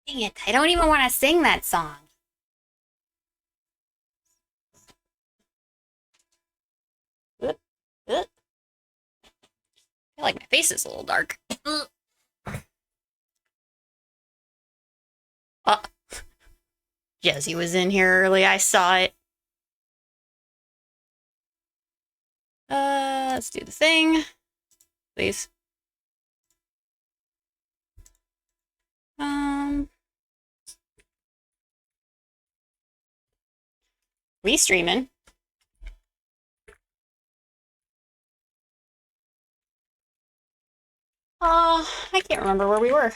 Dang it, I don't even want to sing that song. I feel like my face is a little dark. Oh, Jesse was in here early. I saw it. Let's do the thing, please. We streaming. I can't remember where we were.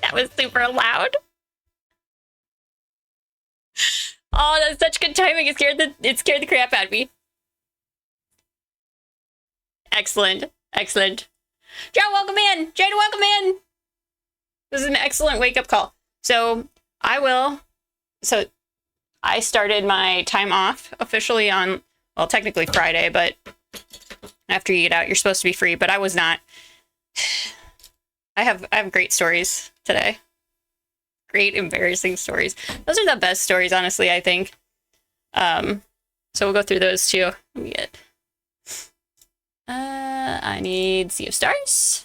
That was super loud. Oh, that's such good timing. It scared the crap out of me. Excellent. Excellent. Joe, welcome in. Jada, welcome in. This is an excellent wake-up call. So I started my time off officially on, well, technically Friday, but after you get out, you're supposed to be free, but I was not. I have great stories today. Great, embarrassing stories. Those are the best stories, honestly, I think. So we'll go through those too. Let me get... I need Sea of Stars.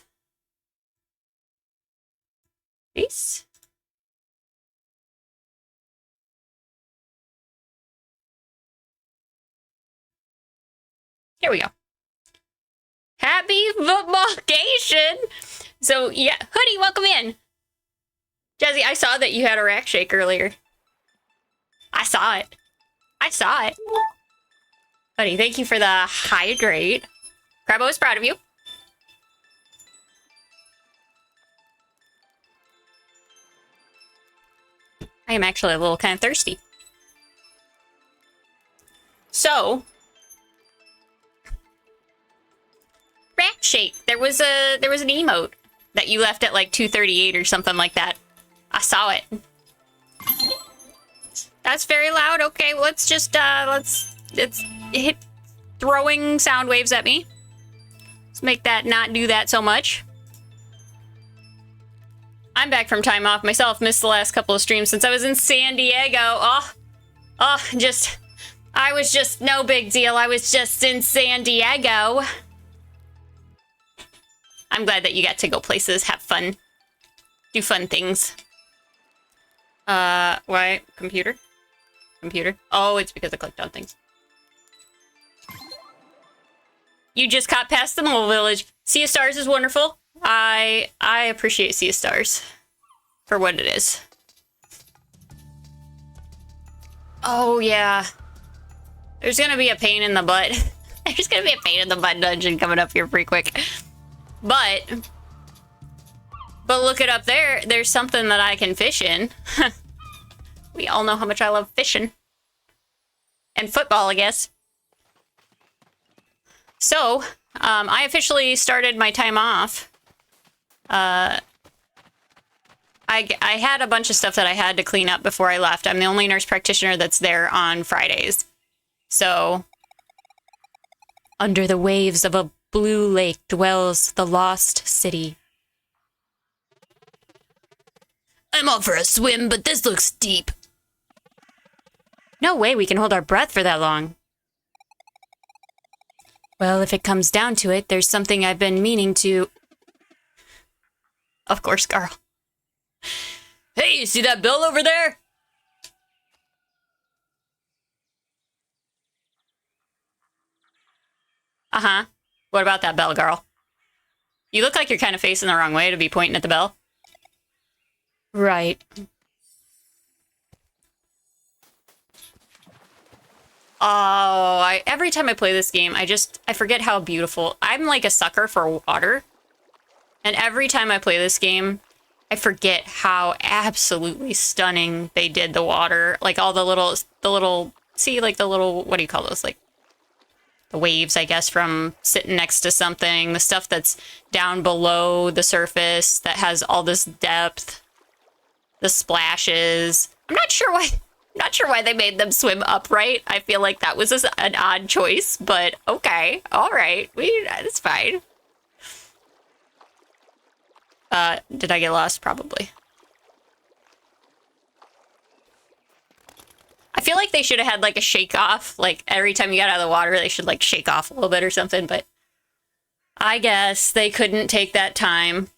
Peace. Here we go. Happy footballcation! So, yeah, Hoodie, welcome in. Jazzy, I saw that you had a rack shake earlier. I saw it. I saw it. Hoodie, thank you for the hydrate. Crabbo is proud of you. I am actually a little kind of thirsty. So, rack shake. There was an emote that you left at like 2:38 or something like that. I saw it. That's very loud. Okay, let's just let's hit throwing sound waves at me. Let's make that not do that so much. I'm back from time off myself. Missed the last couple of streams since I was in San Diego. I was just no big deal. I was just in San Diego. I'm glad that you got to go places, have fun, do fun things. Why? Computer? Computer? Oh, it's because I clicked on things. You just got past the mole village. Sea of Stars is wonderful. I appreciate Sea of Stars for what it is. Oh, yeah. There's gonna be a pain in the butt. There's gonna be a pain in the butt dungeon coming up here pretty quick. But look it up there. There's something that I can fish in. We all know how much I love fishing. And football, I guess. So, I officially started my time off. I had a bunch of stuff that I had to clean up before I left. I'm the only nurse practitioner that's there on Fridays. So, under the waves of a blue lake dwells the lost city. I'm up for a swim, but this looks deep. No way we can hold our breath for that long. Well, if it comes down to it, there's something I've been meaning to... Of course, Carl. Hey, you see that bell over there? Uh-huh. What about that bell, girl? You look like you're kind of facing the wrong way to be pointing at the bell. Right. Oh, every time I play this game, I forget how beautiful... I'm like a sucker for water. And every time I play this game, I forget how absolutely stunning they did the water. Like all the little, see, like the little, what do you call those? Like the waves, I guess, from sitting next to something. The stuff that's down below the surface that has all this depth. The splashes. I'm not sure why Not sure why they made them swim upright. I feel like that was an odd choice, but okay. All right. It's fine. Did I get lost? Probably. I feel like they should have had like a shake off. Like every time you got out of the water, they should like shake off a little bit or something, but I guess they couldn't take that time.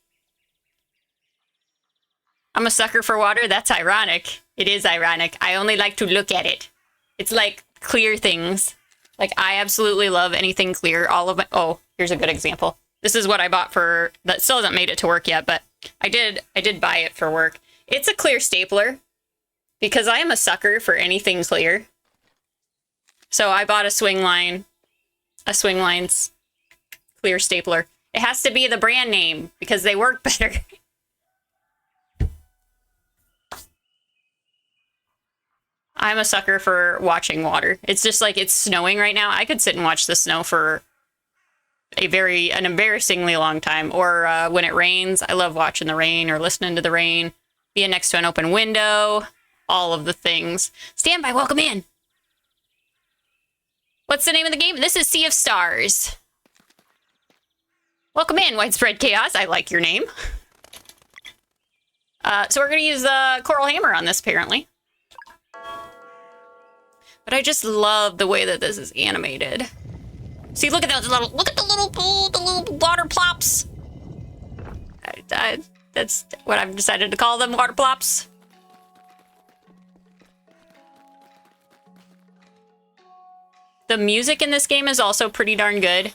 I'm a sucker for water. That's ironic. It is ironic. I only like to look at it. It's like clear things. Like I absolutely love anything clear. All of my, oh, here's a good example. This is what I bought for, that still hasn't made it to work yet, but I did buy it for work. It's a clear stapler because I am a sucker for anything clear. So I bought a Swingline's clear stapler. It has to be the brand name because they work better. I'm a sucker for watching water. It's just like it's snowing right now. I could sit and watch the snow for an embarrassingly long time. Or when it rains, I love watching the rain or listening to the rain, being next to an open window, all of the things. Stand by, welcome in. What's the name of the game? This is Sea of Stars. Welcome in, Widespread Chaos. I like your name. So we're going to use the Coral Hammer on this, apparently. But I just love the way that this is animated. See, look at those look at the little water plops. That's what I've decided to call them, water plops. The music in this game is also pretty darn good.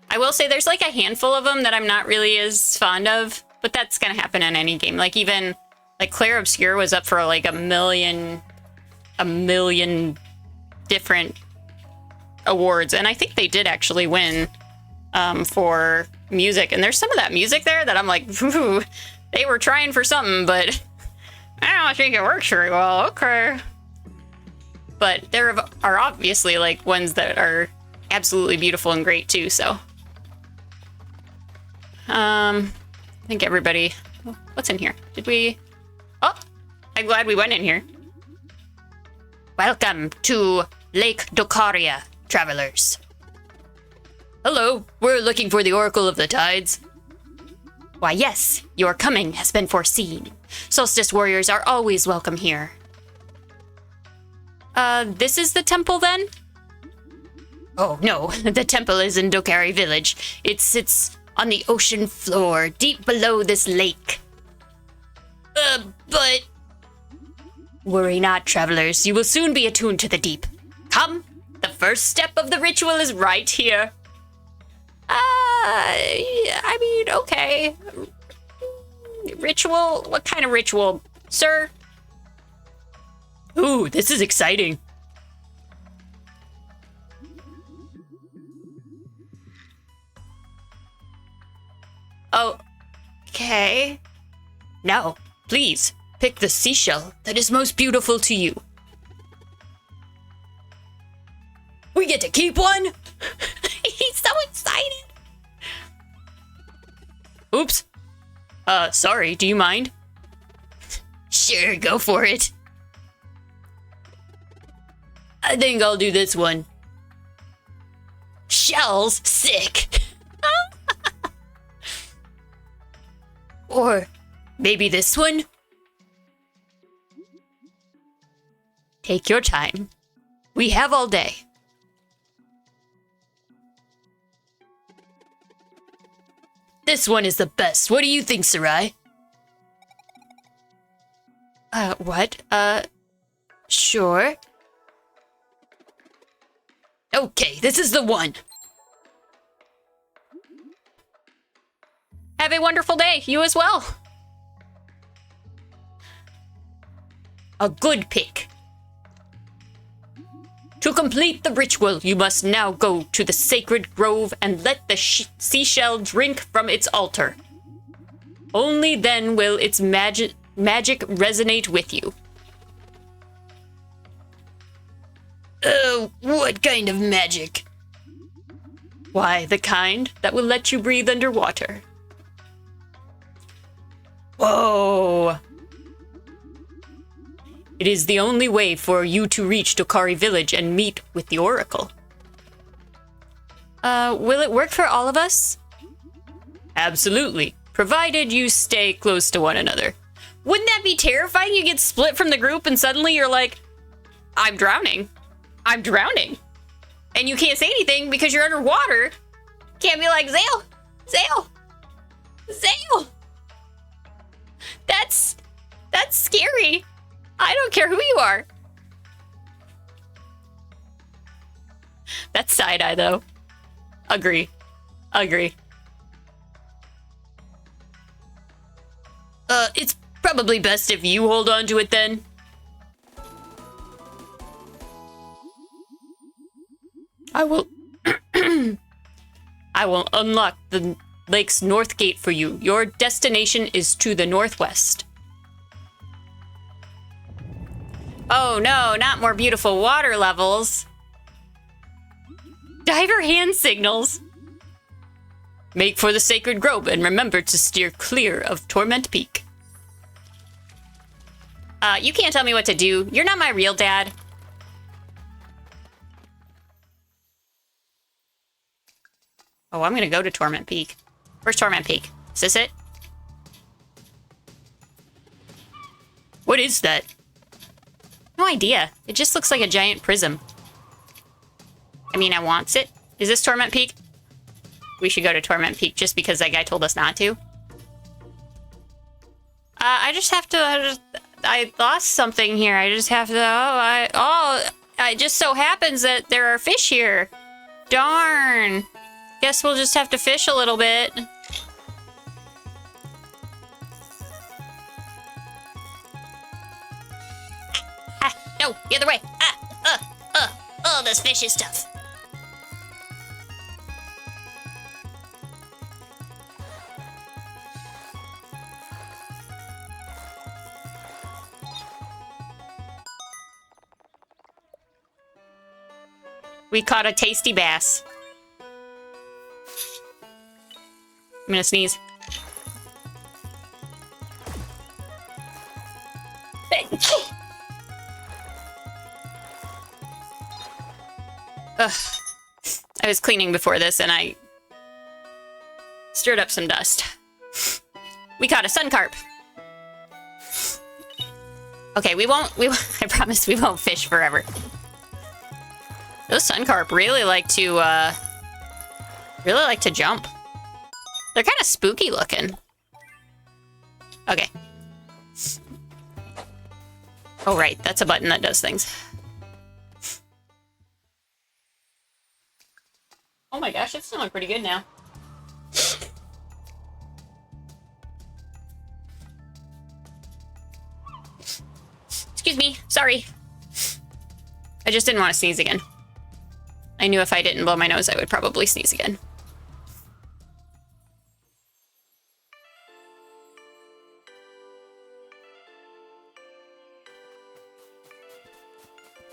I will say there's like a handful of them that I'm not really as fond of, but that's gonna happen in any game. Like even, like Clair Obscur was up for like a million different awards, and I think they did actually win for music. And there's some of that music there that I'm like, ooh, they were trying for something, but I don't think it works very well. Okay. But there are obviously like ones that are absolutely beautiful and great too, so. I think everybody, what's in here? Did we, oh, I'm glad we went in here. Welcome to Lake Docaria, travelers. Hello, we're looking for the Oracle of the Tides. Why, yes, your coming has been foreseen. Solstice warriors are always welcome here. This is the temple then? Oh, no, the temple is in Dokari village. It sits on the ocean floor, deep below this lake. But... Worry not, travelers. You will soon be attuned to the deep. Come, the first step of the ritual is right here. I mean, okay. Ritual? What kind of ritual, sir? Ooh, this is exciting. Oh, okay. Now, please, pick the seashell that is most beautiful to you. We get to keep one? He's so excited. Oops. Sorry, do you mind? Sure, go for it. I think I'll do this one. Shells? Sick. Or maybe this one? Take your time. We have all day. This one is the best. What do you think, Sarai? What? Sure. Okay, this is the one. Have a wonderful day. You as well. A good pick. To complete the ritual, you must now go to the sacred grove and let the seashell drink from its altar. Only then will its magic resonate with you. What kind of magic? Why, the kind that will let you breathe underwater. Whoa. It is the only way for you to reach Dokari Village and meet with the Oracle. Will it work for all of us? Absolutely, provided you stay close to one another. Wouldn't that be terrifying? You get split from the group and suddenly you're like, I'm drowning. I'm drowning. And you can't say anything because you're underwater. Can't be like, Zale, Zale, Zale. That's scary. I don't care who you are. That's side-eye, though. Agree. It's probably best if you hold on to it then. I will... I will unlock the lake's north gate for you. Your destination is to the northwest. Oh no, not more beautiful water levels. Diver hand signals. Make for the sacred grove and remember to steer clear of Torment Peak. You can't tell me what to do. You're not my real dad. Oh, I'm gonna go to Torment Peak. Where's Torment Peak? Is this it? What is that? No idea. It just looks like a giant prism. I mean, I wants it. Is this Torment Peak? We should go to Torment Peak just because that guy told us not to. I just have to... I lost something here. I just have to... it just so happens that there are fish here. Darn. Guess we'll just have to fish a little bit. No, the other way. This fish is tough. We caught a tasty bass. I'm gonna sneeze. Ugh. I was cleaning before this and I stirred up some dust. We caught a sun carp. Okay, we won't, I promise we won't fish forever. Those sun carp really like to jump. They're kind of spooky looking. Okay. Oh, right. That's a button that does things. Oh my gosh, it's smelling pretty good now. Excuse me. Sorry. I just didn't want to sneeze again. I knew if I didn't blow my nose, I would probably sneeze again.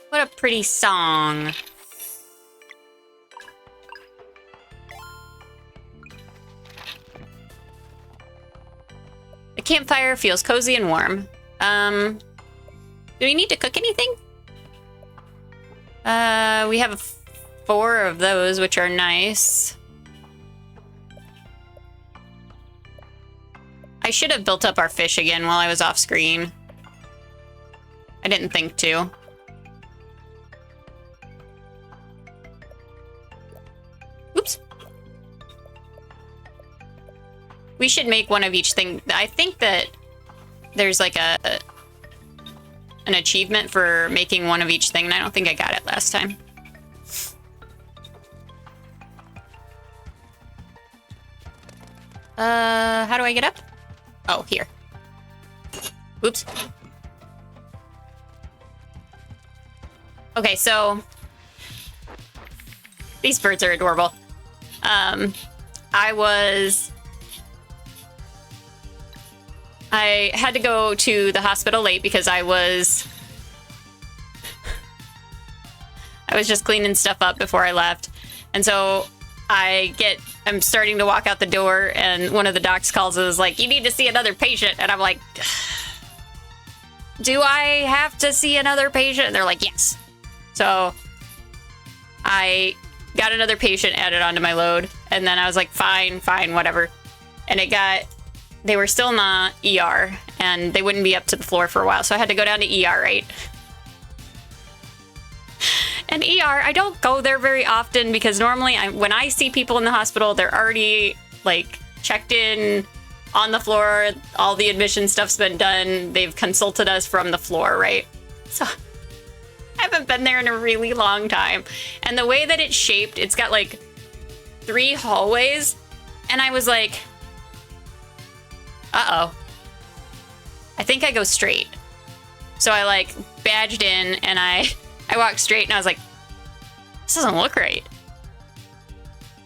What a pretty song. The campfire feels cozy and warm. Do we need to cook anything? We have 4 of those, which are nice. I should have built up our fish again while I was off screen. I didn't think to. Oops. We should make one of each thing. I think that there's like an achievement for making one of each thing, and I don't think I got it last time. How do I get up? Oh, here. Oops. Okay, so these birds are adorable. I had to go to the hospital late because I was just cleaning stuff up before I left. And so I'm starting to walk out the door and one of the docs calls and is like, you need to see another patient. And I'm like, do I have to see another patient? And they're like, yes. So I got another patient added onto my load. And then I was like, fine, whatever. And they were still in the ER and they wouldn't be up to the floor for a while. So I had to go down to ER, right? And ER, I don't go there very often because normally when I see people in the hospital, they're already like checked in on the floor. All the admission stuff's been done. They've consulted us from the floor, right? So I haven't been there in a really long time. And the way that it's shaped, it's got like 3 hallways. And I was like, uh-oh. I think I go straight. So I like badged in and I walked straight and I was like, this doesn't look right.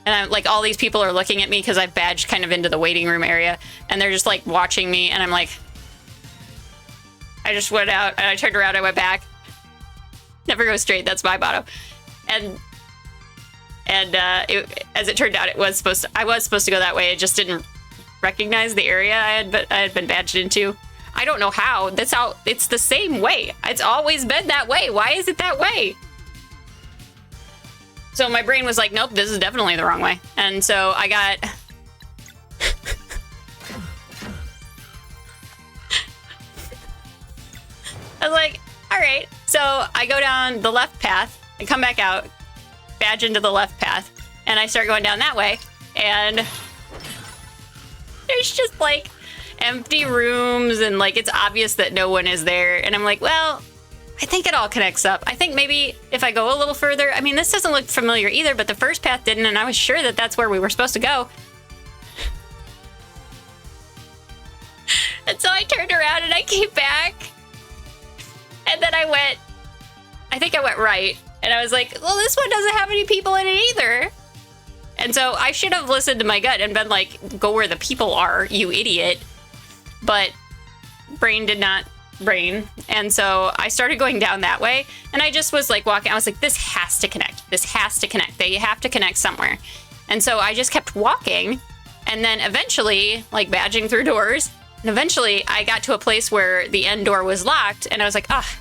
And I'm like, all these people are looking at me because I badged kind of into the waiting room area and they're just like watching me. And I'm like, I just went out and I turned around, I went back. Never go straight. That's my motto. And as it turned out, I was supposed to go that way. I just didn't recognize the area I had been badged into. I don't know how. It's the same way. It's always been that way. Why is it that way? So my brain was like, nope, this is definitely the wrong way. And so I got... I was like, all right. So I go down the left path and come back out, badge into the left path, and I start going down that way. And there's just like empty rooms and like it's obvious that no one is there. And I'm like, well, I think it all connects up. I think maybe if I go a little further, I mean, this doesn't look familiar either, but the first path didn't, and I was sure that that's where we were supposed to go. And so I turned around and I came back. And then I think I went right. And I was like, well, this one doesn't have any people in it either. And so I should have listened to my gut and been like, go where the people are, you idiot. But brain did not brain. And so I started going down that way. And I just was like walking. I was like, this has to connect. This has to connect. They have to connect somewhere. And so I just kept walking. And then eventually, like badging through doors. And eventually I got to a place where the end door was locked. And I was like, ah.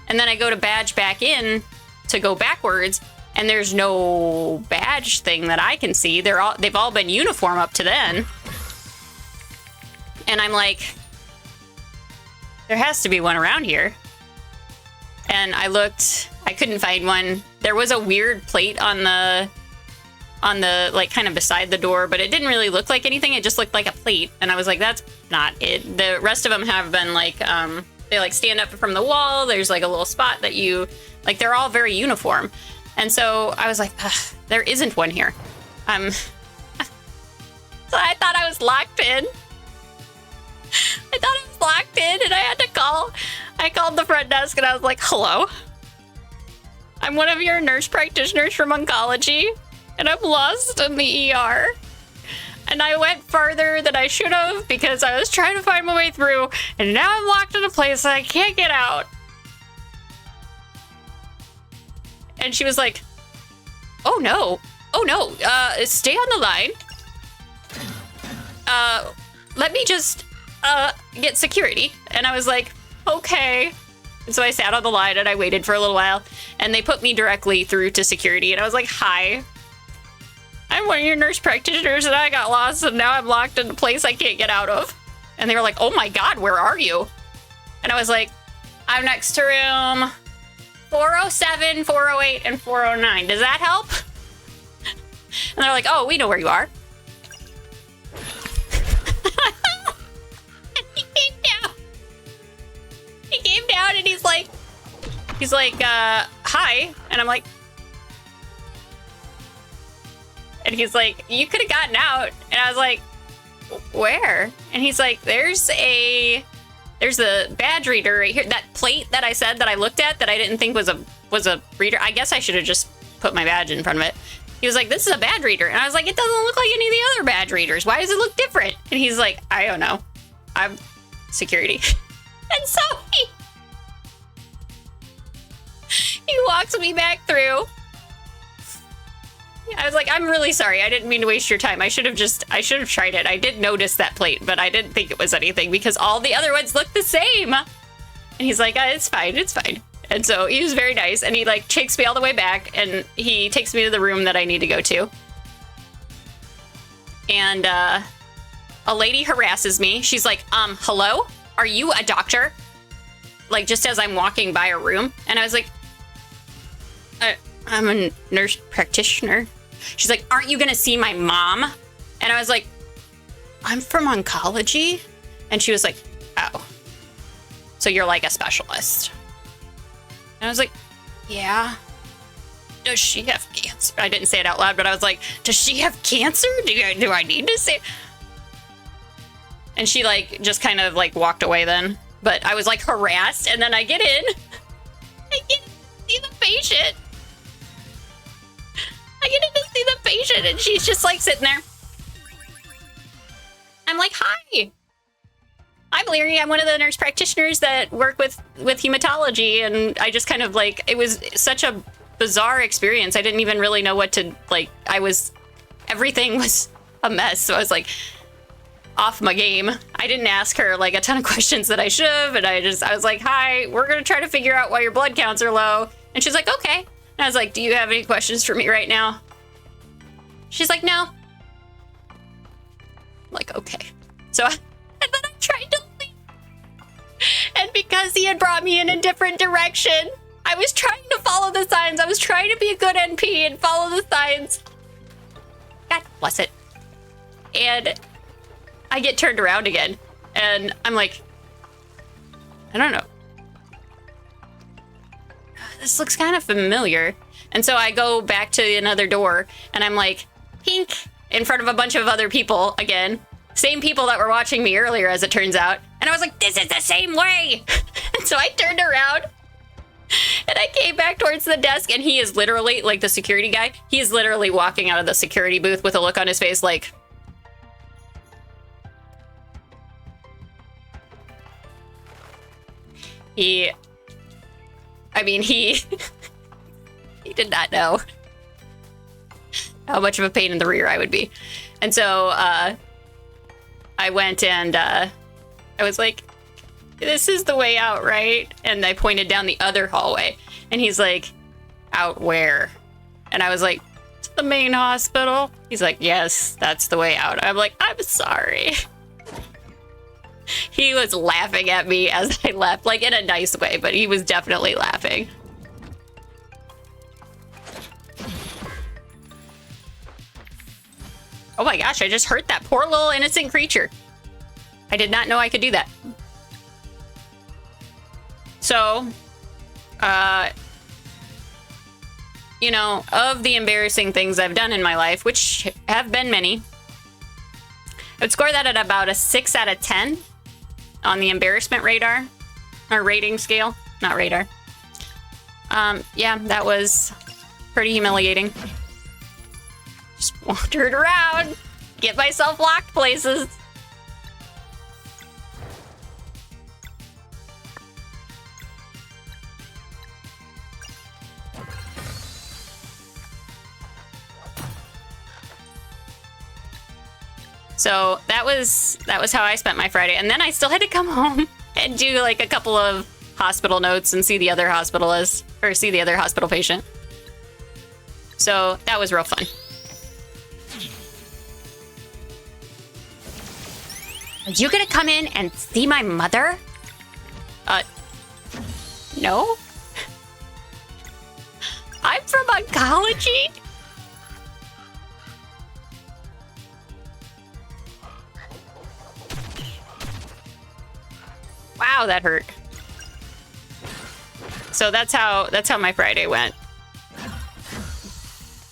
And then I go to badge back in to go backwards. And there's no badge thing that I can see. They've all been uniform up to then. And I'm like, there has to be one around here. And I looked, I couldn't find one. There was a weird plate on the like kind of beside the door, but it didn't really look like anything. It just looked like a plate. And I was like, that's not it. The rest of them have been like, they like stand up from the wall. There's like a little spot that like they're all very uniform. And so I was like, there isn't one here. So I thought I was locked in. And I had to call. I called the front desk and I was like, hello. I'm one of your nurse practitioners from oncology and I'm lost in the ER. And I went farther than I should have because I was trying to find my way through and now I'm locked in a place that I can't get out. And she was like, oh no, stay on the line. Let me just get security. And I was like, okay. And so I sat on the line and I waited for a little while and they put me directly through to security. And I was like, hi, I'm one of your nurse practitioners and I got lost and now I'm locked in a place I can't get out of. And they were like, oh my God, where are you? And I was like, I'm next to room 407, 408, and 409. Does that help? And they're like, oh, we know where you are. And he came down. He came down and he's like, hi. And I'm like, and he's like, you could have gotten out. And I was like, where? And he's like, there's a badge reader right here. That plate that I said that I looked at that I didn't think was a reader. I guess I should have just put my badge in front of it. He was like, this is a badge reader. And I was like, it doesn't look like any of the other badge readers. Why does it look different? And he's like, I don't know. I'm security. And so he walks me back through. I was like, I'm really sorry. I didn't mean to waste your time. I should have tried it. I did notice that plate, but I didn't think it was anything because all the other ones look the same. And he's like, it's fine, it's fine. And so he was very nice, and he like takes me all the way back, and he takes me to the room that I need to go to. And a lady harasses me. She's like, hello? Are you a doctor? Like, just as I'm walking by a room. And I was like, I'm a nurse practitioner. She's like, aren't you gonna see my mom? And I was like, I'm from oncology? And she was like, oh. So you're like a specialist. And I was like, yeah. Does she have cancer? I didn't say it out loud, but I was like, does she have cancer? Do I need to say? And she like just kind of like walked away then. But I was like harassed, and then I get in. I get in to see the patient. I get in to see the patient, and she's just like sitting there. I'm like, hi. I'm Leary. I'm one of the nurse practitioners that work with hematology, and I just kind of like, it was such a bizarre experience. I didn't even really know what to, like, everything was a mess. So I was like off my game. I didn't ask her like a ton of questions that I should have, and I was like, hi, we're going to try to figure out why your blood counts are low. And she's like, okay. And I was like, do you have any questions for me right now? She's like, no. I'm like, okay. So, and then I tried to leave. And because he had brought me in a different direction, I was trying to follow the signs. I was trying to be a good NP and follow the signs. God bless it. And I get turned around again. And I'm like, I don't know. This looks kind of familiar. And so I go back to another door, and I'm like, pink, in front of a bunch of other people again. Same people that were watching me earlier, as it turns out. And I was like, this is the same way. And so I turned around, and I came back towards the desk, and he is literally, like the security guy, he is literally walking out of the security booth with a look on his face like, he did not know how much of a pain in the rear I would be. And so I went and I was like, this is the way out, right? And I pointed down the other hallway, and he's like, out where? And I was like, to the main hospital. He's like, yes, that's the way out. I'm like, I'm sorry. He was laughing at me as I left, like in a nice way, but he was definitely laughing. Oh my gosh, I just hurt that poor little innocent creature. I did not know I could do that. So, you know, of the embarrassing things I've done in my life, which have been many, I would score that at about a 6 out of 10 on the embarrassment radar, or rating scale, not radar. Yeah, that was pretty humiliating. Just wandered around, get myself locked places. So that was how I spent my Friday. And then I still had to come home and do like a couple of hospital notes and see the other hospitalist, or see the other hospital patient. So that was real fun. Are you gonna come in and see my mother? No. I'm from oncology? Wow, that hurt. So that's how my Friday went.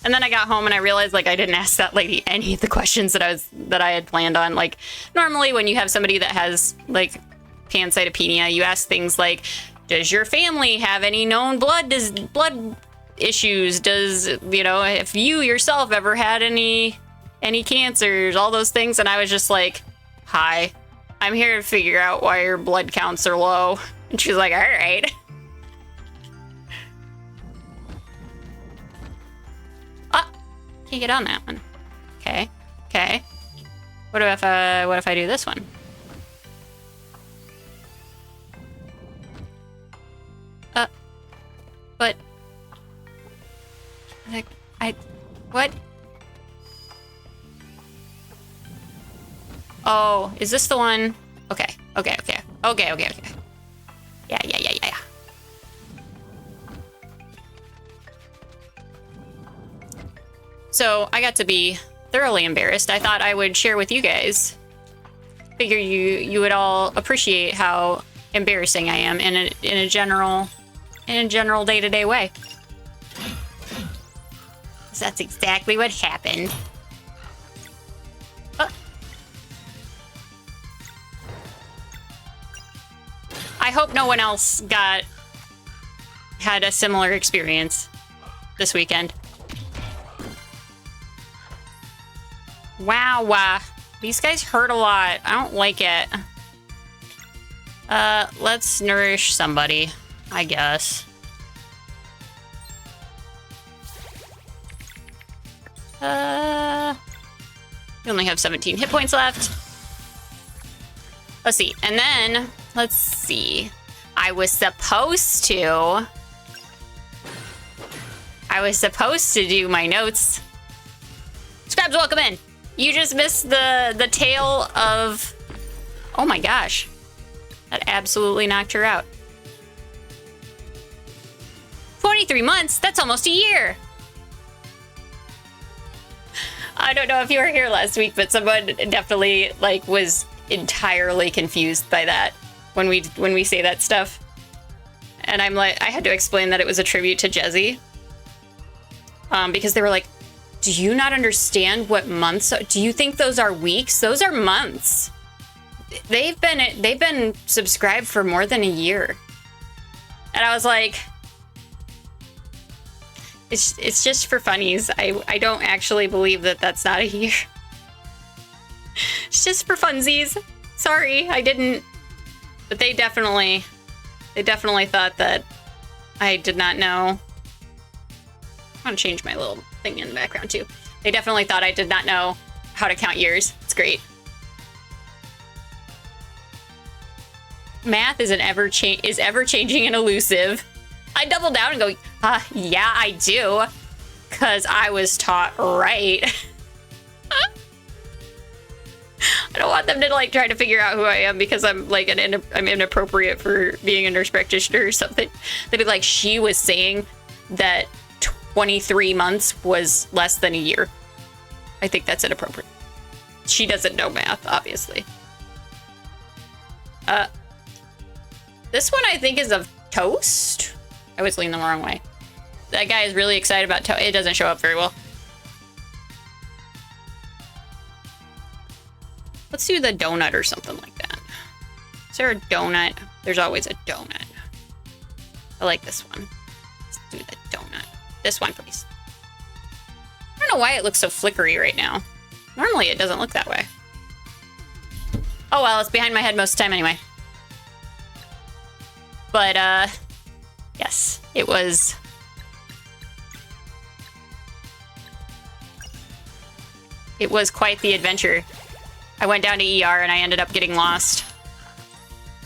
And then I got home and I realized like I didn't ask that lady any of the questions that I had planned on. Like normally when you have somebody that has like pancytopenia, you ask things like, does your family have any known blood issues? Does, you know, if you yourself ever had any cancers, all those things. And I was just like, hi, I'm here to figure out why your blood counts are low. And she's like, all right. Can't get on that one. Okay. Okay. What if I do this one? Like, what? Oh, is this the one? Okay. Yeah. So I got to be thoroughly embarrassed. I thought I would share with you guys. Figure you would all appreciate how embarrassing I am in a general day-to-day way. 'Cause that's exactly what happened. I hope no one else had a similar experience this weekend. Wow, these guys hurt a lot. I don't like it. Let's nourish somebody, I guess. We only have 17 hit points left. Let's see. And then, let's see. I was supposed to do my notes. Scrubs, welcome in. You just missed the tale of... Oh my gosh. That absolutely knocked her out. 23 months? That's almost a year. I don't know if you were here last week, but someone definitely was entirely confused by that when we say that stuff. And I'm like, I had to explain that it was a tribute to Jezzy. Because they were like, do you not understand what months are? Do you think those are weeks? Those are months. They've been subscribed for more than a year. And I was like, it's just for funnies. I don't actually believe that that's not a year. It's just for funsies. Sorry, I didn't. But they definitely thought that I did not know. I'm gonna change my little thing in the background too. They definitely thought I did not know how to count years. It's great. Math is ever changing and elusive. I double down and go, yeah, I do, because I was taught right. I don't want them to try to figure out who I am because I'm I'm inappropriate for being a nurse practitioner or something. They'd be like, she was saying that 23 months was less than a year. I think that's inappropriate. She doesn't know math, obviously. This one I think is of toast. I was leaning the wrong way. That guy is really excited about toast. It doesn't show up very well. Let's do the donut or something like that. Is there a donut? There's always a donut. I like this one. Let's do the donut. This one, please. I don't know why it looks so flickery right now. Normally it doesn't look that way. Oh well, it's behind my head most of the time anyway. But, yes, it was... It was quite the adventure. I went down to ER and I ended up getting lost.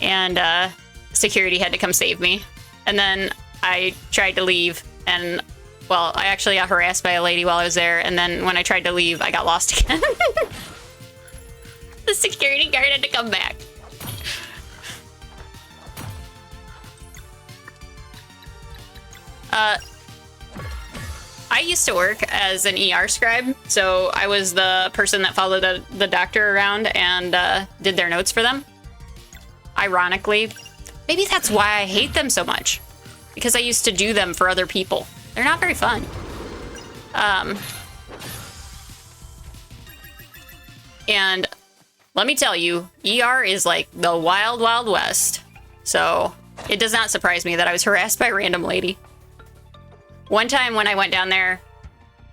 And, security had to come save me. And then I tried to leave and, well, I actually got harassed by a lady while I was there. And then when I tried to leave, I got lost again. The security guard had to come back. I used to work as an ER scribe, so I was the person that followed the doctor around and did their notes for them. Ironically, maybe that's why I hate them so much, because I used to do them for other people. They're not very fun. And let me tell you, ER is like the wild, wild west. So it does not surprise me that I was harassed by a random lady. One time when I went down there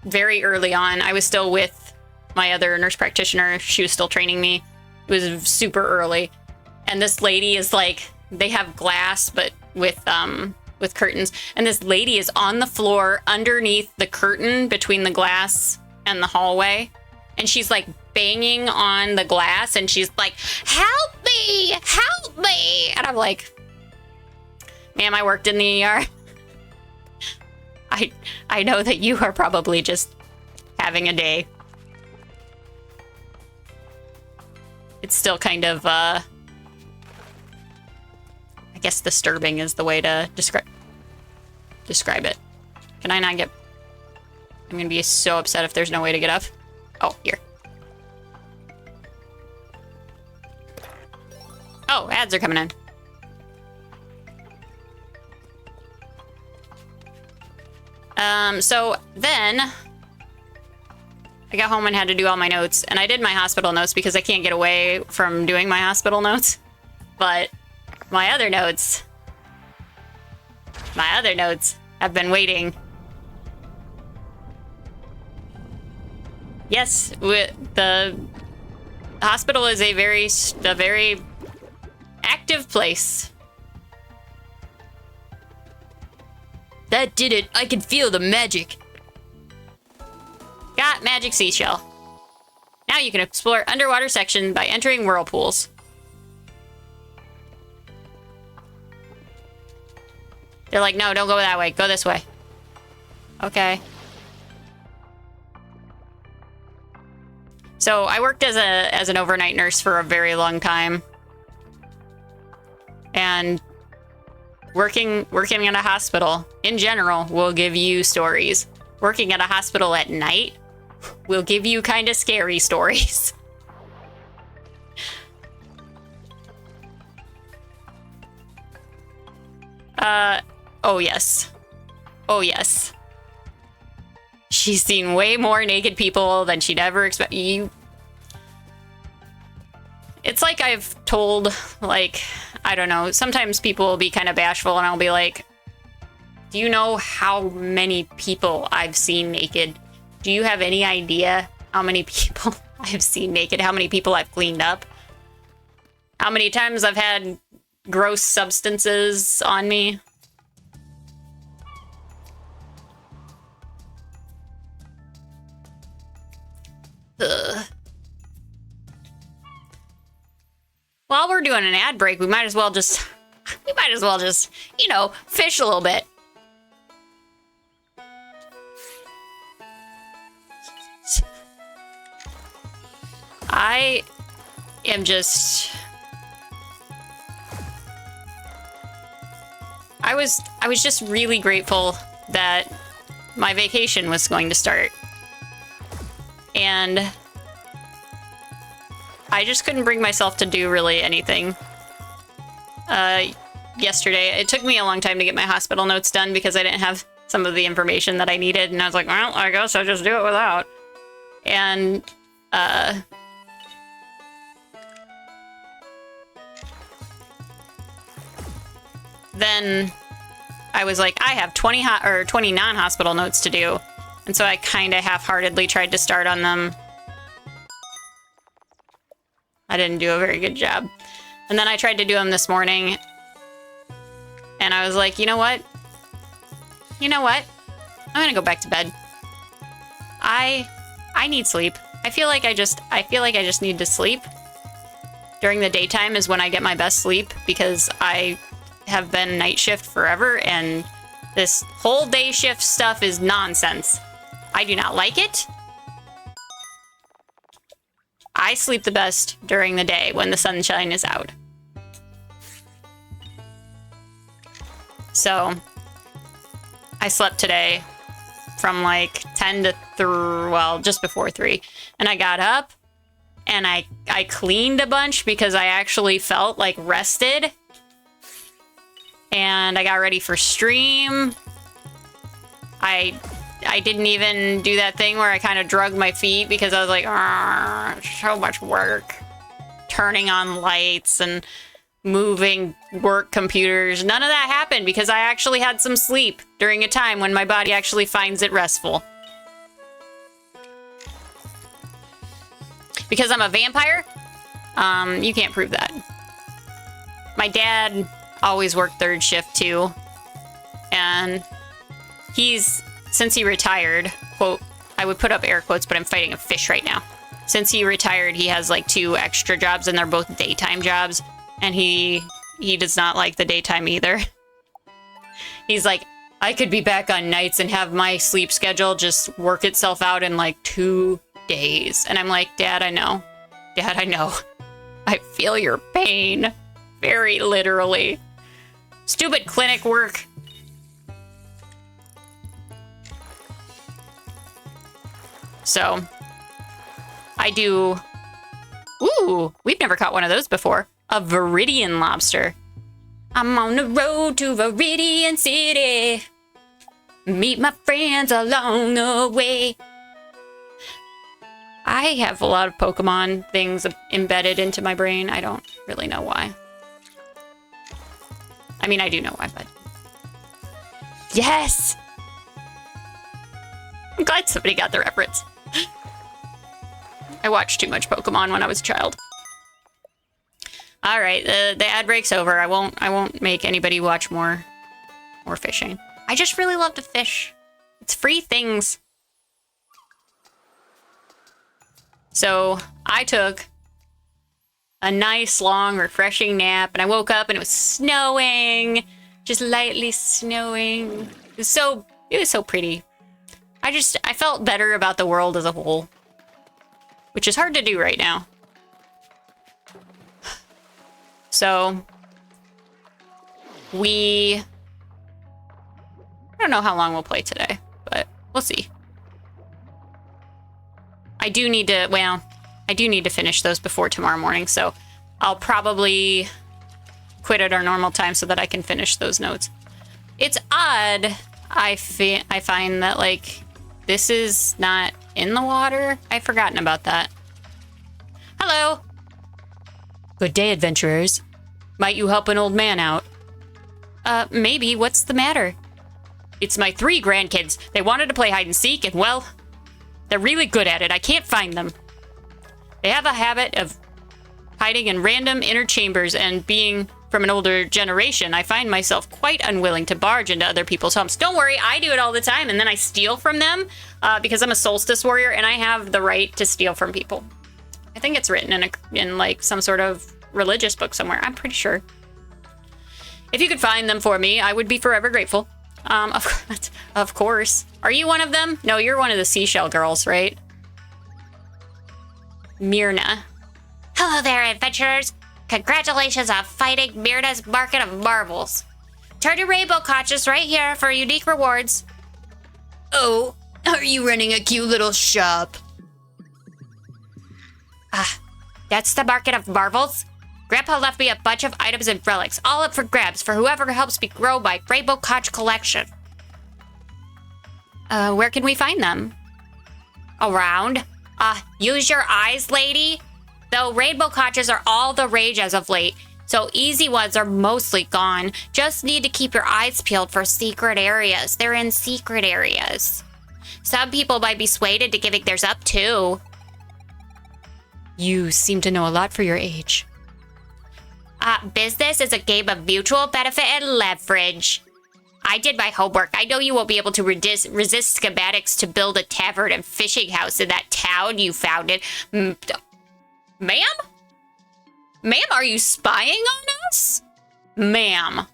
very early on, I was still with my other nurse practitioner. She was still training me. It was super early. And this lady is like, they have glass, but with curtains. And this lady is on the floor underneath the curtain between the glass and the hallway. And she's like banging on the glass and she's like, help me, help me. And I'm like, ma'am, I worked in the ER. I know that you are probably just having a day. It's still kind of, I guess disturbing is the way to describe it. Can I not get... I'm gonna be so upset if there's no way to get up. Oh, here. Oh, ads are coming in. So then I got home and had to do all my notes, and I did my hospital notes because I can't get away from doing my hospital notes. But my other notes have been waiting. Yes, the hospital is a very active place. That did it. I can feel the magic. Got magic seashell. Now you can explore underwater section by entering whirlpools. They're like, no, don't go that way. Go this way. Okay. So I worked as an overnight nurse for a very long time. And working at a hospital, in general, will give you stories. Working at a hospital at night will give you kind of scary stories. Oh yes. Oh yes. She's seen way more naked people than she'd ever expect. It's like I've told, like, I don't know, sometimes people will be kind of bashful and I'll be like, do you know how many people I've seen naked? Do you have any idea how many people I've seen naked? How many people I've cleaned up? How many times I've had gross substances on me? Ugh. While we're doing an ad break, we might as well just, you know, fish a little bit. I am just... I was just really grateful that my vacation was going to start. And I just couldn't bring myself to do really anything. Yesterday, it took me a long time to get my hospital notes done because I didn't have some of the information that I needed, and I was like, well, I guess I'll just do it without. And, then I was like, I have 20 non-hospital notes to do. And so I kind of half-heartedly tried to start on them. I didn't do a very good job. And then I tried to do them this morning. And I was like, you know what? You know what? I'm gonna go back to bed. I need sleep. I feel like I just need to sleep. During the daytime is when I get my best sleep because I have been night shift forever and this whole day shift stuff is nonsense. I do not like it. I sleep the best during the day when the sunshine is out. So, I slept today from like 10 to 3, well, just before 3. And I got up and I cleaned a bunch because I actually felt like rested. And I got ready for stream. I didn't even do that thing where I kind of drug my feet because I was like, so much work. Turning on lights and moving work computers. None of that happened because I actually had some sleep during a time when my body actually finds it restful. Because I'm a vampire? You can't prove that. My dad always worked third shift too. And since he retired, quote, I would put up air quotes, but I'm fighting a fish right now. Since he retired, he has like 2 extra jobs and they're both daytime jobs. And he does not like the daytime either. He's like, I could be back on nights and have my sleep schedule just work itself out in like 2 days. And I'm like, Dad, I know. Dad, I know. I feel your pain. Very literally. Stupid clinic work. So, I do... Ooh, we've never caught one of those before. A Viridian lobster. I'm on the road to Viridian City. Meet my friends along the way. I have a lot of Pokemon things embedded into my brain. I don't really know why. I mean, I do know why, but... Yes! I'm glad somebody got the reference. I watched too much Pokemon when I was a child. All right, the ad break's over. I won't make anybody watch more fishing. I just really love to fish. It's free things. So I took a nice, long, refreshing nap, and I woke up and it was snowing, just lightly snowing. It was so pretty. I felt better about the world as a whole, which is hard to do right now. So I don't know how long we'll play today, but we'll see. I do need to finish those before tomorrow morning, so I'll probably quit at our normal time so that I can finish those notes. It's odd, I find that, like, this is not in the water. I've forgotten about that. Hello! Good day, adventurers. Might you help an old man out? Maybe. What's the matter? It's my 3 grandkids. They wanted to play hide and seek, and, well, they're really good at it. I can't find them. They have a habit of hiding in random inner chambers, and being from an older generation, I find myself quite unwilling to barge into other people's homes. Don't worry, I do it all the time, and then I steal from them because I'm a solstice warrior, and I have the right to steal from people. I think it's written in like some sort of religious book somewhere. I'm pretty sure. If you could find them for me, I would be forever grateful. Of course. Are you one of them? No, you're one of the seashell girls, right? Myrna. Hello there, adventurers. Congratulations on fighting Myrna's Market of Marbles. Turn your rainbow conches right here for unique rewards. Oh, are you running a cute little shop? That's the Market of Marvels. Grandpa left me a bunch of items and relics, all up for grabs for whoever helps me grow my rainbow conch collection. Where can we find them? Around. Use your eyes, lady. Though rainbow conches are all the rage as of late, so easy ones are mostly gone. Just need to keep your eyes peeled for secret areas. They're in secret areas. Some people might be swayed into giving theirs up too. You seem to know a lot for your age. Business is a game of mutual benefit and leverage. I did my homework. I know you won't be able to resist schematics to build a tavern and fishing house in that town you founded. Ma'am? Ma'am, are you spying on us? Ma'am.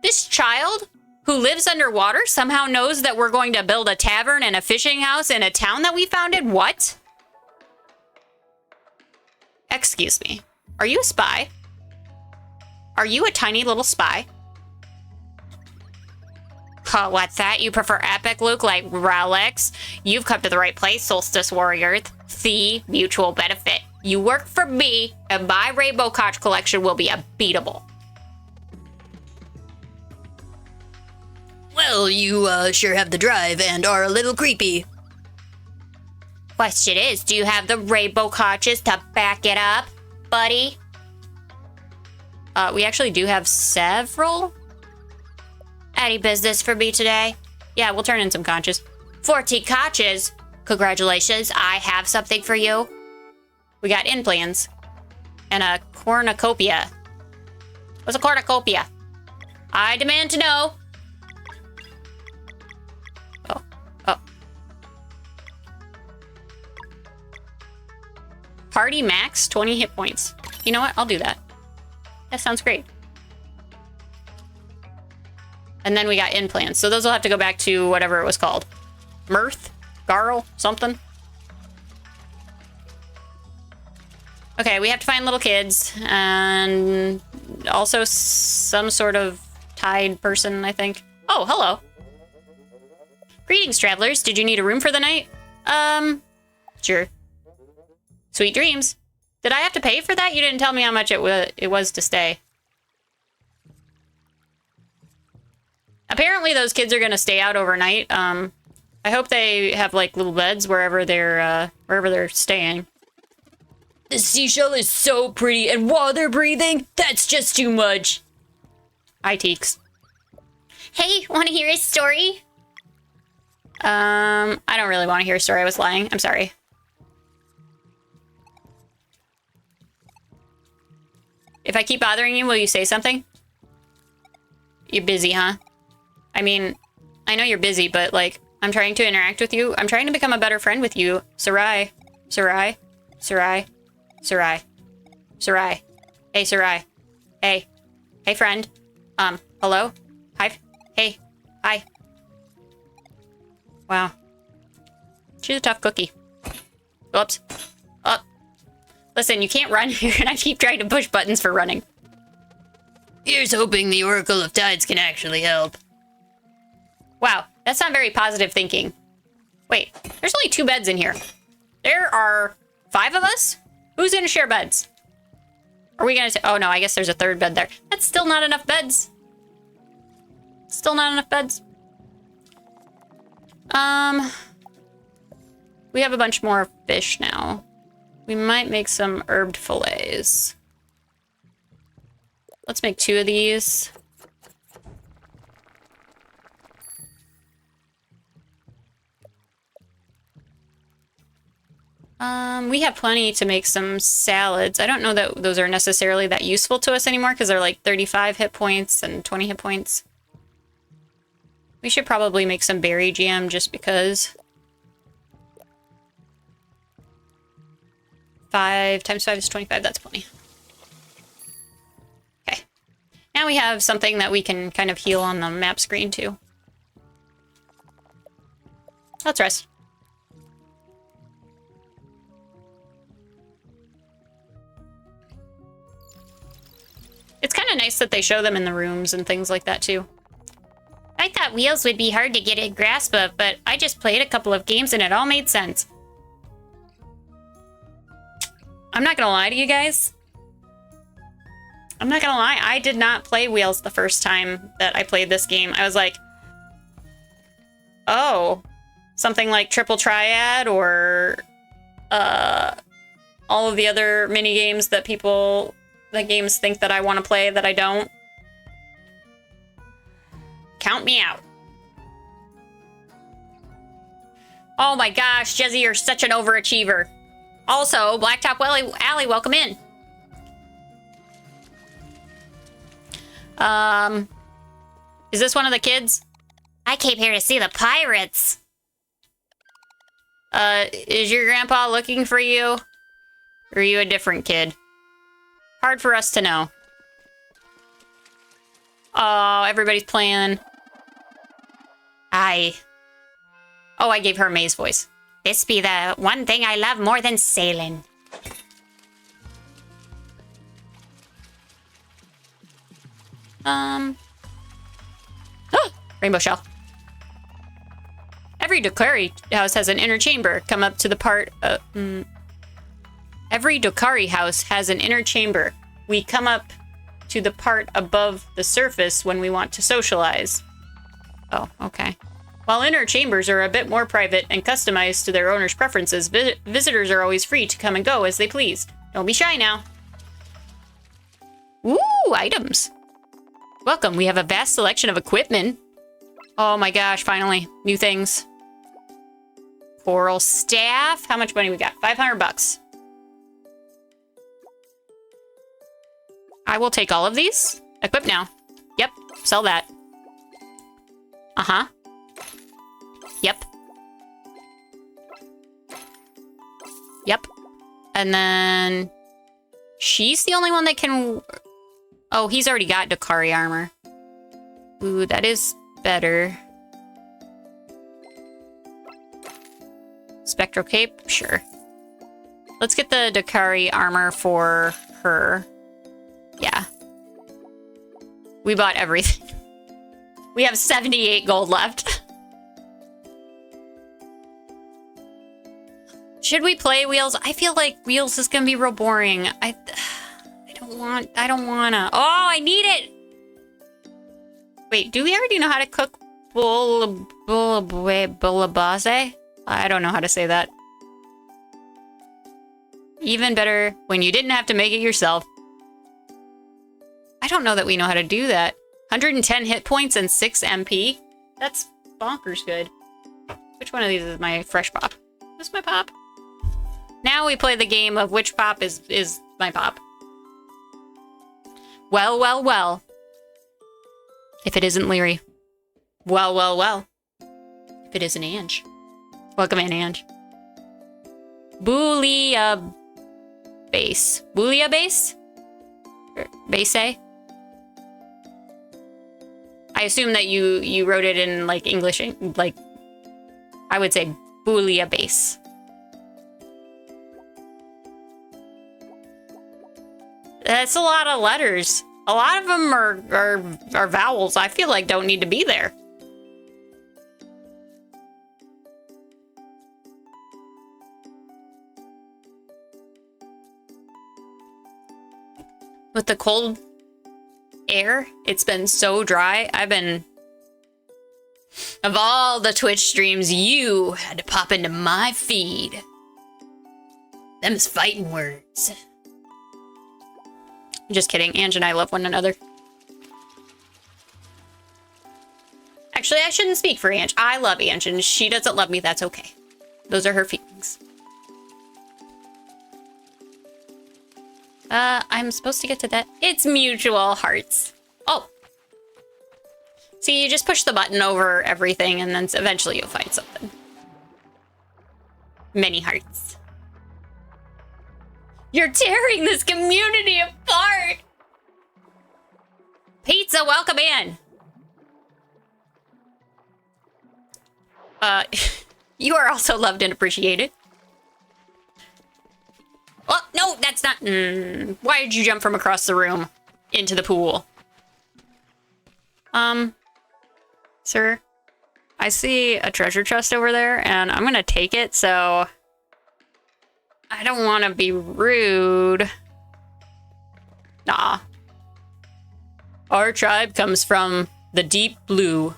This child who lives underwater somehow knows that we're going to build a tavern and a fishing house in a town that we founded? What? Excuse me. Are you a spy? Are you a tiny little spy? Oh, what's that? You prefer epic look like relics? You've come to the right place, Solstice Warrior. The mutual benefit. You work for me, and my Rainbow Conch collection will be unbeatable. Well, you sure have the drive and are a little creepy. Question is, do you have the Rainbow Conches to back it up, buddy? We actually do have several. Any business for me today? Yeah, we'll turn in some conches. 14 conches? Congratulations, I have something for you. We got implants and a cornucopia. What's a cornucopia? I demand to know. Oh. Party max 20 hit points. You know what? I'll do that. That sounds great. And then we got implants. So those will have to go back to whatever it was called. Mirth? Garl? Something? Okay, we have to find little kids. And also some sort of tied person, I think. Oh, hello. Greetings, travelers. Did you need a room for the night? Sure. Sweet dreams. Did I have to pay for that? You didn't tell me how much it was to stay. Apparently those kids are gonna stay out overnight. I hope they have like little beds wherever they're staying. The seashell is so pretty, and while they're breathing, that's just too much. Hi, Teeks. Hey, want to hear a story? I don't really want to hear a story. I was lying. I'm sorry. If I keep bothering you, will you say something? You're busy, huh? I mean, I know you're busy, but, like, I'm trying to interact with you. I'm trying to become a better friend with you. Sarai. Sarai. Sarai. Sarai. Sarai. Hey, Sarai. Hey. Hey, friend. Hello? Hi. Hey. Hi. Wow. She's a tough cookie. Oops. Oh. Listen, you can't run. You're gonna keep trying to push buttons for running. Here's hoping the Oracle of Tides can actually help. Wow, that's not very positive thinking. Wait, there's only 2 beds in here. There are 5 of us? Who's gonna share beds? Are we gonna say, oh no, I guess there's a 3rd bed there. That's still not enough beds. Still not enough beds. We have a bunch more fish now. We might make some herbed fillets. Let's make 2 of these. We have plenty to make some salads. I don't know that those are necessarily that useful to us anymore because they're like 35 hit points and 20 hit points. We should probably make some berry jam just because. 5 times 5 is 25. That's plenty. Okay. Now we have something that we can kind of heal on the map screen too. Let's rest. It's kind of nice that they show them in the rooms and things like that too. I thought wheels would be hard to get a grasp of, but I just played a couple of games and it all made sense. I'm not gonna lie to you guys. I'm not gonna lie, I did not play wheels the first time that I played this game. I was like, oh, something like Triple Triad or all of the other mini games that games think that I want to play that I don't. Count me out. Oh my gosh, Jezzy, you're such an overachiever. Also, Blacktop Alley, welcome in. Is this one of the kids? I came here to see the pirates. Is your grandpa looking for you? Or are you a different kid? Hard for us to know. Oh, everybody's playing. Oh, I gave her May's voice. This be the one thing I love more than sailing. Rainbow shell. Every Dokari house has an inner chamber. Come up to the part. Every Dokari house has an inner chamber. We come up to the part above the surface when we want to socialize. Oh, okay. While inner chambers are a bit more private and customized to their owner's preferences, visitors are always free to come and go as they please. Don't be shy now. Ooh, items. Welcome, we have a vast selection of equipment. Oh my gosh, finally. New things. Coral staff. How much money we got? 500 bucks. I will take all of these. Equip now. Yep, sell that. Uh-huh. Yep. Yep. And then she's the only one that can... Oh, he's already got Dokari armor. Ooh, that is better. Spectral cape? Sure. Let's get the Dakari armor for her. Yeah. We bought everything. We have 78 gold left. Should we play Wheels? I feel like Wheels is gonna be real boring. I don't wanna. Oh, I need it! Wait, do we already know how to cook bouillabaisse? I don't know how to say that. Even better when you didn't have to make it yourself. I don't know that we know how to do that. 110 hit points and 6 MP? That's bonkers good. Which one of these is my fresh pop? Is this my pop? Now we play the game of which pop is my pop. Well, well, well. If it isn't Leary. Well, well, well. If it isn't Ange. Welcome in, Ange. Boolia base. Boolia base? Base? I assume that you wrote it in like English, like I would say Boolia base. That's a lot of letters. A lot of them are vowels I feel like don't need to be there. With the cold air, it's been so dry. Of all the Twitch streams, you had to pop into my feed. Them's fighting words. Just kidding. Ange and I love one another. Actually, I shouldn't speak for Ange. I love Ange, and she doesn't love me. That's okay. Those are her feelings. I'm supposed to get to that. It's mutual hearts. Oh. See, you just push the button over everything, and then eventually you'll find something. Many hearts. You're tearing this community apart! Pizza, welcome in! You are also loved and appreciated. Oh, no, that's not... why did you jump from across the room into the pool? Sir, I see a treasure chest over there, and I'm gonna take it, so... I don't want to be rude. Nah. Our tribe comes from the deep blue,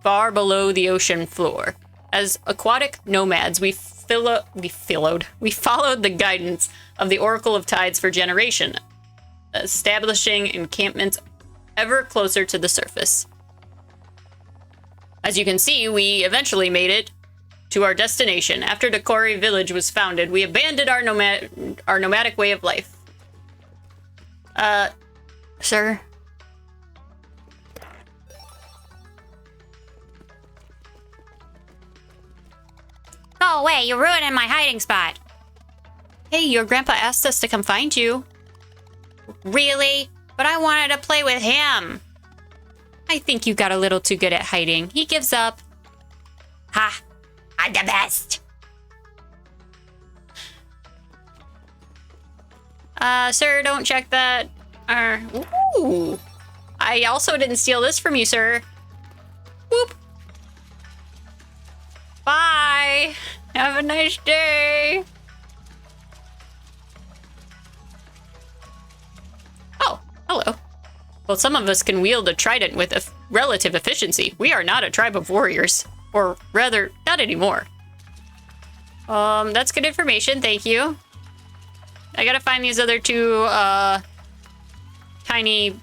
far below the ocean floor. As aquatic nomads, we followed the guidance of the Oracle of Tides for generation, establishing encampments ever closer to the surface. As you can see, we eventually made it to our destination. After Dakari village was founded, we abandoned our nomadic way of life. Sir? Go away, you're ruining my hiding spot. Hey, your grandpa asked us to come find you. Really? But I wanted to play with him. I think you got a little too good at hiding. He gives up. Ha! I'm the best. Sir, don't check that. Ooh. I also didn't steal this from you, sir. Whoop. Bye. Have a nice day. Oh, hello. Well, some of us can wield a trident with relative efficiency. We are not a tribe of warriors. Or rather, not anymore. That's good information. Thank you. I gotta find these other two, tiny,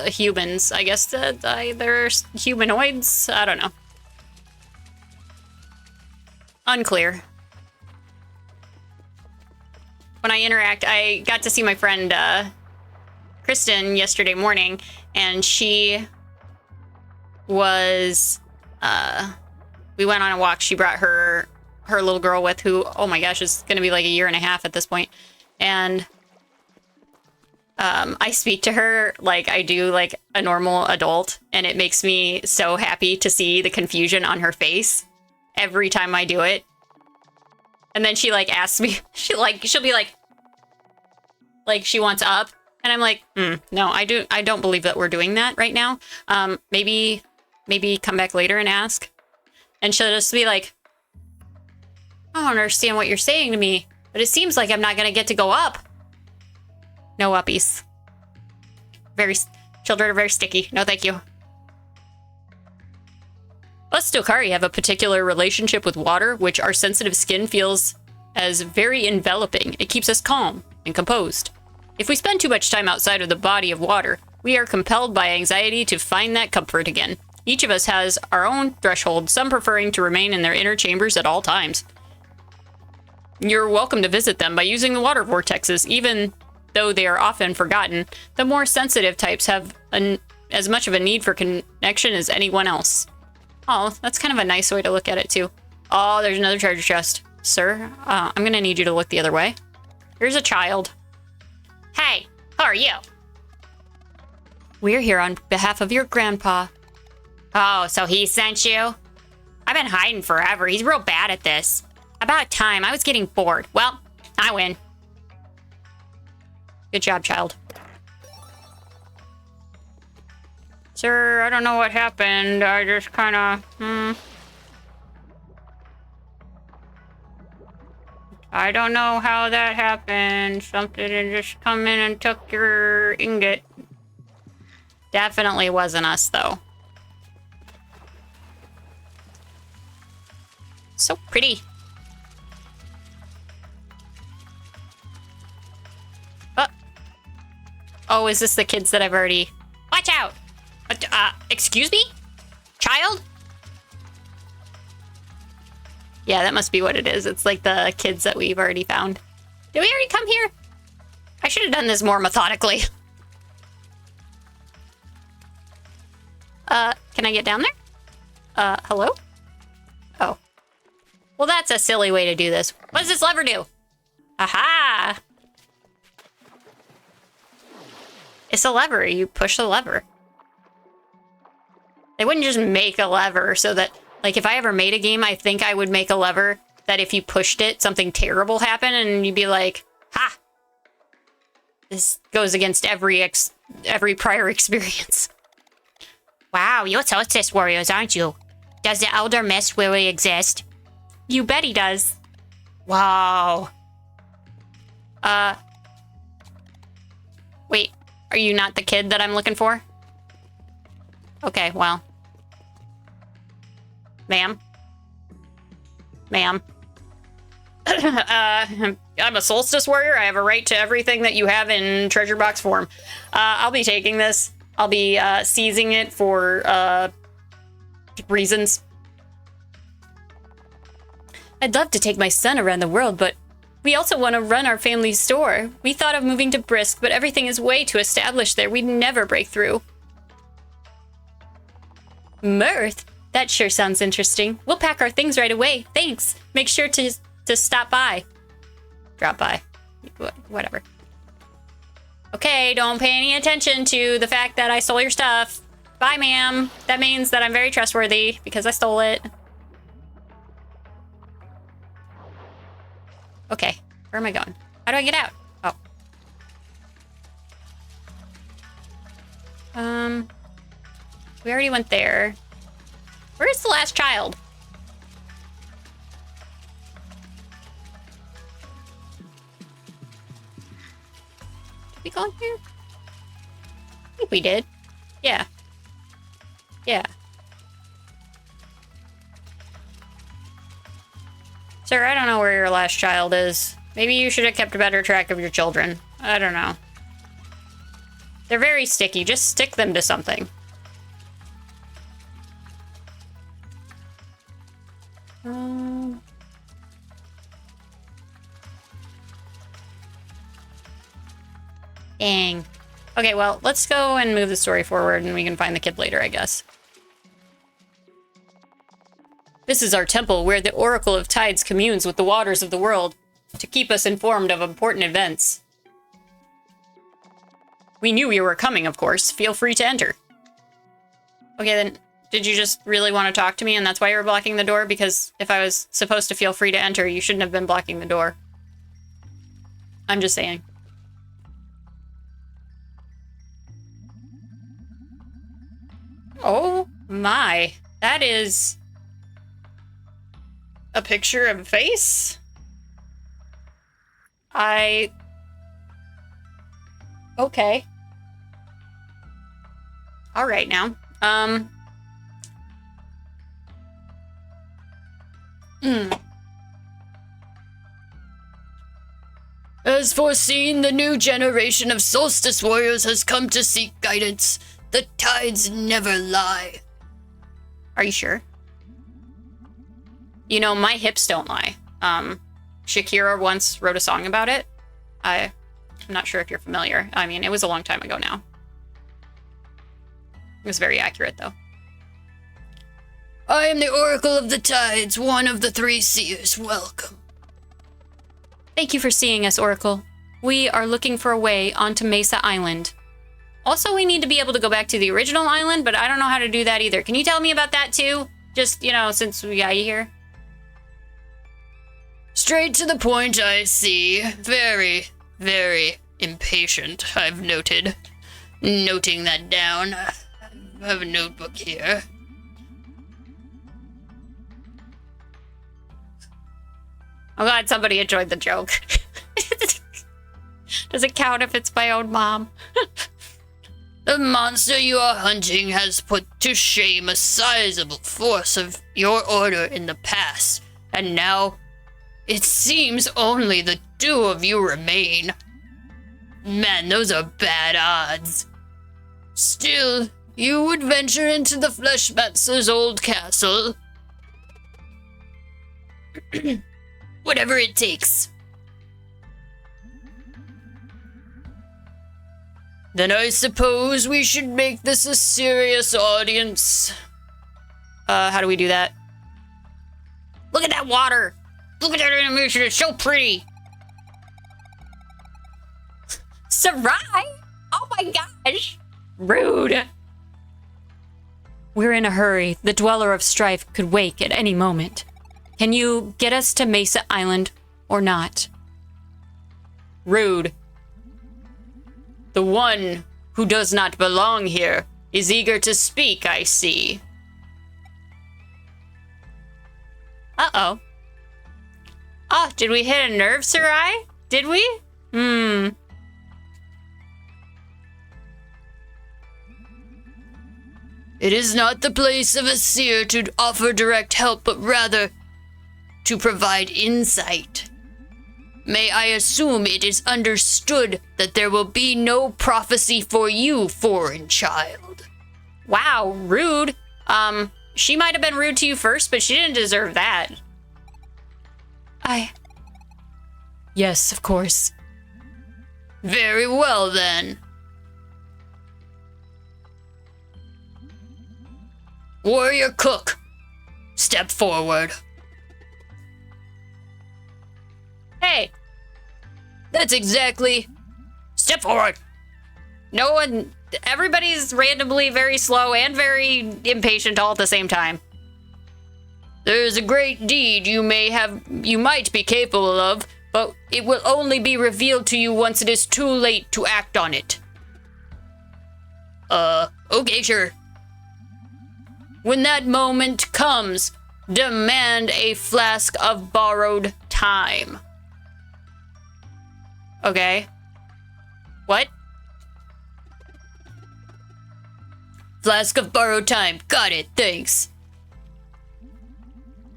humans. I guess that they're humanoids? I don't know. Unclear. When I interact, I got to see my friend, Kristen yesterday morning, and she was, we went on a walk. She brought her little girl with, who, oh my gosh, is gonna be like a year and a half at this point. And I speak to her like I do like a normal adult, and it makes me so happy to see the confusion on her face every time I do it. And then she like asks me, she'll be like she wants up, and I'm like, no, I don't believe that we're doing that right now. Maybe come back later and ask. And she'll just be like, I don't understand what you're saying to me, but it seems like I'm not gonna get to go up. No uppies. Children are very sticky. No, thank you. Us Dokari have a particular relationship with water, which our sensitive skin feels as very enveloping. It keeps us calm and composed. If we spend too much time outside of the body of water, we are compelled by anxiety to find that comfort again. Each of us has our own threshold, some preferring to remain in their inner chambers at all times. You're welcome to visit them by using the water vortexes, even though they are often forgotten. The more sensitive types have as much of a need for connection as anyone else. Oh, that's kind of a nice way to look at it, too. Oh, there's another treasure chest. Sir, I'm going to need you to look the other way. Here's a child. Hey, who are you? We're here on behalf of your grandpa. Oh, so he sent you? I've been hiding forever. He's real bad at this. About time. I was getting bored. Well, I win. Good job, child. Sir, I don't know what happened. I just kind of, I don't know how that happened. Something just come in and took your ingot. Definitely wasn't us, though. So pretty. Oh, is this the kids that I've already... Watch out! Excuse me? Child? Yeah, that must be what it is. It's like the kids that we've already found. Did we already come here? I should have done this more methodically. Can I get down there? Hello? Oh. Well, that's a silly way to do this. What does this lever do? Aha! It's a lever. You push the lever. They wouldn't just make a lever so that, like, if I ever made a game, I think I would make a lever that if you pushed it, something terrible happened, and you'd be like, ha! This goes against every prior experience. Wow, you're solstice warriors, aren't you? Does the Elder Mist really exist? You bet he does. Wow. Wait. Are you not the kid that I'm looking for? Okay, well. Ma'am. Ma'am. I'm a solstice warrior. I have a right to everything that you have in treasure box form. I'll be taking this. I'll be seizing it for reasons. I'd love to take my son around the world, but we also want to run our family store. We thought of moving to Brisk, but everything is way too established there. We'd never break through. Mirth? That sure sounds interesting. We'll pack our things right away. Thanks. Make sure to stop by. Drop by. Whatever. Okay, don't pay any attention to the fact that I stole your stuff. Bye, ma'am. That means that I'm very trustworthy because I stole it. Okay, where am I going? How do I get out? Oh. We already went there. Where's the last child? Did we go in here? I think we did. Yeah. Yeah. Sir, I don't know where your last child is. Maybe you should have kept a better track of your children. I don't know. They're very sticky. Just stick them to something. Dang. Okay, well, let's go and move the story forward and we can find the kid later, I guess. This is our temple where the Oracle of Tides communes with the waters of the world to keep us informed of important events. We knew you were coming, of course. Feel free to enter. Okay, then, did you just really want to talk to me and that's why you were blocking the door? Because if I was supposed to feel free to enter, you shouldn't have been blocking the door. I'm just saying. Oh my. That is a picture of a face? Okay. All right now. As foreseen, the new generation of solstice warriors has come to seek guidance. The tides never lie. Are you sure? You know, my hips don't lie. Shakira once wrote a song about it. I'm not sure if you're familiar. I mean, it was a long time ago now. It was very accurate, though. I am the Oracle of the Tides, one of the three seers. Welcome. Thank you for seeing us, Oracle. We are looking for a way onto Mesa Island. Also, we need to be able to go back to the original island, but I don't know how to do that either. Can you tell me about that, too? Just, you know, since we got you here. Straight to the point, I see. Very, very impatient, I've noted. Noting that down. I have a notebook here. I'm glad somebody enjoyed the joke. Does it count if it's my own mom? The monster you are hunting has put to shame a sizable force of your order in the past, and now it seems only the two of you remain. Man, those are bad odds. Still, you would venture into the Fleshmancer's old castle. Whatever it takes. Then I suppose we should make this a serious audience. How do we do that? Look at that water! Look at that animation, it's so pretty! Sarai? Oh my gosh! Rude! We're in a hurry. The Dweller of Strife could wake at any moment. Can you get us to Mesa Island or not? Rude. The one who does not belong here is eager to speak, I see. Uh-oh. Oh, did we hit a nerve, Sarai? Did we? It is not the place of a seer to offer direct help, but rather to provide insight. May I assume it is understood that there will be no prophecy for you, foreign child. Wow, rude. She might have been rude to you first, but she didn't deserve that. Yes, of course. Very well, then. Warrior Cook, step forward. Hey, that's exactly. Step forward. No one, everybody's randomly very slow and very impatient all at the same time. There is a great deed you might be capable of, but it will only be revealed to you once it is too late to act on it. Okay, sure. When that moment comes, demand a flask of borrowed time. Okay. What? Flask of borrowed time. Got it. Thanks.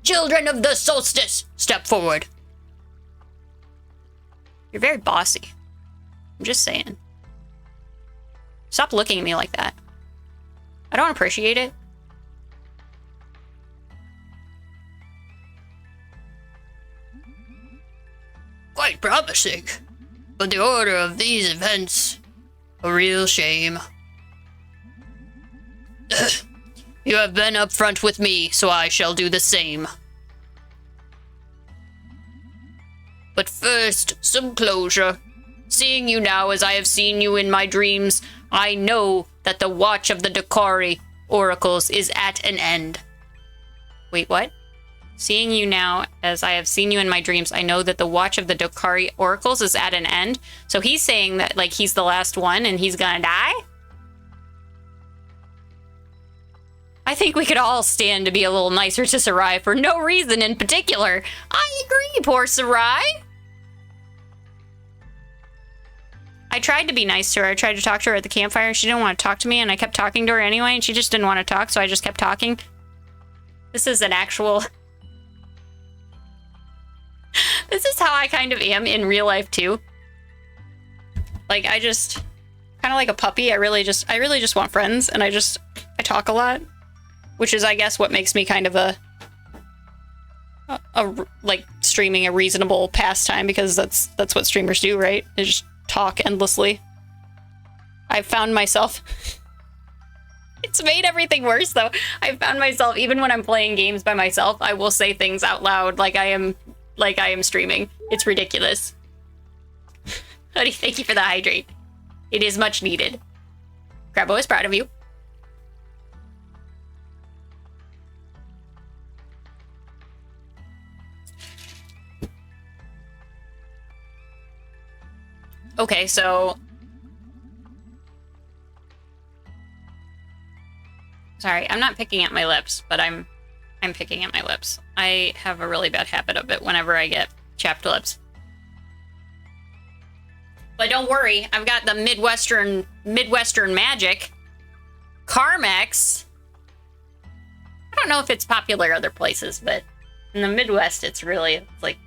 Children of the solstice, step forward. You're very bossy. I'm just saying. Stop looking at me like that. I don't appreciate it. Quite promising. But the order of these events, a real shame. You have been upfront with me, so I shall do the same. But first, some closure. Seeing you now as I have seen you in my dreams, I know that the watch of the Dakari oracles is at an end. Wait, what? Seeing you now as I have seen you in my dreams, I know that the watch of the Dakari oracles is at an end. So he's saying that, like, he's the last one and he's gonna die? I think we could all stand to be a little nicer to Sarai for no reason in particular. I agree, poor Sarai. I tried to be nice to her. I tried to talk to her at the campfire. She didn't want to talk to me, and I kept talking to her anyway, and she just didn't want to talk, so I just kept talking. This is an actual... This is how I kind of am in real life, too. Like, I just... Kind of like a puppy. I really just want friends, and I talk a lot. Which is, I guess, what makes me kind of a like, streaming a reasonable pastime, because that's what streamers do, right? They just talk endlessly. I've found myself... It's made everything worse, though. I've found myself, even when I'm playing games by myself, I will say things out loud like I am streaming. It's ridiculous. Honey, thank you for the hydrate. It is much needed. Crabbo is proud of you. Okay, so... Sorry, I'm not picking at my lips, but I'm picking at my lips. I have a really bad habit of it whenever I get chapped lips. But don't worry, I've got the Midwestern magic. Carmex. I don't know if it's popular other places, but in the Midwest, it's like...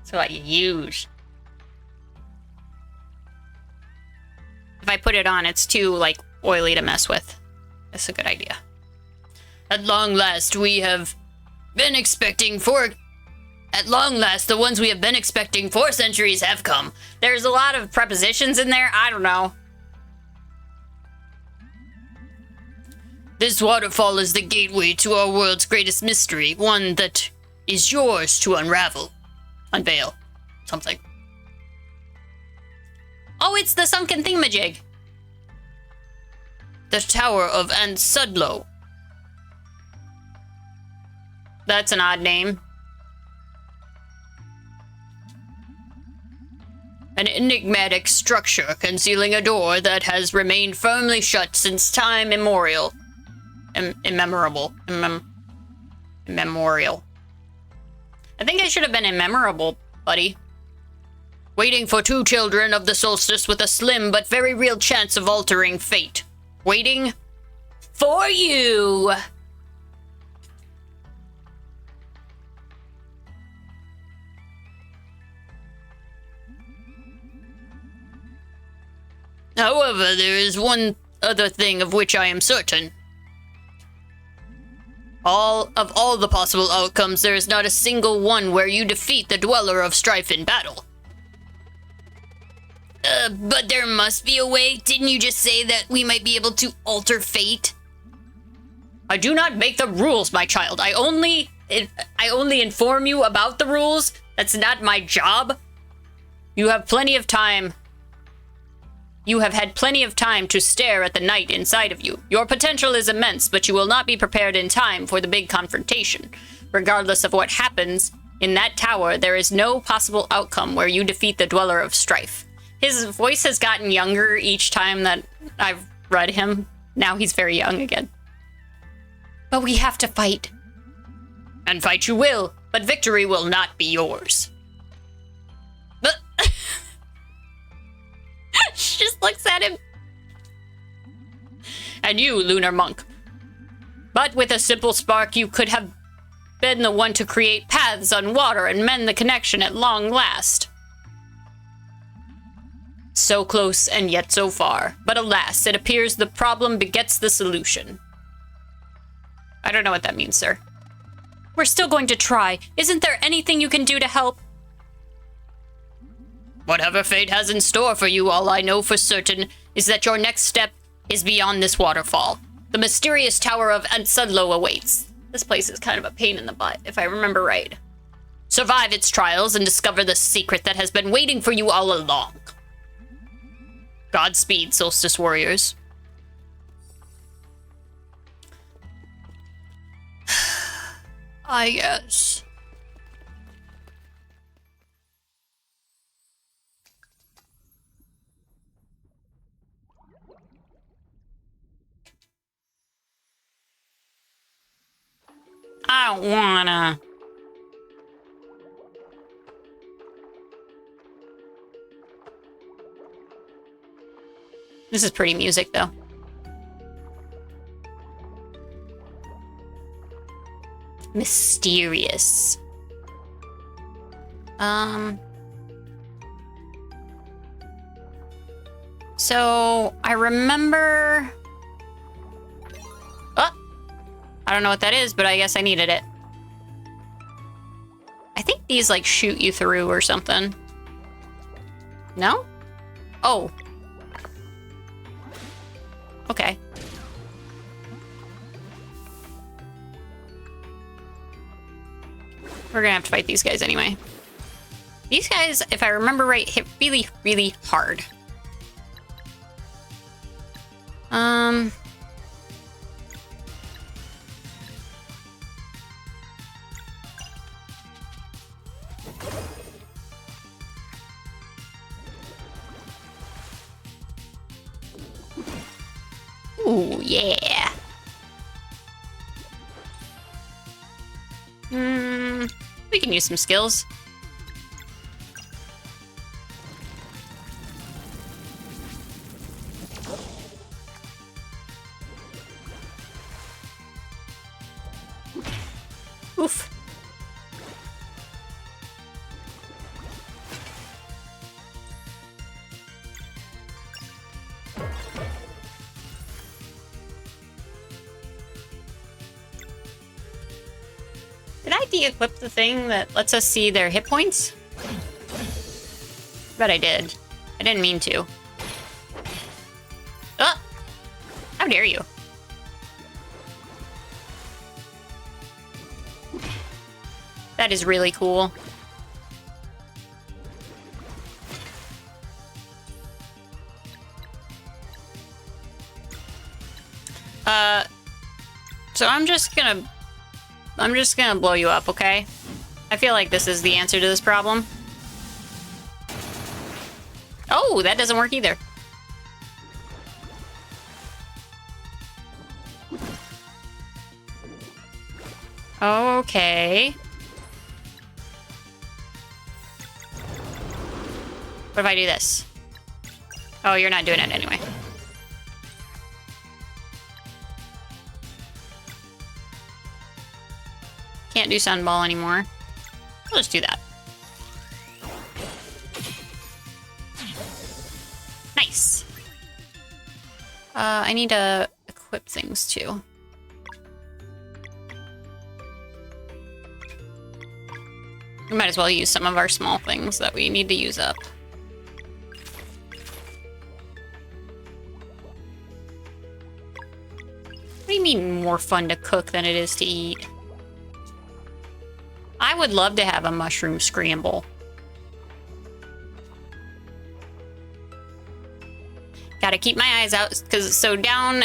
It's what you use. If I put it on, it's too, like, oily to mess with. That's a good idea. At long last, we have been expecting for... At long last, the ones we have been expecting 4 centuries have come. There's a lot of prepositions in there. I don't know. This waterfall is the gateway to our world's greatest mystery. One that is yours to unravel. Unveil. Something. Oh, it's the sunken thingamajig. The Tower of Ansudlo. That's an odd name. An enigmatic structure concealing a door that has remained firmly shut since time immemorial. Immemorial. I think I should have been immemorable, buddy. Waiting for 2 children of the solstice with a slim but very real chance of altering fate. Waiting for you. However, there is one other thing of which I am certain. Of all the possible outcomes, there is not a single one where you defeat the Dweller of Strife in battle. But there must be a way. Didn't you just say that we might be able to alter fate? I do not make the rules, my child. I only inform you about the rules. That's not my job. You have plenty of time. You have had plenty of time to stare at the night inside of you. Your potential is immense, but you will not be prepared in time for the big confrontation. Regardless of what happens in that tower, there is no possible outcome where you defeat the Dweller of Strife. His voice has gotten younger each time that I've read him. Now he's very young again. But we have to fight. And fight you will, but victory will not be yours. But she just looks at him. And you, Lunar Monk. But with a simple spark, you could have been the one to create paths on water and mend the connection at long last. So close and yet so far. But alas, it appears the problem begets the solution. I don't know what that means, sir. We're still going to try. Isn't there anything you can do to help? Whatever fate has in store for you, all I know for certain is that your next step is beyond this waterfall. The mysterious Tower of Ansudlo awaits. This place is kind of a pain in the butt, if I remember right. Survive its trials and discover the secret that has been waiting for you all along. Godspeed, Solstice Warriors. I guess. I don't wanna. This is pretty music, though. Mysterious. So I remember. Oh, I don't know what that is, but I guess I needed it. I think these like shoot you through or something. No? Oh. Okay. We're gonna have to fight these guys anyway. These guys, if I remember right, hit really, really hard. Ooh, yeah. We can use some skills. Oof. Did I de-equip the thing that lets us see their hit points? Bet I did. I didn't mean to. Oh! How dare you? That is really cool. So I'm just gonna blow you up, okay? I feel like this is the answer to this problem. Oh, that doesn't work either. Okay. What if I do this? Oh, you're not doing it anyway. Can't do Sunball anymore. I'll just do that. Nice. I need to equip things too. We might as well use some of our small things that we need to use up. What do you mean more fun to cook than it is to eat? I would love to have a mushroom scramble. Gotta keep my eyes out, because so down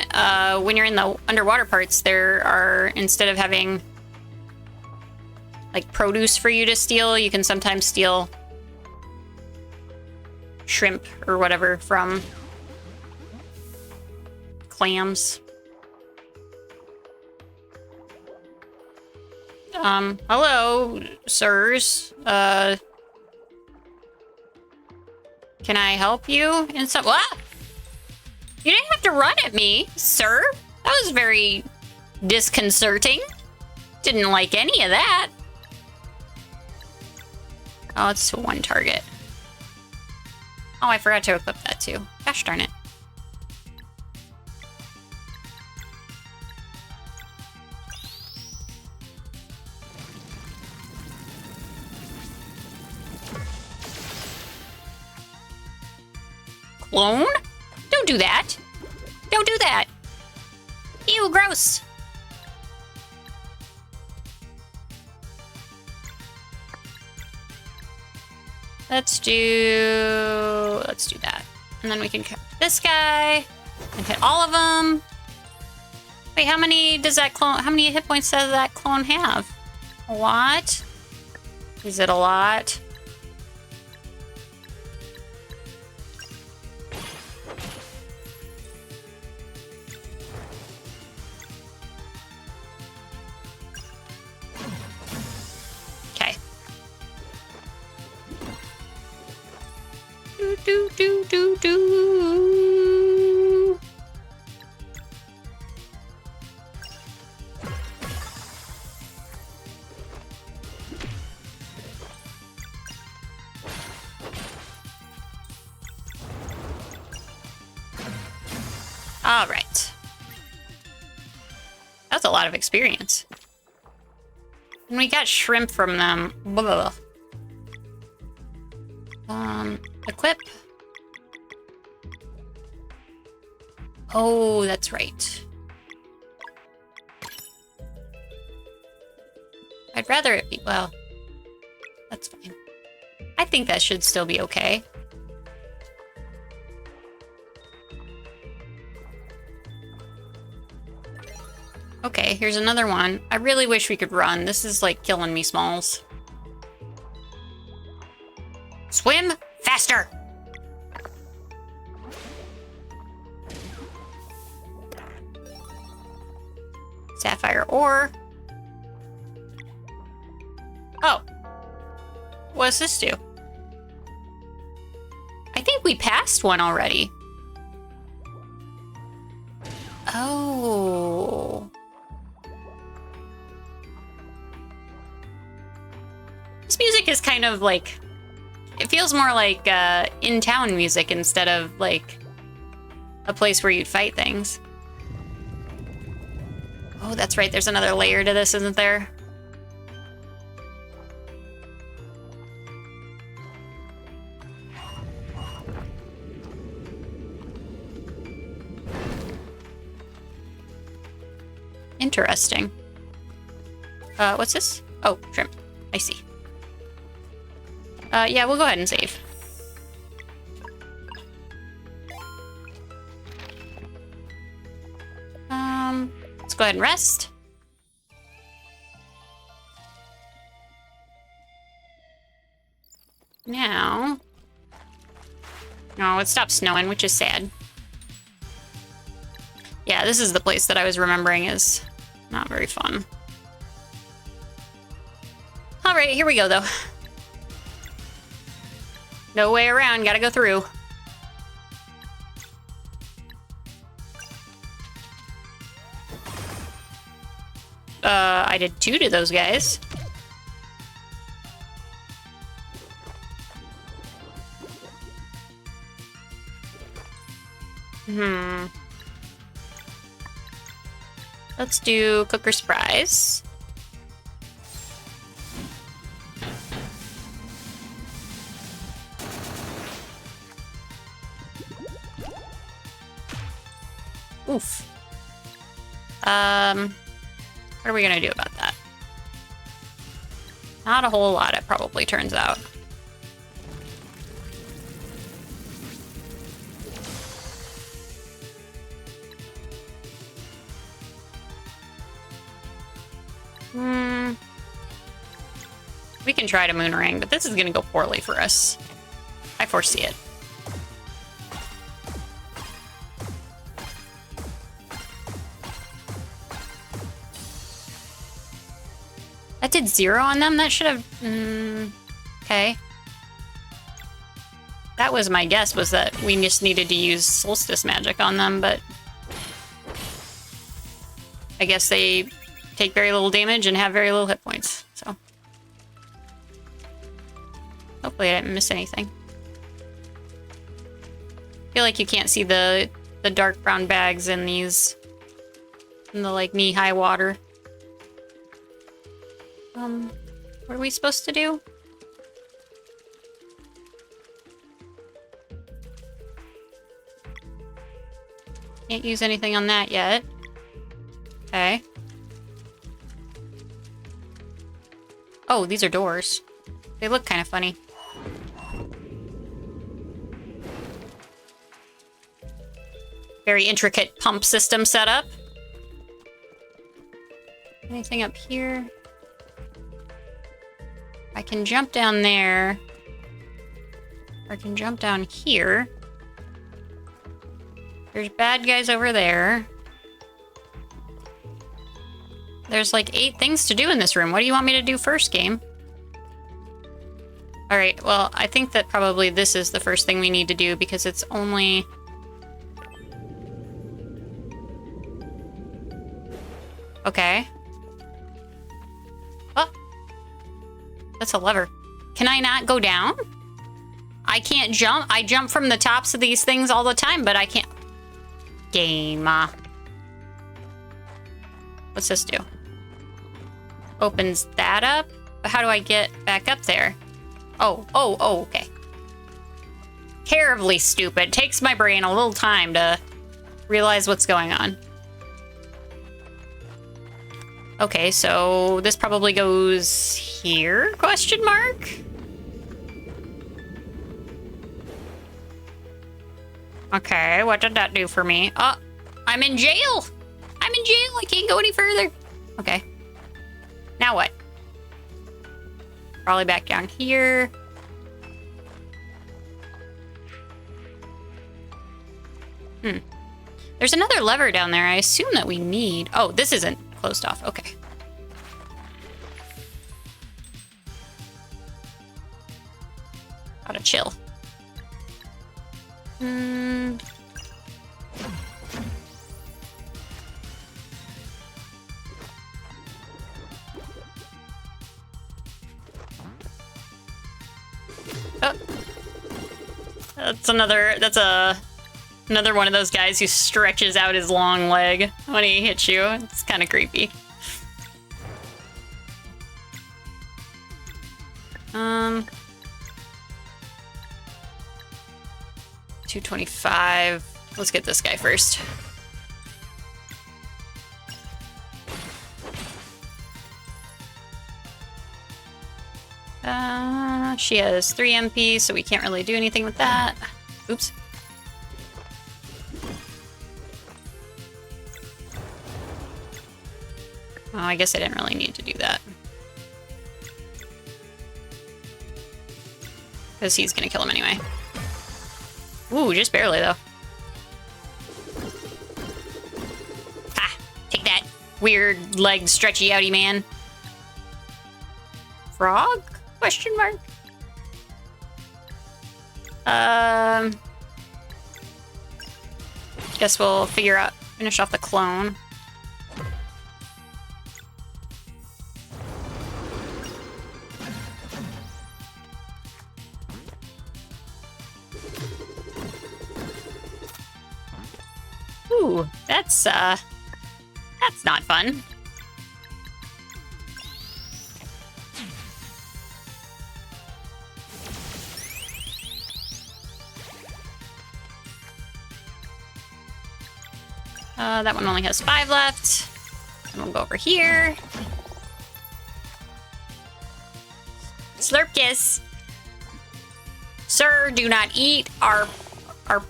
when you're in the underwater parts, there are, instead of having like produce for you to steal, you can sometimes steal shrimp or whatever from clams. Hello, sirs. Can I help you in some— what? You didn't have to run at me, sir. That was very disconcerting. Didn't like any of that. Oh, it's to one target. Oh, I forgot to equip that too. Gosh darn it. Clone? Don't do that. Don't do that. Ew, gross. Let's do that. And then we can cut this guy and hit all of them. Wait, how many does that clone, how many hit points does that clone have? A lot? Is it a lot? Okay. Do. All right. That's a lot of experience. And we got shrimp from them. Blah. Equip. Oh, that's right. I'd rather it be, well, that's fine. I think that should still be okay. Okay, here's another one. I really wish we could run. This is like killing me, Smalls. Swim faster! Sapphire ore. Oh. What does this do? I think we passed one already. Oh. This music is kind of like, it feels more like in-town music instead of like a place where you'd fight things. Oh, that's right. There's another layer to this, isn't there? Interesting. What's this? Oh, shrimp. I see. Yeah, we'll go ahead and save. Let's go ahead and rest. Now... No, it stopped snowing, which is sad. Yeah, this is the place that I was remembering is not very fun. Alright, here we go, though. No way around, gotta go through. I did 2 to those guys. Let's do Cooker's Prize. Oof. What are we gonna do about that? Not a whole lot, it probably turns out. We can try to Moonerang, but this is gonna go poorly for us. I foresee it. That did 0 on them? That should have... okay. That was my guess, was that we just needed to use Solstice magic on them, but... I guess they take very little damage and have very little hit points, so... Hopefully I didn't miss anything. I feel like you can't see the dark brown bags in these... in the, like, knee-high water. What are we supposed to do? Can't use anything on that yet. Okay. Oh, these are doors. They look kind of funny. very intricate pump system set up. Anything up here? I can jump down there. Or I can jump down here. There's bad guys over there. There's like 8 things to do in this room. What do you want me to do first, game? Alright, well, I think that probably this is the first thing we need to do because it's only... Okay. Oh! That's a lever. Can I not go down? I can't jump. I jump from the tops of these things all the time, but I can't... Game. What's this do? Opens that up? But how do I get back up there? Oh, okay. Terribly stupid. Takes my brain a little time to realize what's going on. Okay, so this probably goes here? Question mark? Okay, what did that do for me? Oh, I'm in jail! I'm in jail! I can't go any further. Okay. Now what? Probably back down here. There's another lever down there. I assume that we need... Oh, this isn't closed off. Okay. Gotta chill. Oh. Another one of those guys who stretches out his long leg when he hits you. It's kind of creepy. 225. Let's get this guy first. She has 3 MP, so we can't really do anything with that. Oops. Oh, I guess I didn't really need to do that. Because he's gonna kill him anyway. Ooh, just barely, though. Ha! Take that, weird leg stretchy outy man. Frog? Question mark? Guess we'll finish off the clone. Ooh, that's not fun. That one only has 5 left. And we'll go over here. Slurp kiss. Sir, do not eat our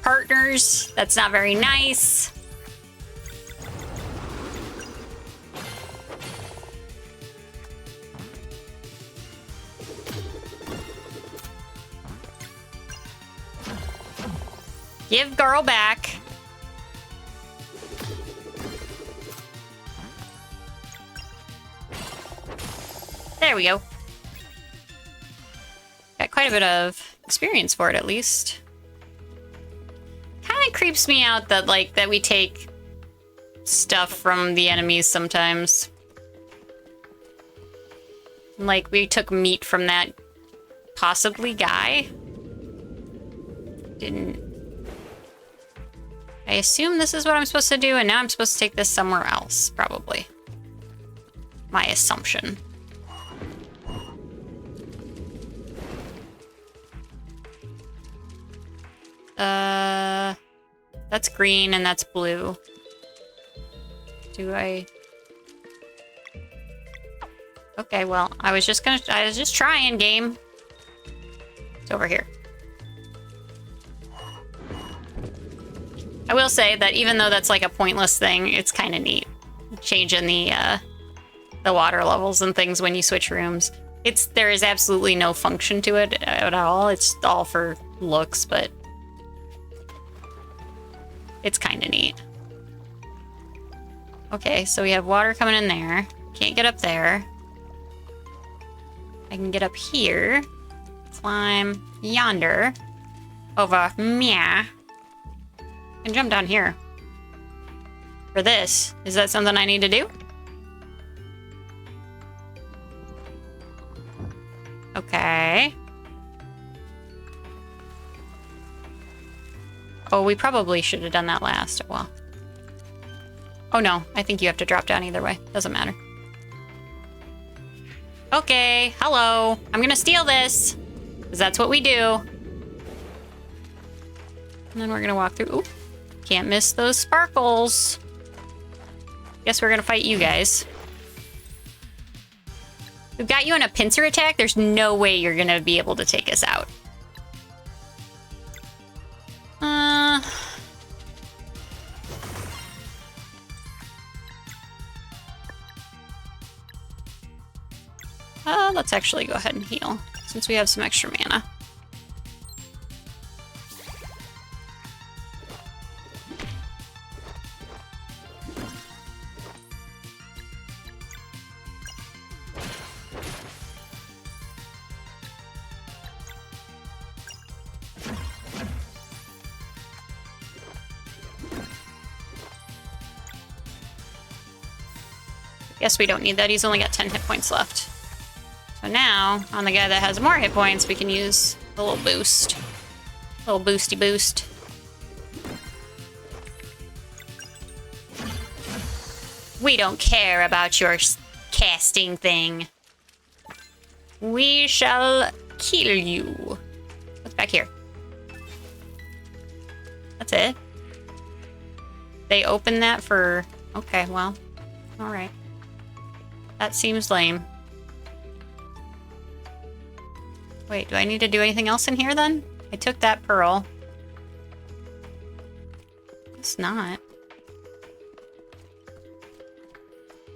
partners. That's not very nice. Give girl back. There we go. Got quite a bit of experience for it, at least. Kind of creeps me out that, like, that we take stuff from the enemies sometimes. Like, we took meat from that possibly guy. Didn't... I assume this is what I'm supposed to do, and now I'm supposed to take this somewhere else, probably. My assumption. That's green and that's blue. Do I... Okay, well, I was just trying, game. It's over here. I will say that even though that's like a pointless thing, it's kind of neat. Changing the water levels and things when you switch rooms. There is absolutely no function to it at all. It's all for looks, but it's kind of neat. Okay, so we have water coming in there. Can't get up there. I can get up here. Climb yonder. Over meow. I can jump down here. For this. Is that something I need to do? Okay. Oh, we probably should have done that last. Well. Oh no, I think you have to drop down either way. Doesn't matter. Okay, hello. I'm gonna steal this. Because that's what we do. And then we're gonna walk through. Ooh, can't miss those sparkles. Guess we're gonna fight you guys. We've got you in a pincer attack. There's no way you're gonna be able to take us out. Let's actually go ahead and heal, since we have some extra mana. Guess we don't need that. He's only got 10 hit points left. So now, on the guy that has more hit points, we can use a little boost. A little boosty boost. We don't care about your casting thing. We shall kill you. What's back here? That's it. They opened that for... Okay, well, alright. That seems lame. Wait, do I need to do anything else in here then? I took that pearl. It's not.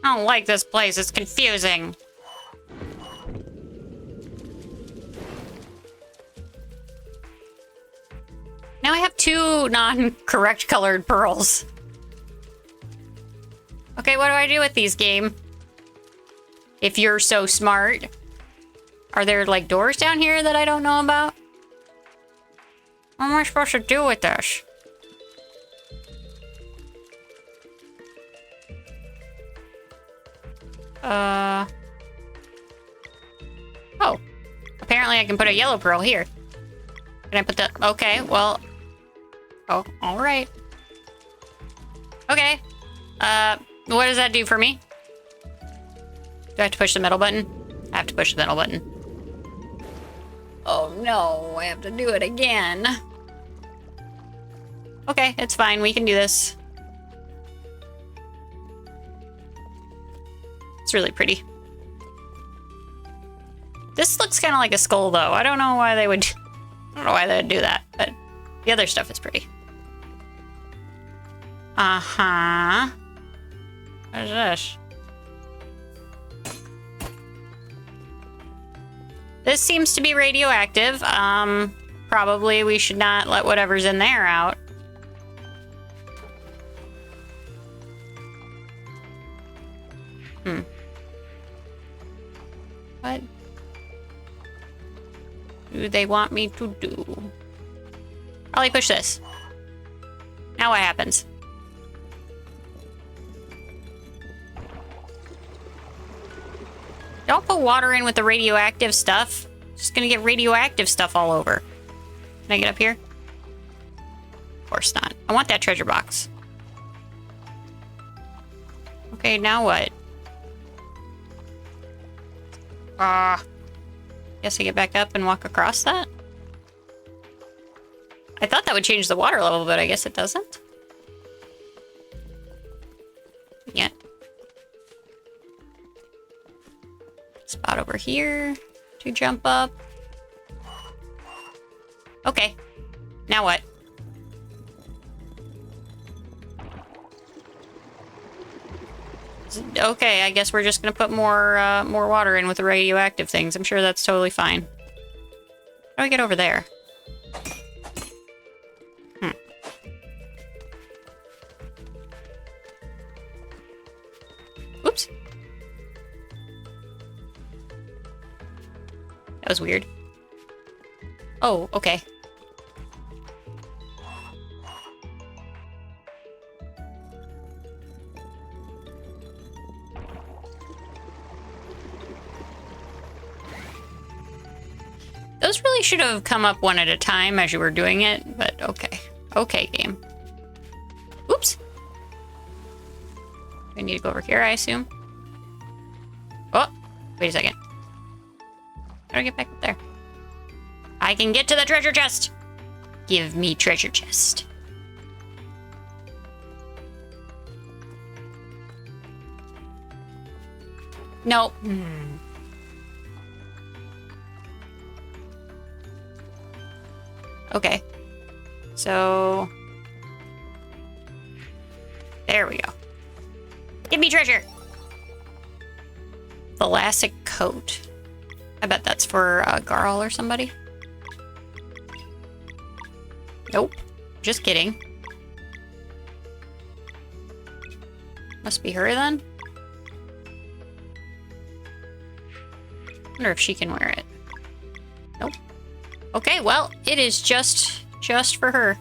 I don't like this place. It's confusing. Now I have 2 non-correct colored pearls. Okay, what do I do with these, game? If you're so smart. Are there, like, doors down here that I don't know about? What am I supposed to do with this? Oh. Apparently I can put a yellow pearl here. Can I put the... Okay, well... Oh, alright. Okay. What does that do for me? Do I have to push the middle button? I have to push the middle button. Oh no, I have to do it again. Okay, it's fine. We can do this. It's really pretty. This looks kind of like a skull, though. I don't know why they would... I don't know why they would do that, but the other stuff is pretty. Uh-huh. What is this? This seems to be radioactive. Probably we should not let whatever's in there out. What do they want me to do? Probably push this. Now what happens? Don't put water in with the radioactive stuff. Just gonna get radioactive stuff all over. Can I get up here? Of course not. I want that treasure box. Okay, now what? Guess I get back up and walk across that? I thought that would change the water level, but I guess it doesn't. Yeah. Spot over here to jump up. Okay. Now what? Okay, I guess we're just gonna put more water in with the radioactive things. I'm sure that's totally fine. How do I get over there? Oops. That was weird. Oh, okay. Those really should have come up one at a time as you were doing it, but okay. Okay, game. Oops. I need to go over here, I assume. Oh, wait a second. How do I get back up there? I can get to the treasure chest. Give me treasure chest. Nope. Okay. So... there we go. Give me treasure! Thalassic coat. I bet that's for Garl or somebody. Nope. Just kidding. Must be her then? Wonder if she can wear it. Nope. Okay, well, it is just for her.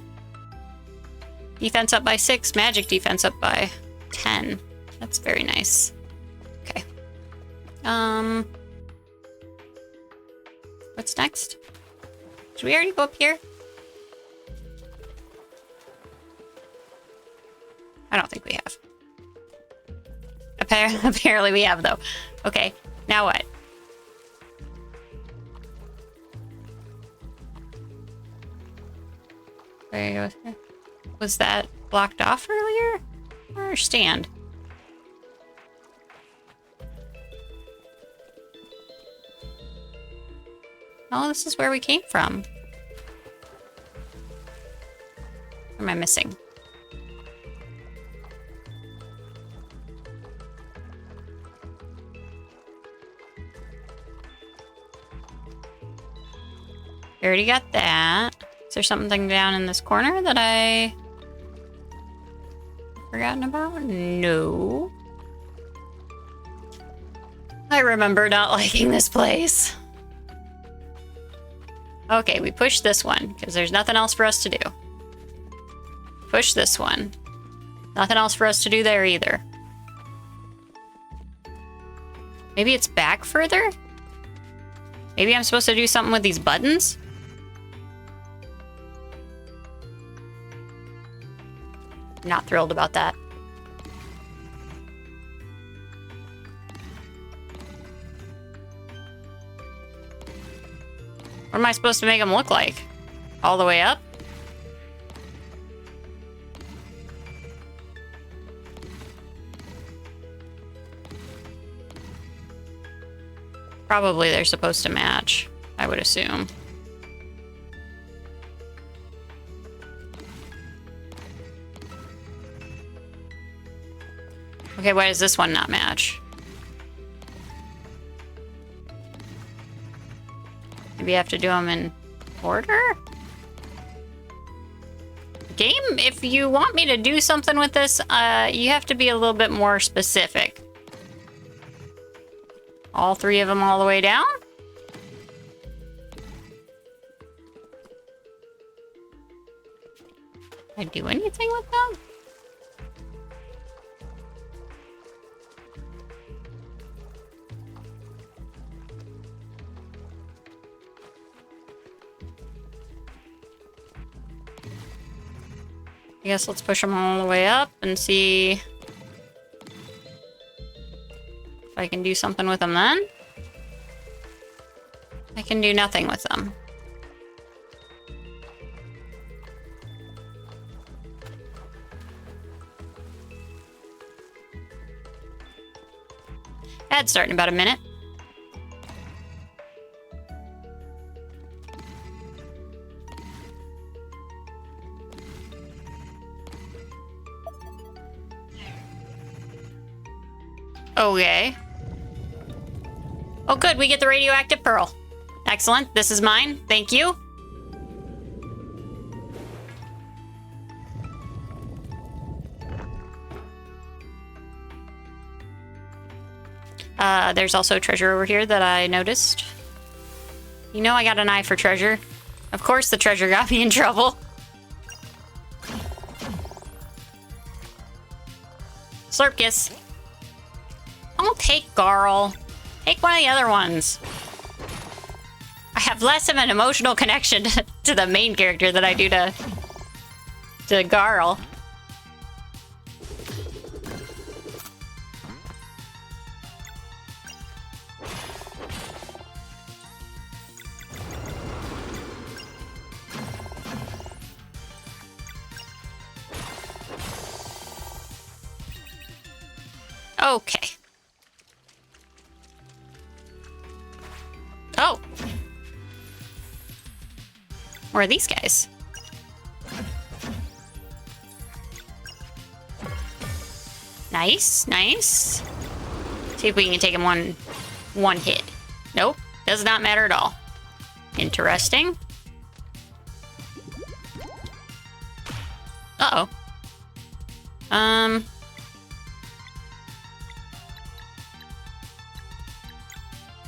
Defense up by 6, magic defense up by 10. That's very nice. Okay. What's next? Did we already go up here? I don't think we have. Apparently we have, though. Okay, now what? There you go. Was that blocked off earlier? I don't understand. Oh, this is where we came from. What am I missing? We already got that. Is there something down in this corner that I forgotten about? No. I remember not liking this place. Okay, we push this one because there's nothing else for us to do. Push this one. Nothing else for us to do there either. Maybe it's back further? Maybe I'm supposed to do something with these buttons? Not thrilled about that. What am I supposed to make them look like? All the way up? Probably they're supposed to match, I would assume. Okay, why does this one not match? Maybe I have to do them in order? Game, if you want me to do something with this, you have to be a little bit more specific. All 3 of them all the way down? Can I do anything with them? I guess let's push them all the way up and see if I can do something with them then. I can do nothing with them. Ad's starting in about a minute. Okay. Oh, good. We get the radioactive pearl. Excellent. This is mine. Thank you. There's also treasure over here that I noticed. You know I got an eye for treasure. Of course the treasure got me in trouble. Slurp kiss. Don't take Garl. Take one of the other ones. I have less of an emotional connection to the main character than I do to Garl. Okay. Oh. Where are these guys? Nice, nice. See if we can take him one hit. Nope, does not matter at all. Interesting. Uh-oh.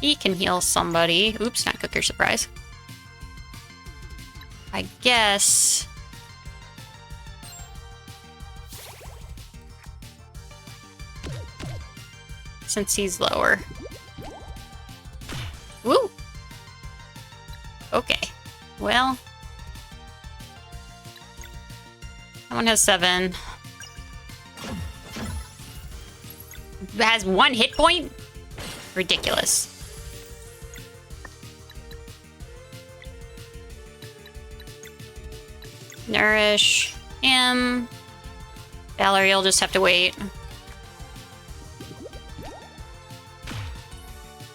He can heal somebody. Oops, not cooker surprise. I guess. Since he's lower. Woo! Okay. Well. Someone has 7. Has 1 hit point? Ridiculous. Nourish him. Valerie will just have to wait. I'm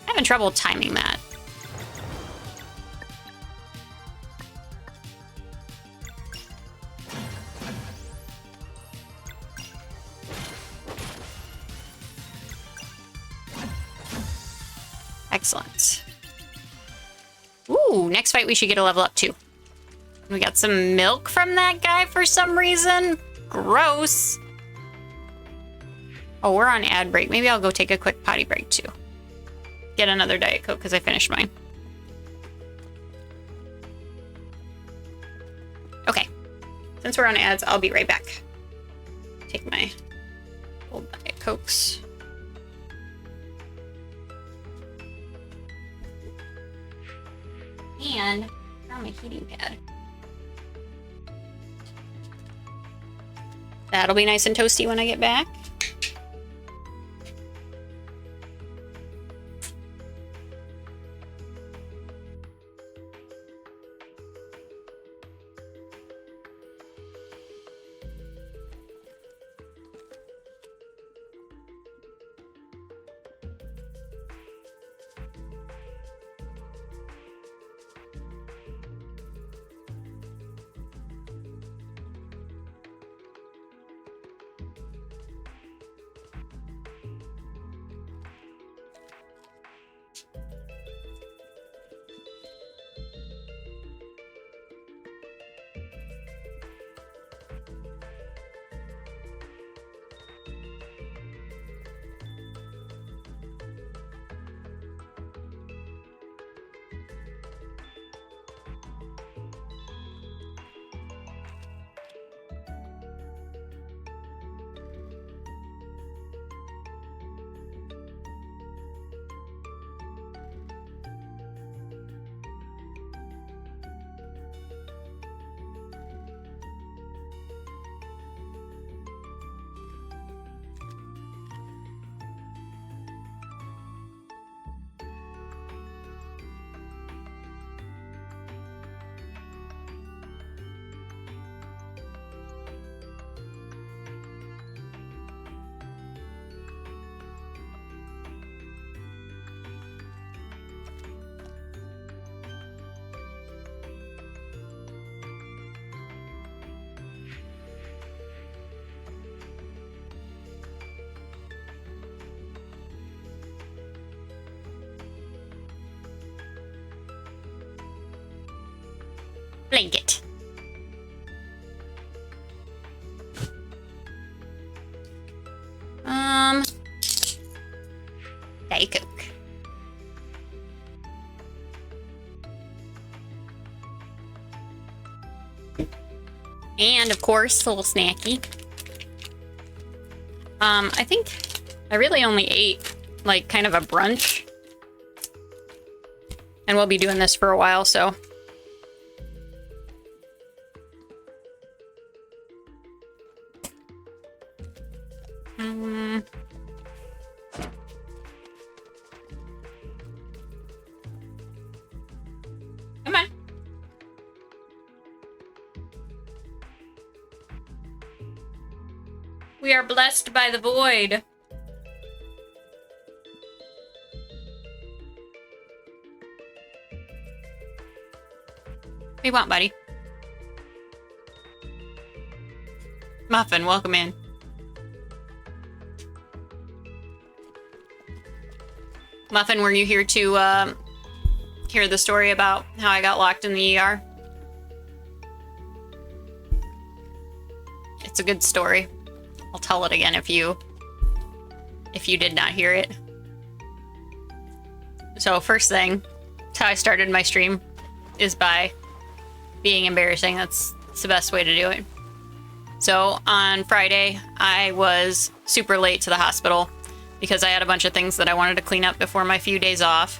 having trouble timing that. Excellent. Ooh, next fight we should get a level up too. We got some milk from that guy for some reason. Gross. Oh, we're on ad break. Maybe I'll go take a quick potty break too. Get another Diet Coke because I finished mine. Okay. Since we're on ads, I'll be right back. Take my old Diet Cokes. And on my heating pad. That'll be nice and toasty when I get back. Blanket. Diet Coke. And of course, a little snacky. I think I really only ate like kind of a brunch. And we'll be doing this for a while, so. Come on. We are blessed by the void. What do you want, buddy? Muffin, welcome in. Muffin, were you here to hear the story about how I got locked in the ER? It's a good story. I'll tell it again if you did not hear it. So first thing, that's how I started my stream, is by being embarrassing. That's the best way to do it. So on Friday, I was super late to the hospital because I had a bunch of things that I wanted to clean up before my few days off.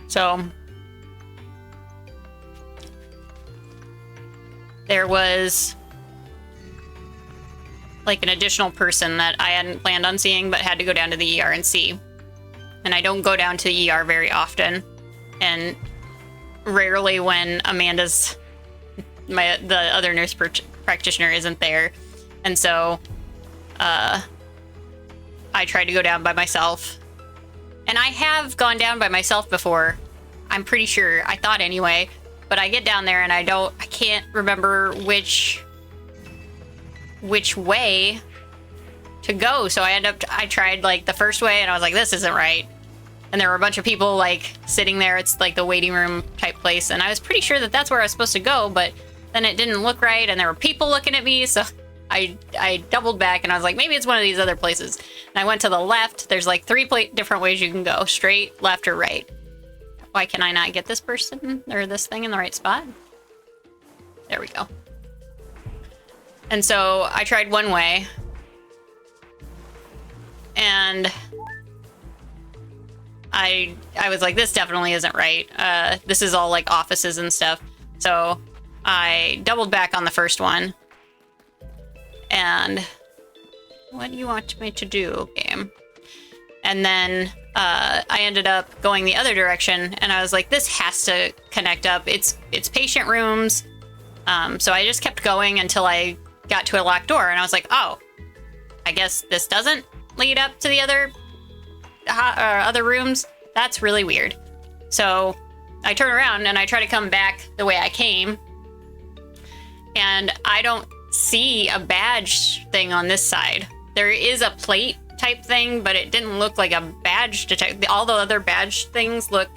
So there was like an additional person that I hadn't planned on seeing but had to go down to the ER and see. And I don't go down to the ER very often, and rarely when Amanda's the other nurse practitioner isn't there. And so I tried to go down by myself. And I have gone down by myself before. I'm pretty sure. I thought anyway. But I get down there and I can't remember which way to go. So I tried like the first way and I was like, this isn't right. And there were a bunch of people like sitting there. It's like the waiting room type place. And I was pretty sure that that's where I was supposed to go, but then it didn't look right. And there were people looking at me. So I doubled back and I was like, maybe it's one of these other places. And I went to the left. There's like three different ways you can go: straight, left, or right. Why can I not get this person or this thing in the right spot? There we go. And so I tried one way, and I was like, this definitely isn't right. This is all like offices and stuff. So I doubled back on the first one. And what do you want me to do, game? And then I ended up going the other direction, and I was like, this has to connect up. It's patient rooms. So I just kept going until I got to a locked door, and I was like, oh, I guess this doesn't lead up to the other rooms. That's really weird. So I turn around and I try to come back the way I came, and I don't see a badge thing on this side. There is a plate type thing, but it didn't look like a badge detect. All the other badge things look,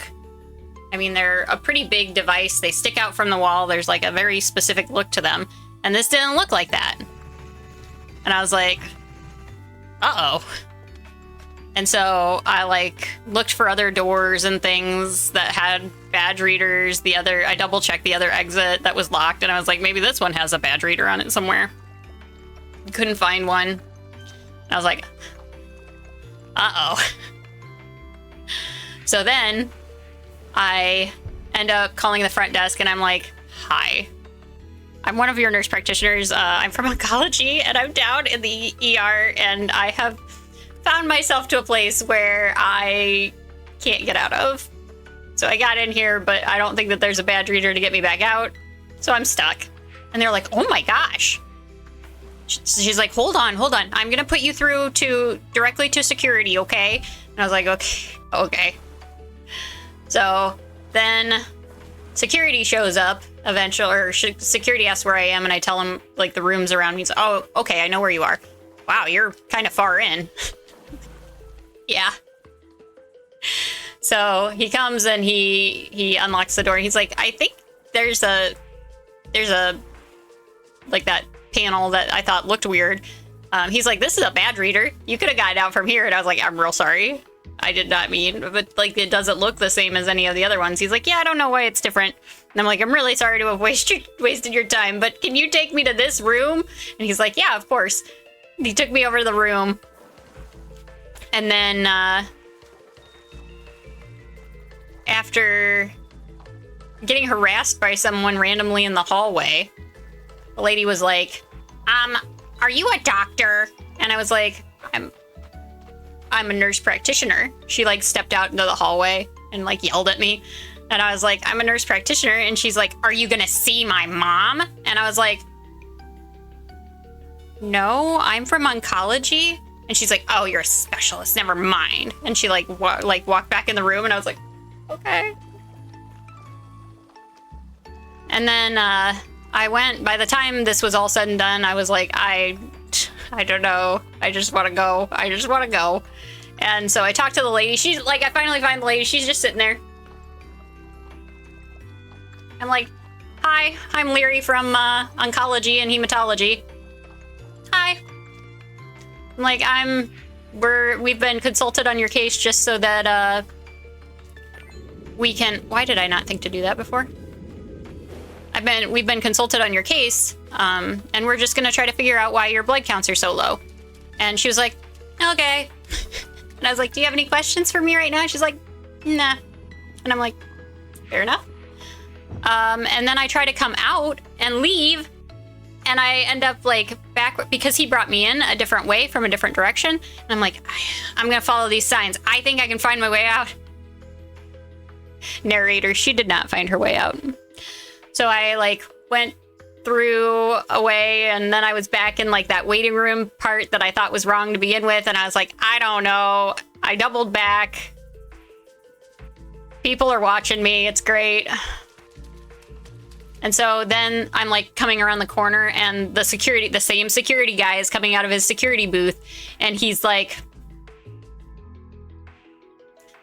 I mean, they're a pretty big device. They stick out from the wall. There's like a very specific look to them. And this didn't look like that. And I was like, uh-oh. And so I like looked for other doors and things that had badge readers. I double checked the other exit that was locked, and I was like, maybe this one has a badge reader on it somewhere. Couldn't find one. And I was like, uh-oh. So then I end up calling the front desk, and I'm like, hi, I'm one of your nurse practitioners. I'm from oncology, and I'm down in the ER, and I have found myself to a place where I can't get out of. So I got in here, but I don't think that there's a badge reader to get me back out. So I'm stuck. And they're like, oh my gosh. She's like, hold on. I'm going to put you through directly to security, okay? And I was like, okay. So then security shows up eventually, or security asks where I am, and I tell him like the rooms around me. He's like, oh, okay, I know where you are. Wow, you're kind of far in. Yeah. So he comes and he unlocks the door. He's like, I think there's a there's a, like that panel that I thought looked weird. He's like, this is a bad reader. You could have gotten out from here. And I was like, I'm real sorry. I did not mean, but like, it doesn't look the same as any of the other ones. He's like, yeah, I don't know why it's different. And I'm like, I'm really sorry to have wasted your time, but can you take me to this room? And he's like, yeah, of course. He took me over to the room. And then, after getting harassed by someone randomly in the hallway, the lady was like, are you a doctor? And I was like, I'm a nurse practitioner. She like stepped out into the hallway and like yelled at me. And I was like, I'm a nurse practitioner. And she's like, are you gonna see my mom? And I was like, no, I'm from oncology. And she's like, oh, you're a specialist, never mind. And she like walked back in the room and I was like, okay. And then I went, by the time this was all said and done, I was like, I don't know. I just want to go. I just want to go. And so I talked to the lady. She's like, I finally find the lady. She's just sitting there. I'm like, hi, I'm Leary from oncology and hematology. Hi. I'm like, we've been consulted on your case just so that we can, why did I not think to do that before? We've been consulted on your case, and we're just gonna try to figure out why your blood counts are so low. And she was like, okay. And I was like, do you have any questions for me right now? She's like, nah. And I'm like, fair enough. And then I try to come out and leave, and I end up like back, because he brought me in a different way from a different direction. And I'm like, I'm gonna follow these signs. I think I can find my way out. Narrator, she did not find her way out. So I like went through a way, and then I was back in like that waiting room part that I thought was wrong to begin with. And I was like, I don't know. I doubled back. People are watching me. It's great. And so then I'm like coming around the corner, and the same security guy is coming out of his security booth, and he's like,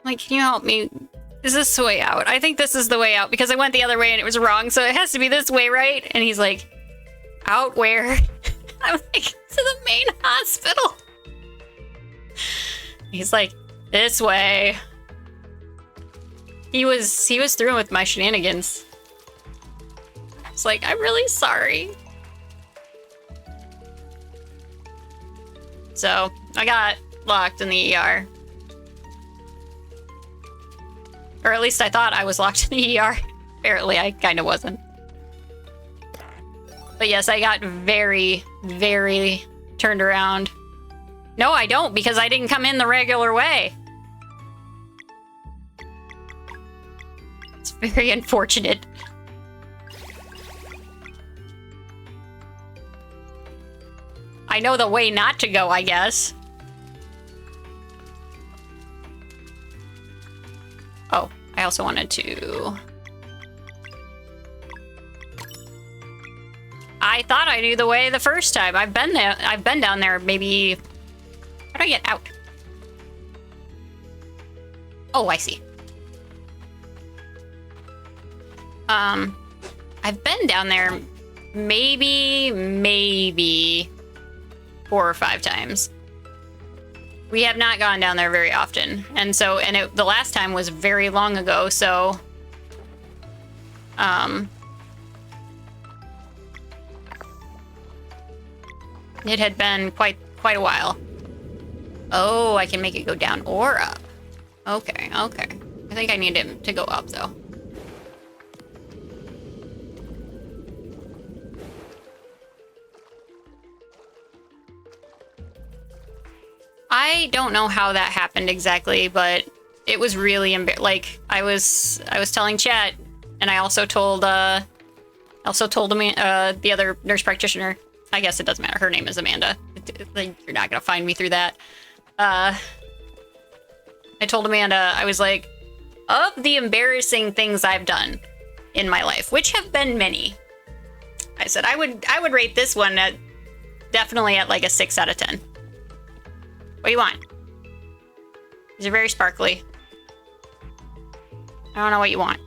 can you help me? Is this the way out? I think this is the way out, because I went the other way and it was wrong, so it has to be this way, right? And he's like, out where? I'm like, to the main hospital. He's like, this way. He was through with my shenanigans. It's like, I'm really sorry. So I got locked in the ER. Or at least I thought I was locked in the ER. Apparently, I kind of wasn't. But yes, I got very, very turned around. No, I don't, because I didn't come in the regular way. It's very unfortunate. I know the way not to go, I guess. Oh, I also wanted to... I thought I knew the way the first time. I've been down there maybe... How do I get out? Oh, I see. I've been down there maybe 4 or 5 times. We have not gone down there very often. And so, the last time was very long ago, so... It had been quite a while. Oh, I can make it go down or up. Okay. I think I need him to go up, though. I don't know how that happened exactly, but it was really like I was telling chat, and I also told the other nurse practitioner. I guess it doesn't matter. Her name is Amanda. You're not gonna find me through that. I told Amanda, I was like, of the embarrassing things I've done in my life, which have been many, I said I would rate this one at definitely at like a 6 out of 10. What do you want? These are very sparkly. I don't know what you want.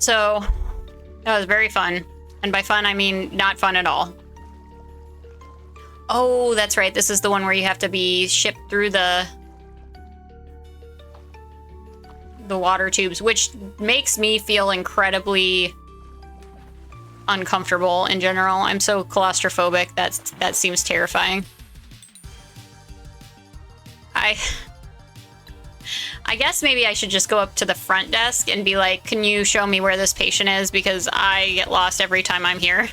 So that was very fun. And by fun, I mean not fun at all. Oh, that's right. This is the one where you have to be shipped through the water tubes, which makes me feel incredibly uncomfortable in general. I'm so claustrophobic. That seems terrifying. I guess maybe I should just go up to the front desk and be like, can you show me where this patient is? Because I get lost every time I'm here.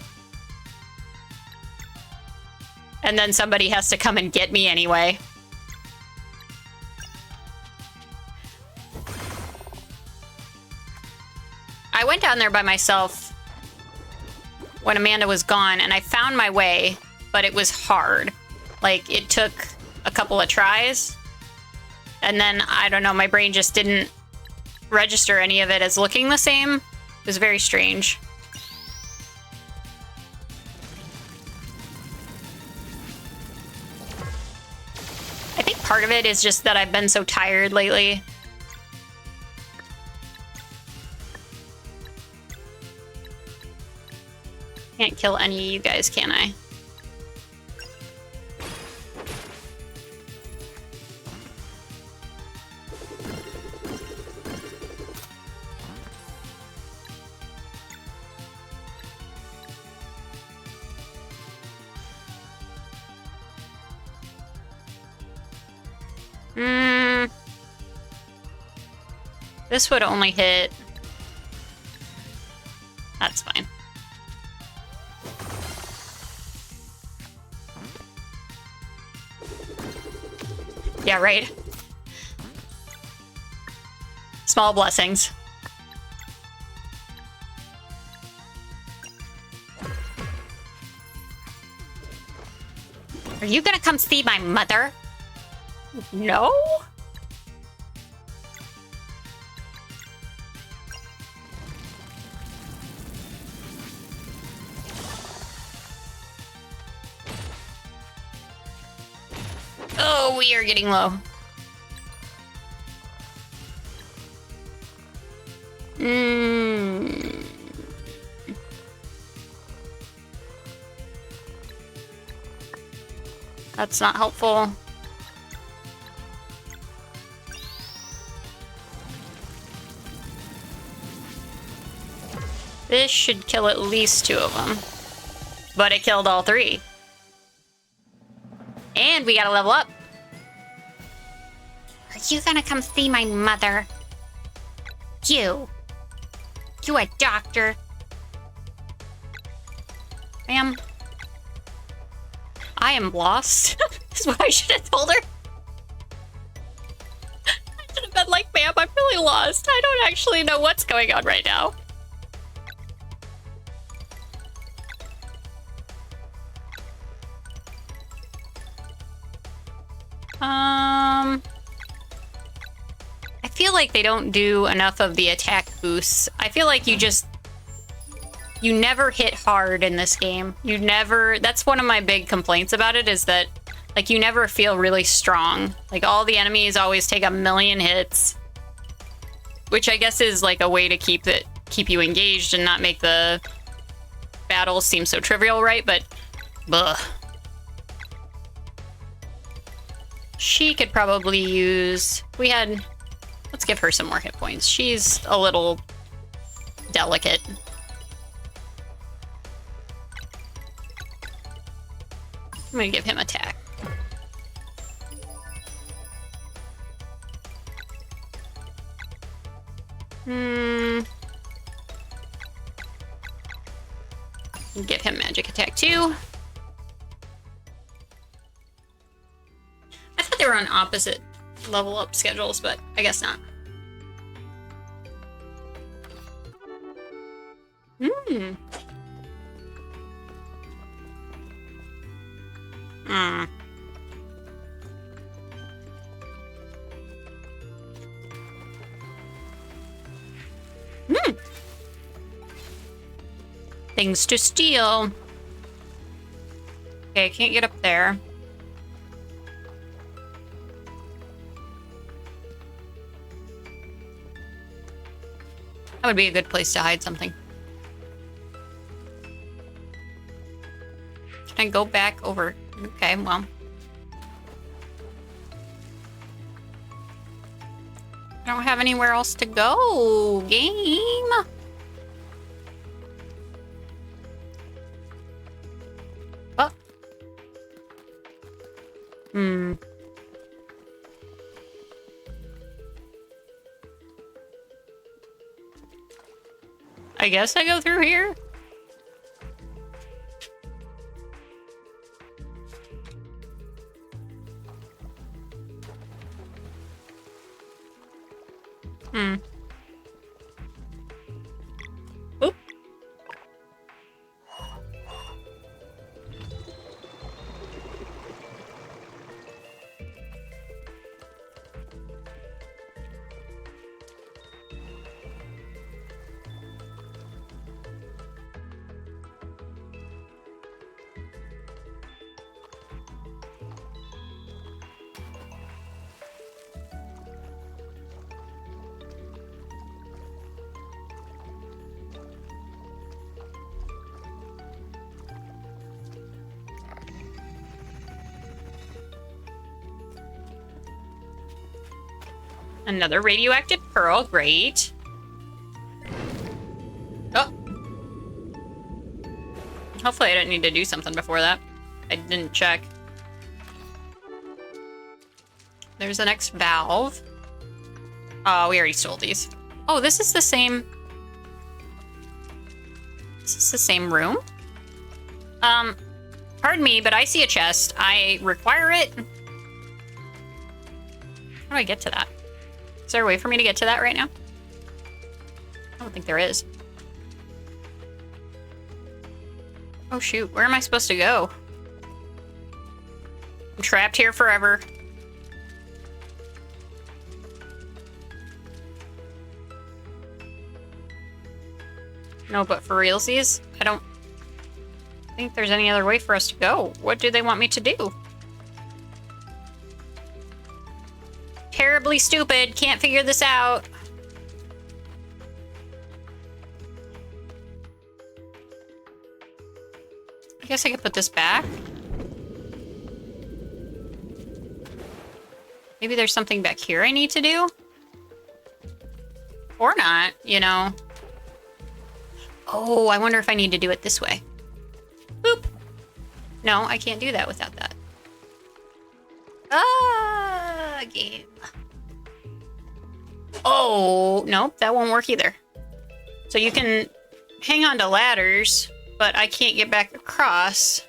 And then somebody has to come and get me anyway. I went down there by myself when Amanda was gone, and I found my way, but it was hard. Like, it took a couple of tries. And then, I don't know, my brain just didn't register any of it as looking the same. It was very strange. I think part of it is just that I've been so tired lately. Can't kill any of you guys, can I? This would only hit... That's fine. Yeah, right. Small blessings. Are you gonna come see my mother? No? Oh, we are getting low. That's not helpful. This should kill at least 2 of them. But it killed all 3. And we gotta level up. Are you gonna come see my mother? You a doctor? Ma'am. I am lost. That's what I should have told her. I should have been like, ma'am, I'm really lost. I don't actually know what's going on right now. I feel like they don't do enough of the attack boosts. I feel like you never hit hard in this game. That's one of my big complaints about it, is that, like, you never feel really strong. Like, all the enemies always take 1,000,000 hits. Which I guess is, like, a way to keep you engaged and not make the battles seem so trivial, right? But, ugh. She could probably use... Let's give her some more hit points. She's a little delicate. I'm gonna give him attack. Give him magic attack too. I thought they were on opposite level up schedules, but I guess not. Things to steal. Okay, I can't get up there. That would be a good place to hide something. Can I go back over? Okay, well. I don't have anywhere else to go. Game. Oh. I guess I go through here? Oop. Another radioactive pearl, great. Oh. Hopefully I didn't need to do something before that. I didn't check. There's the next valve. Oh, we already stole these. Oh, this is the same... Is this the same room? Pardon me, but I see a chest. I require it. How do I get to that? Is there a way for me to get to that right now? I don't think there is. Oh shoot, where am I supposed to go? I'm trapped here forever. No, but for realsies, I don't think there's any other way for us to go. What do they want me to do? Terribly stupid. Can't figure this out. I guess I could put this back. Maybe there's something back here I need to do? Or not, you know. Oh, I wonder if I need to do it this way. Boop. No, I can't do that without that. Ah, game. Oh, nope, that won't work either. So you can hang on to ladders, but I can't get back across.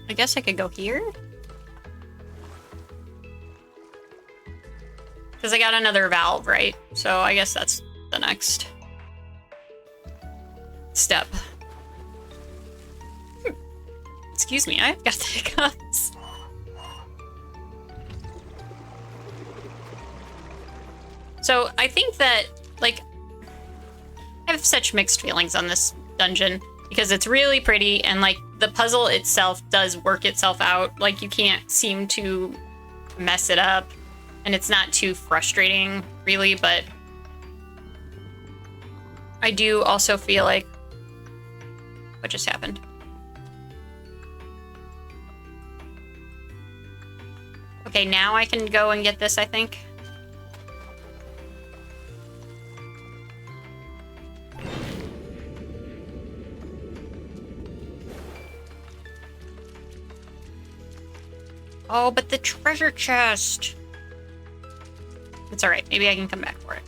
I guess I could go here? Because I got another valve, right? So I guess that's the next step. Excuse me, I've got the hiccups. So I think that, like, I have such mixed feelings on this dungeon because it's really pretty and, like, the puzzle itself does work itself out. Like, you can't seem to mess it up and it's not too frustrating, really, but I do also feel like... What just happened? Okay, now I can go and get this, I think. Oh, but the treasure chest. It's all right. Maybe I can come back for it.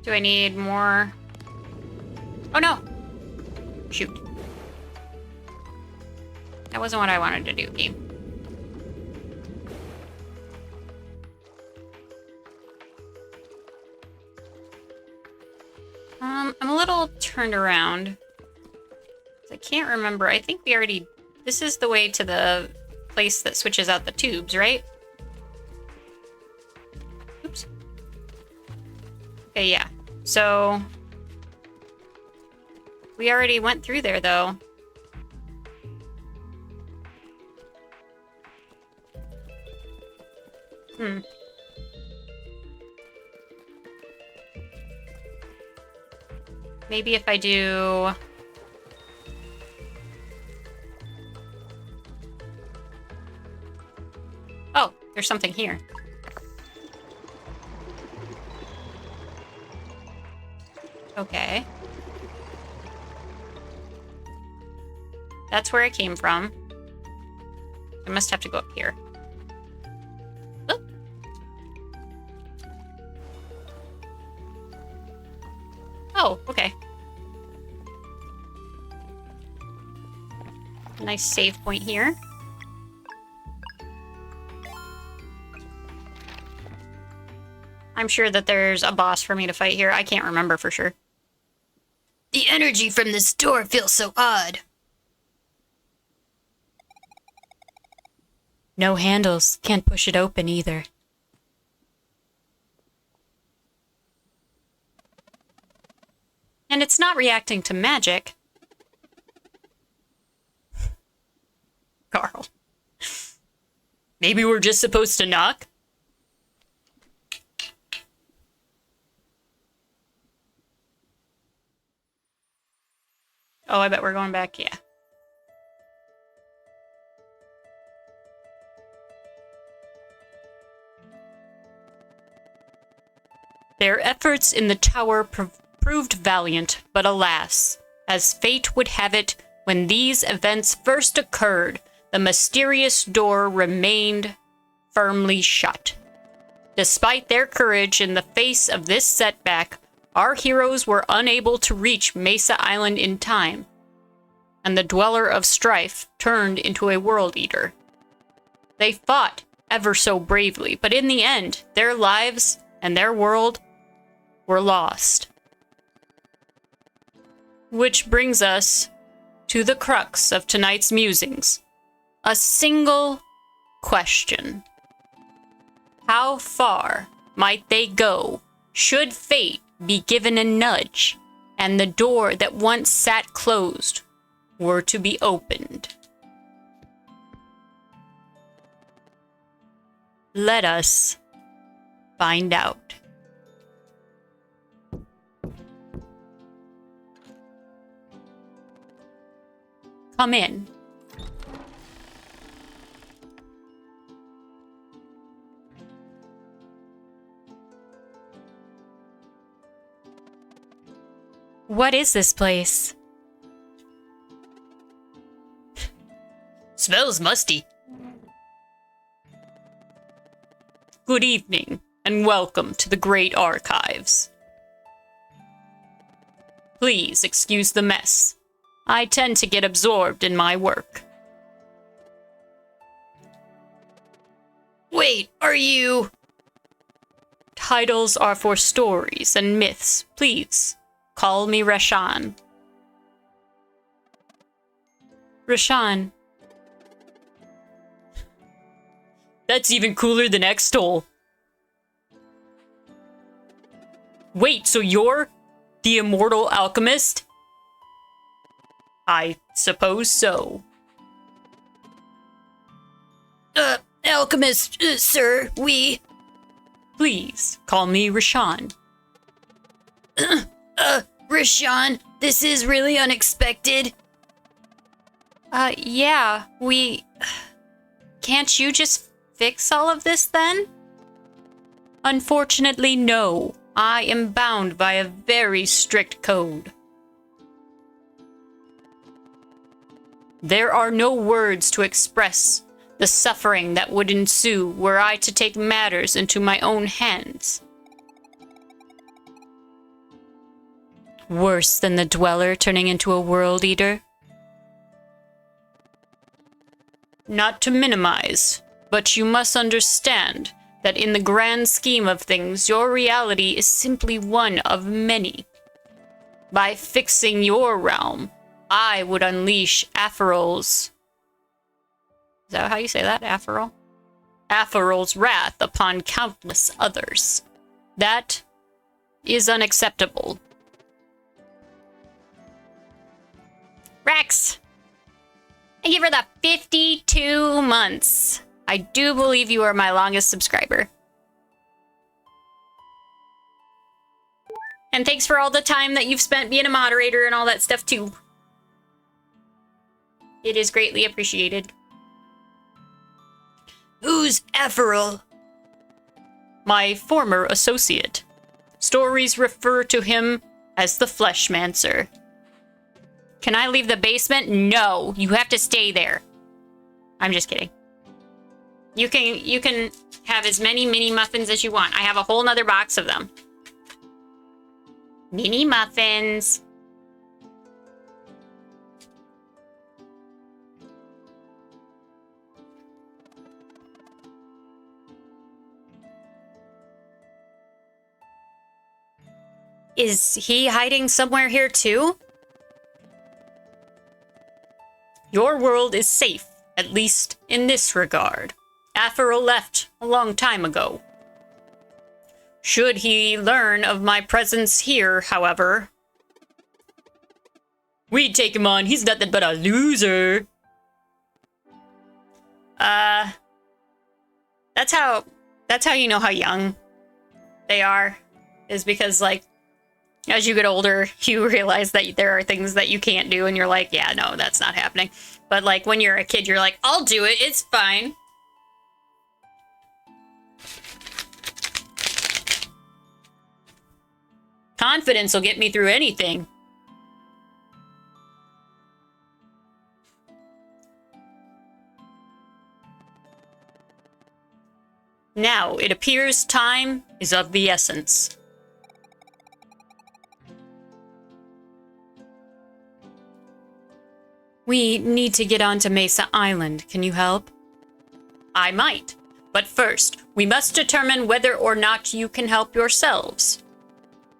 Do I need more? Oh no! Shoot. That wasn't what I wanted to do, game. I'm a little turned around. I can't remember. I think we already... This is the way to the place that switches out the tubes, right? Oops. Okay, yeah. So we already went through there, though. Maybe if I do... Oh, there's something here. Okay. That's where it came from. I must have to go up here. Oop. Oh, okay. Nice save point here. I'm sure that there's a boss for me to fight here. I can't remember for sure. The energy from this door feels so odd. No handles. Can't push it open either. And it's not reacting to magic. Carl. Maybe we're just supposed to knock? Oh, I bet we're going back, yeah. Their efforts in the tower proved valiant, but alas, as fate would have it, when these events first occurred, the mysterious door remained firmly shut. Despite their courage in the face of this setback, our heroes were unable to reach Mesa Island in time, and the Dweller of Strife turned into a World Eater. They fought ever so bravely, but in the end, their lives and their world were lost. Which brings us to the crux of tonight's musings. A single question. How far might they go should fate be given a nudge and the door that once sat closed were to be opened? Let us find out. Come in. What is this place? Smells musty. Good evening, and welcome to the Great Archives. Please excuse the mess. I tend to get absorbed in my work. Wait, are you... Titles are for stories and myths. Please, call me Rashan. Rashan. That's even cooler than X-Toll. Wait, so you're the immortal alchemist? I suppose so. Alchemist, sir, we... Please, call me Rashan. Rashan, this is really unexpected. Yeah, we... Can't you just fix all of this then? Unfortunately, no. I am bound by a very strict code. There are no words to express the suffering that would ensue were I to take matters into my own hands. Worse than the Dweller turning into a World Eater? Not to minimize, but you must understand that in the grand scheme of things, your reality is simply one of many. By fixing your realm, I would unleash Aferol's... Is that how you say that? Aferol? Aferol's wrath upon countless others. That is unacceptable. Rex, thank you for the 52 months. I do believe you are my longest subscriber. And thanks for all the time that you've spent being a moderator and all that stuff too. It is greatly appreciated. Who's Ephraim? My former associate. Stories refer to him as the Fleshmancer. Can I leave the basement? No, you have to stay there. I'm just kidding. You can have as many mini muffins as you want. I have a whole nother box of them. Mini muffins. Is he hiding somewhere here too? Your world is safe, at least in this regard. Aphro left a long time ago. Should he learn of my presence here, however, we'd take him on. He's nothing but a loser. That's how you know how young they are, is because, like, as you get older, you realize that there are things that you can't do, and you're like, yeah, no, that's not happening. But, like, when you're a kid, you're like, I'll do it, it's fine. Confidence will get me through anything. Now, it appears time is of the essence. We need to get onto Mesa Island. Can you help? I might. But first, we must determine whether or not you can help yourselves.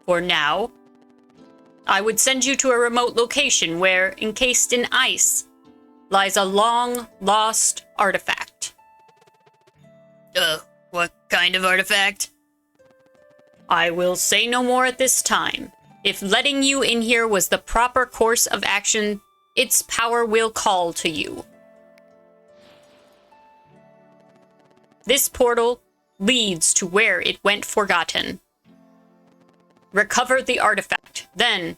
For now, I would send you to a remote location where, encased in ice, lies a long-lost artifact. What kind of artifact? I will say no more at this time. If letting you in here was the proper course of action, its power will call to you. This portal leads to where it went forgotten. Recover the artifact, then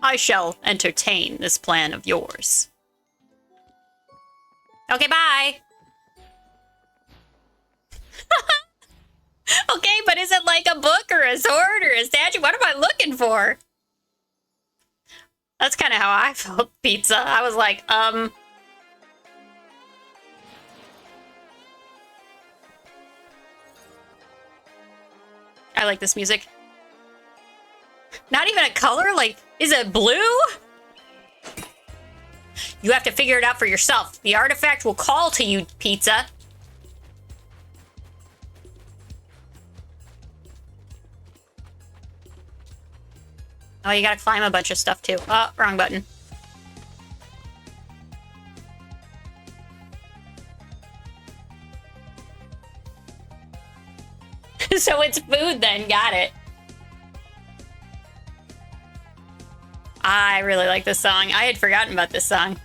I shall entertain this plan of yours. Okay, bye! Okay, but is it like a book or a sword or a statue? What am I looking for? That's kind of how I felt pizza. I was like, I like this music. Not even a color? Like, is it blue? You have to figure it out for yourself. The artifact will call to you, pizza. Oh, you gotta climb a bunch of stuff too. Oh, wrong button. So it's food then, got it. I really like this song. I had forgotten about this song.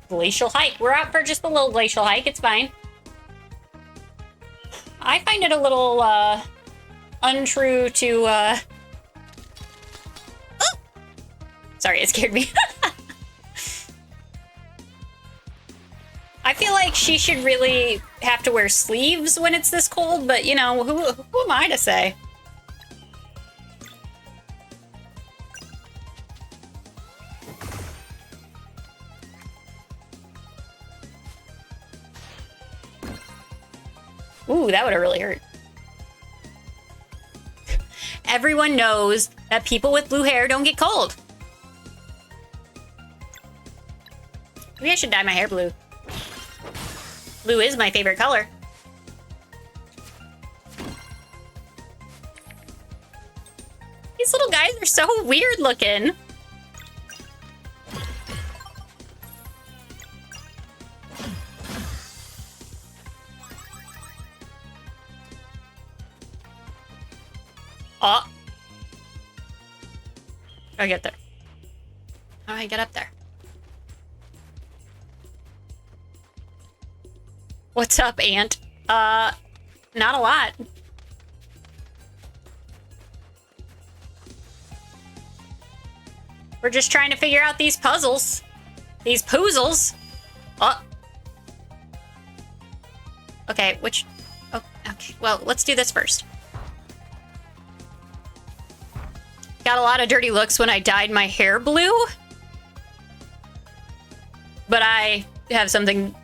Glacial hike. We're out for just a little glacial hike. It's fine. I find it a little, untrue to, Oh! Sorry, it scared me. I feel like she should really have to wear sleeves when it's this cold, but, you know, who am I to say? Ooh, that would have really hurt. Everyone knows that people with blue hair don't get cold. Maybe I should dye my hair blue. Blue is my favorite color. Those little guys are so weird looking. Oh. How do I get there? How do I get up there? What's up, Ant? Not a lot. We're just trying to figure out these puzzles. These poozles. Oh. Okay, which... Oh, okay. Well, let's do this first. Got a lot of dirty looks when I dyed my hair blue. But I have something...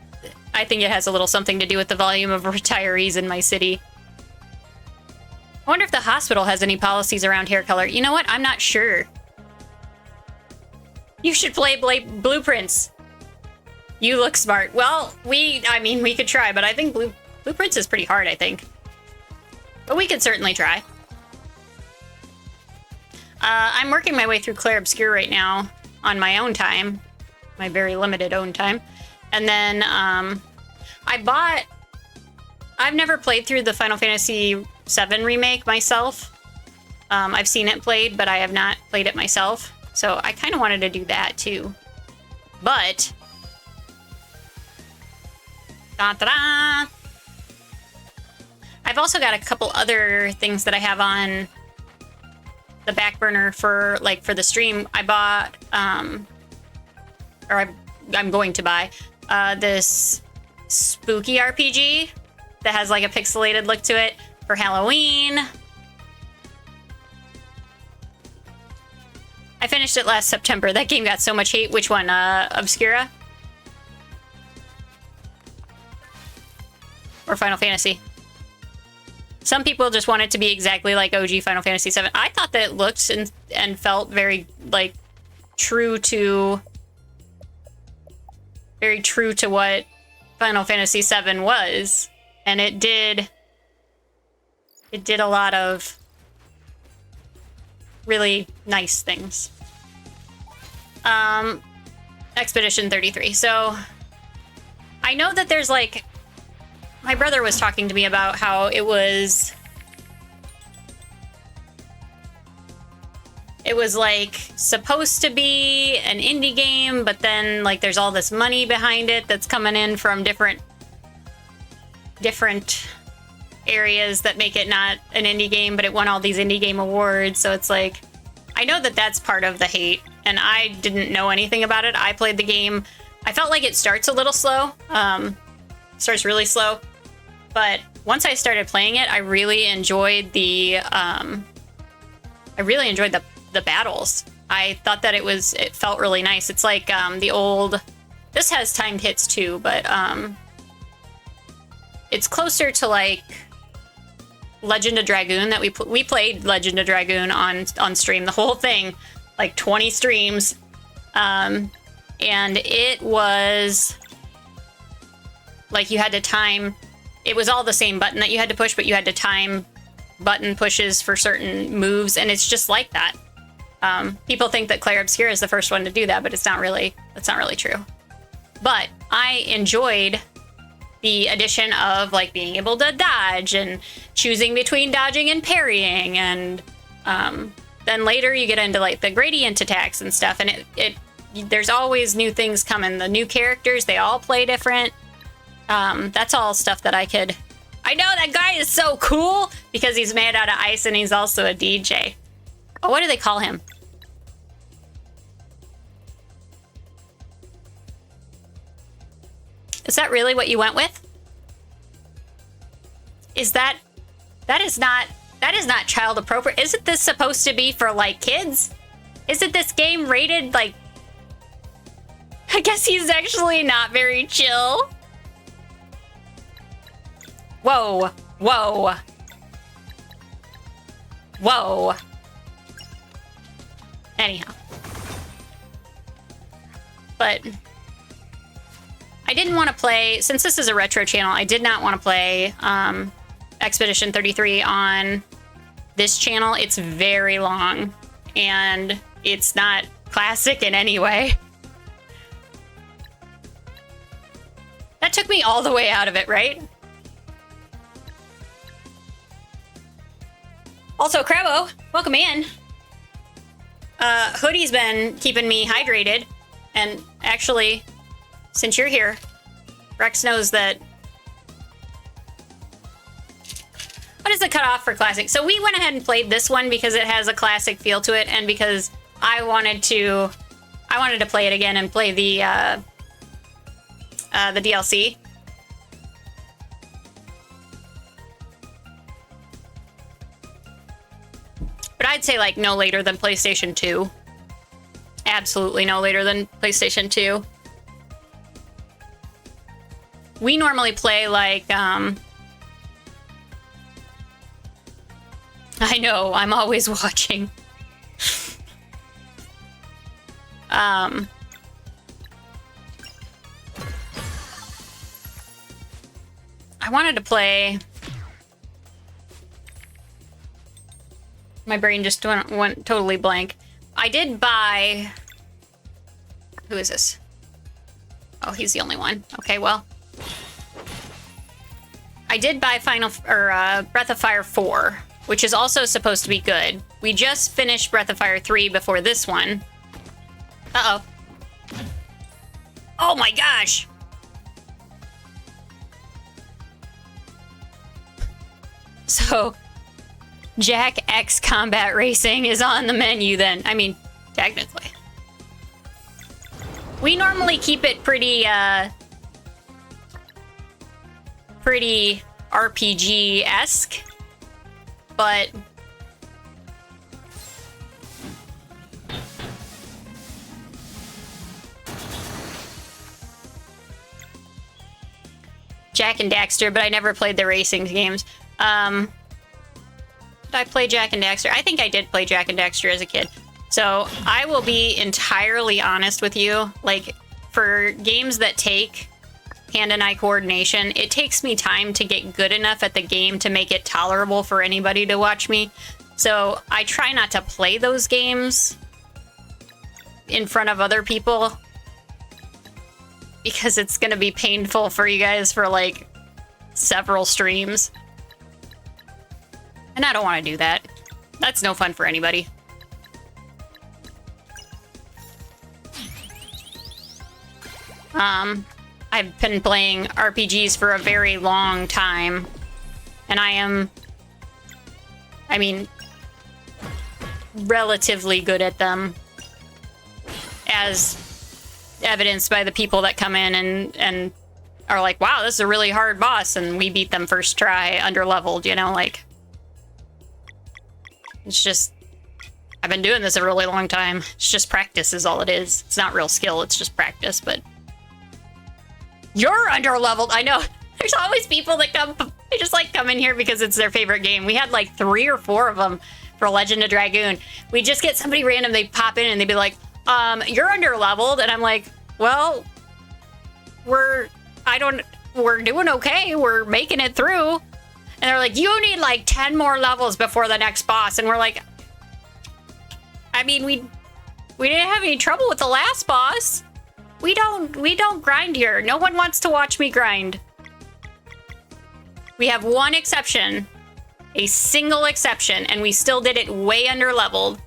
I think it has a little something to do with the volume of retirees in my city. I wonder if the hospital has any policies around hair color. You know what? I'm not sure. You should play Blueprints. You look smart. Well, we could try, but I think Blueprints is pretty hard, I think. But we could certainly try. I'm working my way through Clair Obscur right now on my own time. My very limited own time. And then I've never played through the Final Fantasy VII Remake myself. I've seen it played, but I have not played it myself. So I kind of wanted to do that too. But... Da-da-da! I've also got a couple other things that I have on the back burner for the stream. I bought, I'm going to buy, this spooky RPG that has like a pixelated look to it for Halloween. I finished it last September. That game got so much hate. Which one? Obscura? Or Final Fantasy? Some people just want it to be exactly like OG Final Fantasy VII. I thought that it looked and felt very, like, true to what Final Fantasy VII was. And it did a lot of really nice things. Expedition 33. So I know that there's like, my brother was talking to me about how it was like supposed to be an indie game, but then like there's all this money behind it that's coming in from different areas that make it not an indie game, but it won all these indie game awards. So it's like, I know that that's part of the hate, and I didn't know anything about it. I played the game. I felt like it starts a little slow. Starts really slow. But once I started playing it, I really enjoyed the battles. I thought that it felt really nice. It's like the old, this has timed hits too, but it's closer to like Legend of Dragoon that we played Legend of Dragoon on stream, the whole thing, like 20 streams. And it was like you had to time, it was all the same button that you had to push, but you had to time button pushes for certain moves, and it's just like that. People think that Clair Obscur is the first one to do that, but that's not really true. But I enjoyed the addition of like being able to dodge and choosing between dodging and parrying, and then later you get into like the gradient attacks and stuff, and there's always new things coming. The new characters, they all play different. That's all stuff that I know that guy is so cool because he's made out of ice and he's also a DJ. Oh, what do they call him? Is that really what you went with? That is not child appropriate. Isn't this supposed to be for like kids? Isn't this game rated like... I guess he's actually not very chill. Whoa. Whoa. Whoa. Anyhow. But I didn't want to play, since this is a retro channel, I did not want to play Expedition 33 on this channel, it's very long. And it's not classic in any way. That took me all the way out of it, right? Also, Crabbo, welcome in. Hoodie's been keeping me hydrated. And actually, since you're here, Rex knows that... What is the cutoff for classic? So we went ahead and played this one because it has a classic feel to it, and because I wanted to play it again and play the DLC. But I'd say like no later than PlayStation 2. Absolutely no later than PlayStation 2. We normally play like, I know, I'm always watching. I wanted to play... My brain just went totally blank. I did buy... Who is this? Oh, he's the only one. Okay, well. I did buy Breath of Fire 4, which is also supposed to be good. We just finished Breath of Fire 3 before this one. Uh-oh. Oh my gosh! So, Jack X Combat Racing is on the menu then. I mean, technically. We normally keep it pretty RPG-esque, but... Jack and Daxter, but I never played the racing games. Did I play Jack and Daxter? I think I did play Jack and Daxter as a kid. So I will be entirely honest with you. Like, for games that take hand and eye coordination, it takes me time to get good enough at the game to make it tolerable for anybody to watch me. So I try not to play those games in front of other people, because it's going to be painful for you guys for like several streams. And I don't want to do that. That's no fun for anybody. I've been playing RPGs for a very long time, and I mean, relatively good at them, as evidenced by the people that come in and are like, wow, this is a really hard boss, and we beat them first try, underleveled, you know, like... It's just... I've been doing this a really long time. It's just practice is all it is. It's not real skill, it's just practice, but... You're underleveled! I know! There's always people that come... They just, like, come in here because it's their favorite game. We had, like, 3 or 4 of them for Legend of Dragoon. We just get somebody random, they pop in and they'd be like, you're underleveled, and I'm like, well, we're doing okay, we're making it through. And they're like, you need like 10 more levels before the next boss, and we're like, I mean, we didn't have any trouble with the last boss. We don't grind here. No one wants to watch me grind. We have one exception, a single exception, and we still did it way underleveled.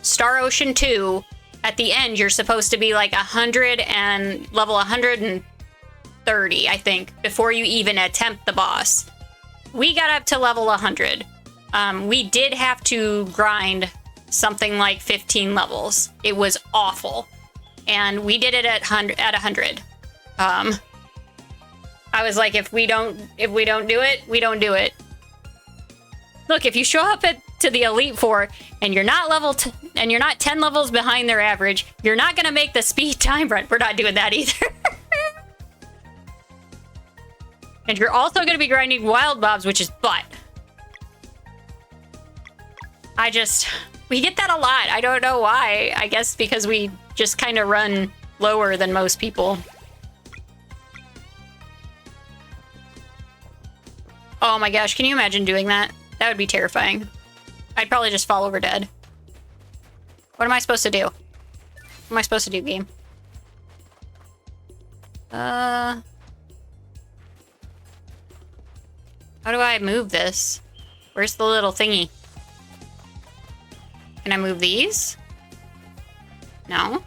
Star Ocean 2, at the end, you're supposed to be like 100 and level 130, I think, before you even attempt the boss. We got up to level 100. We did have to grind something like 15 levels. It was awful. And we did it at 100. I was like, if we don't do it, we don't do it. Look, if you show up to the Elite Four and you're not and you're not 10 levels behind their average, you're not gonna make the speed time run. We're not doing that either. And you're also gonna be grinding wild mobs, which is butt. We get that a lot. I don't know why. I guess because we just kind of run lower than most people. Oh my gosh, can you imagine doing that? That would be terrifying. I'd probably just fall over dead. What am I supposed to do? What am I supposed to do, game? How do I move this? Where's the little thingy? Can I move these? No.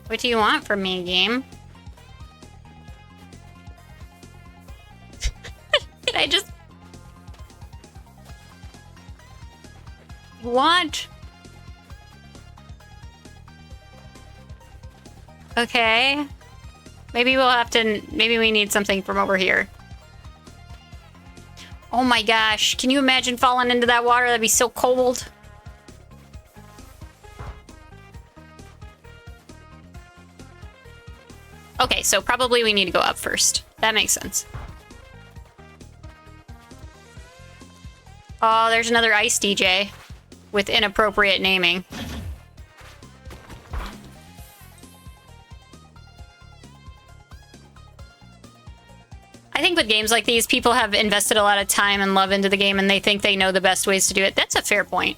What do you want from me, game? Can I just... Want? Okay. Maybe we'll have to... Maybe we need something from over here. Oh my gosh. Can you imagine falling into that water? That'd be so cold. Okay, so probably we need to go up first. That makes sense. Oh, there's another ice DJ with inappropriate naming. I think with games like these, people have invested a lot of time and love into the game and they think they know the best ways to do it. That's a fair point.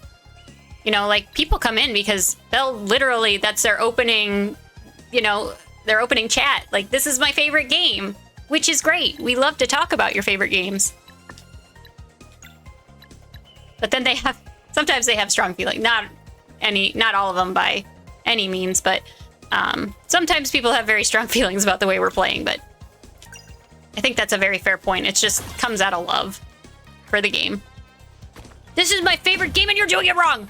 You know, like, people come in because they'll literally, that's their opening, you know, their opening chat. Like, this is my favorite game, which is great. We love to talk about your favorite games. But then they have, sometimes they have strong feelings. Not all of them by any means, but sometimes people have very strong feelings about the way we're playing, but I think that's a very fair point. It just comes out of love for the game. This is my favorite game and you're doing it wrong!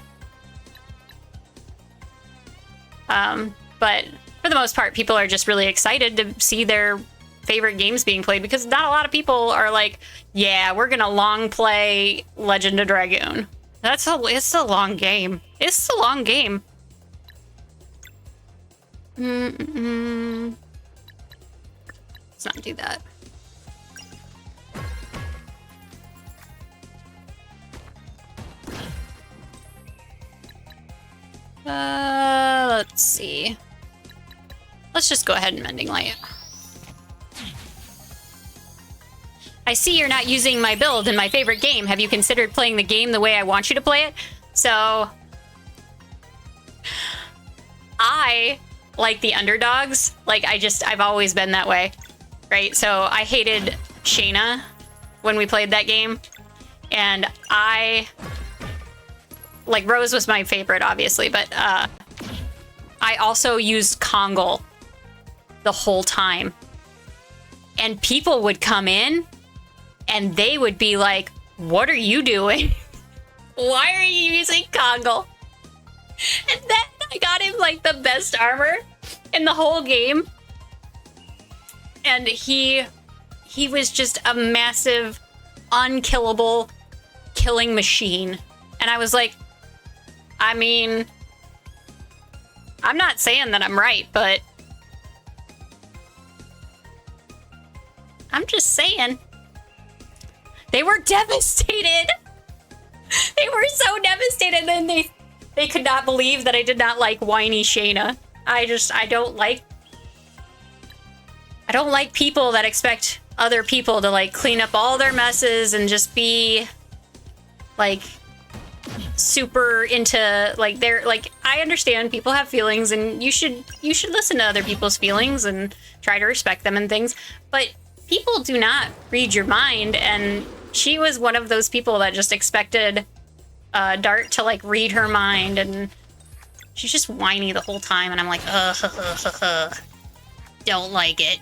But for the most part, people are just really excited to see their favorite games being played because not a lot of people are like, yeah, we're gonna long play Legend of Dragoon. It's a long game. It's a long game. Let's not do that. Let's see. Let's just go ahead and Mending Light. I see you're not using my build in my favorite game. Have you considered playing the game the way I want you to play it? So, I like the underdogs. Like, I've always been that way, right? So I hated Shayna when we played that game. And like, Rose was my favorite, obviously, but I also used Kongle the whole time. And people would come in and they would be like, what are you doing? Why are you using Kongle? And then I got him like the best armor in the whole game. And he was just a massive, unkillable killing machine. And I was like, I mean, I'm not saying that I'm right, but I'm just saying. They were devastated. They were so devastated. And they could not believe that I did not like whiny Shayna. I don't like people that expect other people to like clean up all their messes and just be like super into like they're like, I understand people have feelings and you should listen to other people's feelings and try to respect them and things, but people do not read your mind, and she was one of those people that just expected Dart to like read her mind, and she's just whiny the whole time, and I'm like, don't like it.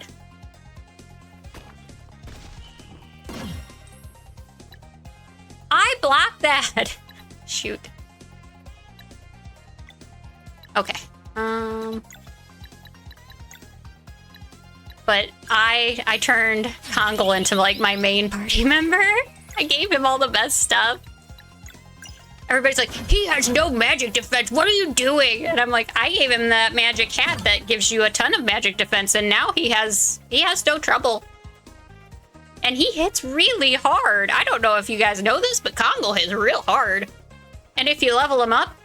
I blocked that. Shoot. Okay. But I turned Kongle into like my main party member. I gave him all the best stuff. Everybody's like, he has no magic defense. What are you doing? And I'm like, I gave him that magic hat that gives you a ton of magic defense, and now he has no trouble. And he hits really hard. I don't know if you guys know this, but Kongle hits real hard. And if you level him up,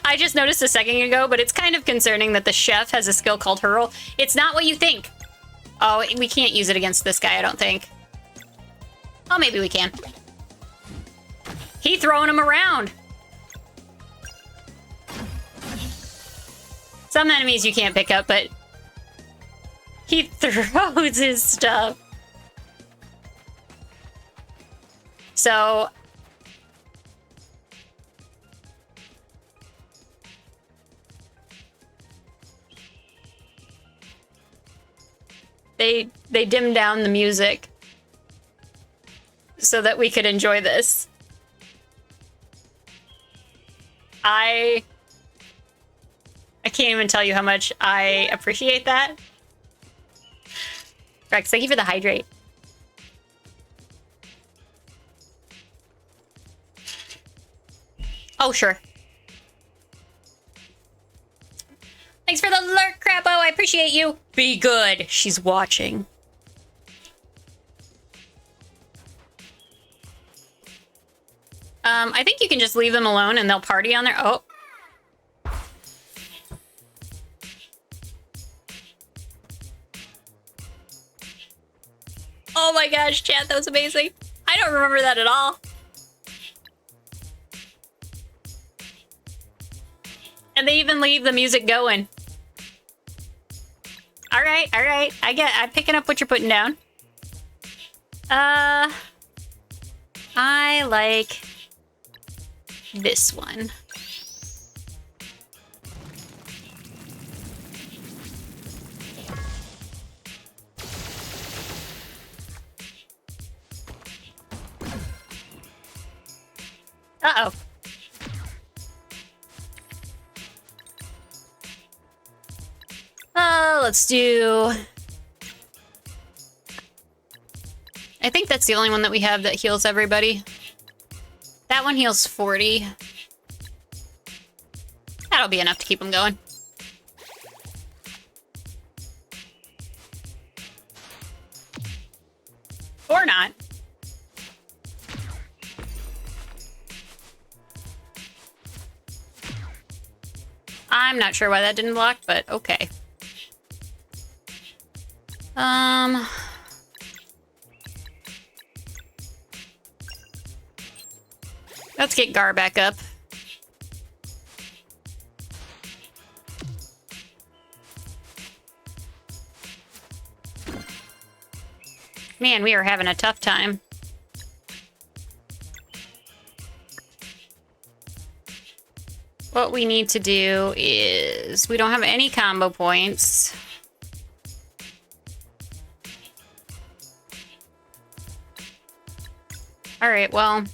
I just noticed a second ago, but it's kind of concerning that the chef has a skill called Hurl. It's not what you think. Oh, we can't use it against this guy, I don't think. Oh, maybe we can. He throwing him around. Some enemies you can't pick up, but he throws his stuff. So they dimmed down the music so that we could enjoy this. I can't even tell you how much I appreciate that. Rex, thank you for the hydrate. Oh, sure. Thanks for the lurk, Crapo. I appreciate you. Be good. She's watching. I think you can just leave them alone and they'll party on their... Oh. Oh my gosh, chat, that was amazing. I don't remember that at all. And they even leave the music going. All right. I'm picking up what you're putting down. I like this one. Uh-oh. Let's do... I think that's the only one that we have that heals everybody. That one heals 40. That'll be enough to keep them going. Or not. I'm not sure why that didn't block, but okay. Let's get Gar back up. Man, we are having a tough time. What we need to do is... we don't have any combo points. Alright, well...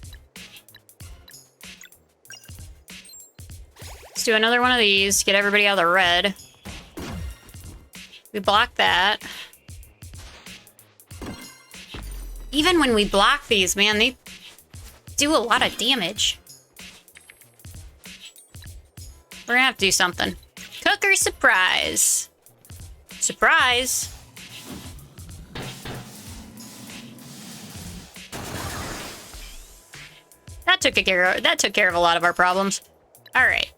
let's do another one of these to get everybody out of the red. We block that. Even when we block these, man, they do a lot of damage. We're gonna have to do something. Cooker surprise. Surprise. That took care of a lot of our problems. All right.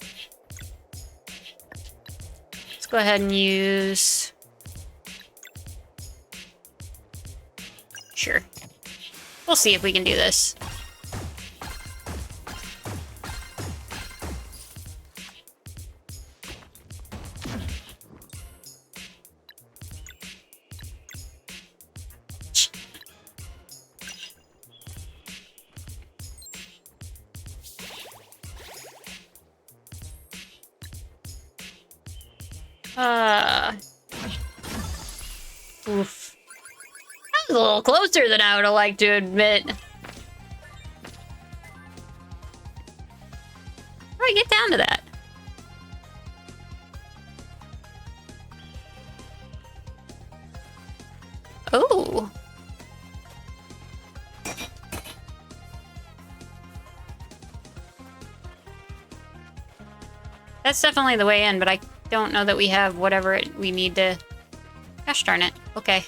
Let's go ahead and use... sure. We'll see if we can do this. Oof. That was a little closer than I would have liked to admit. How do I get down to that? Oh. That's definitely the way in, but I don't know that we have whatever we need to... gosh darn it. Okay.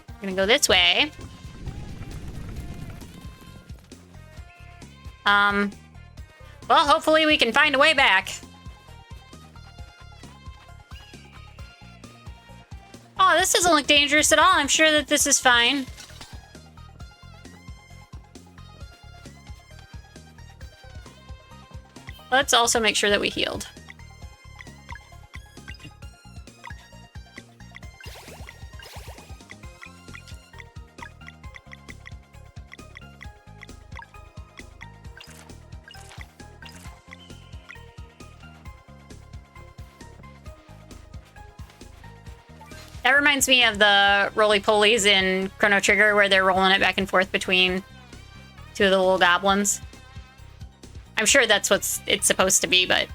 We're gonna go this way. Well, hopefully we can find a way back. Oh, this doesn't look dangerous at all. I'm sure that this is fine. Let's also make sure that we healed. That reminds me of the roly-polies in Chrono Trigger where they're rolling it back and forth between two of the little goblins. I'm sure that's what it's supposed to be, but...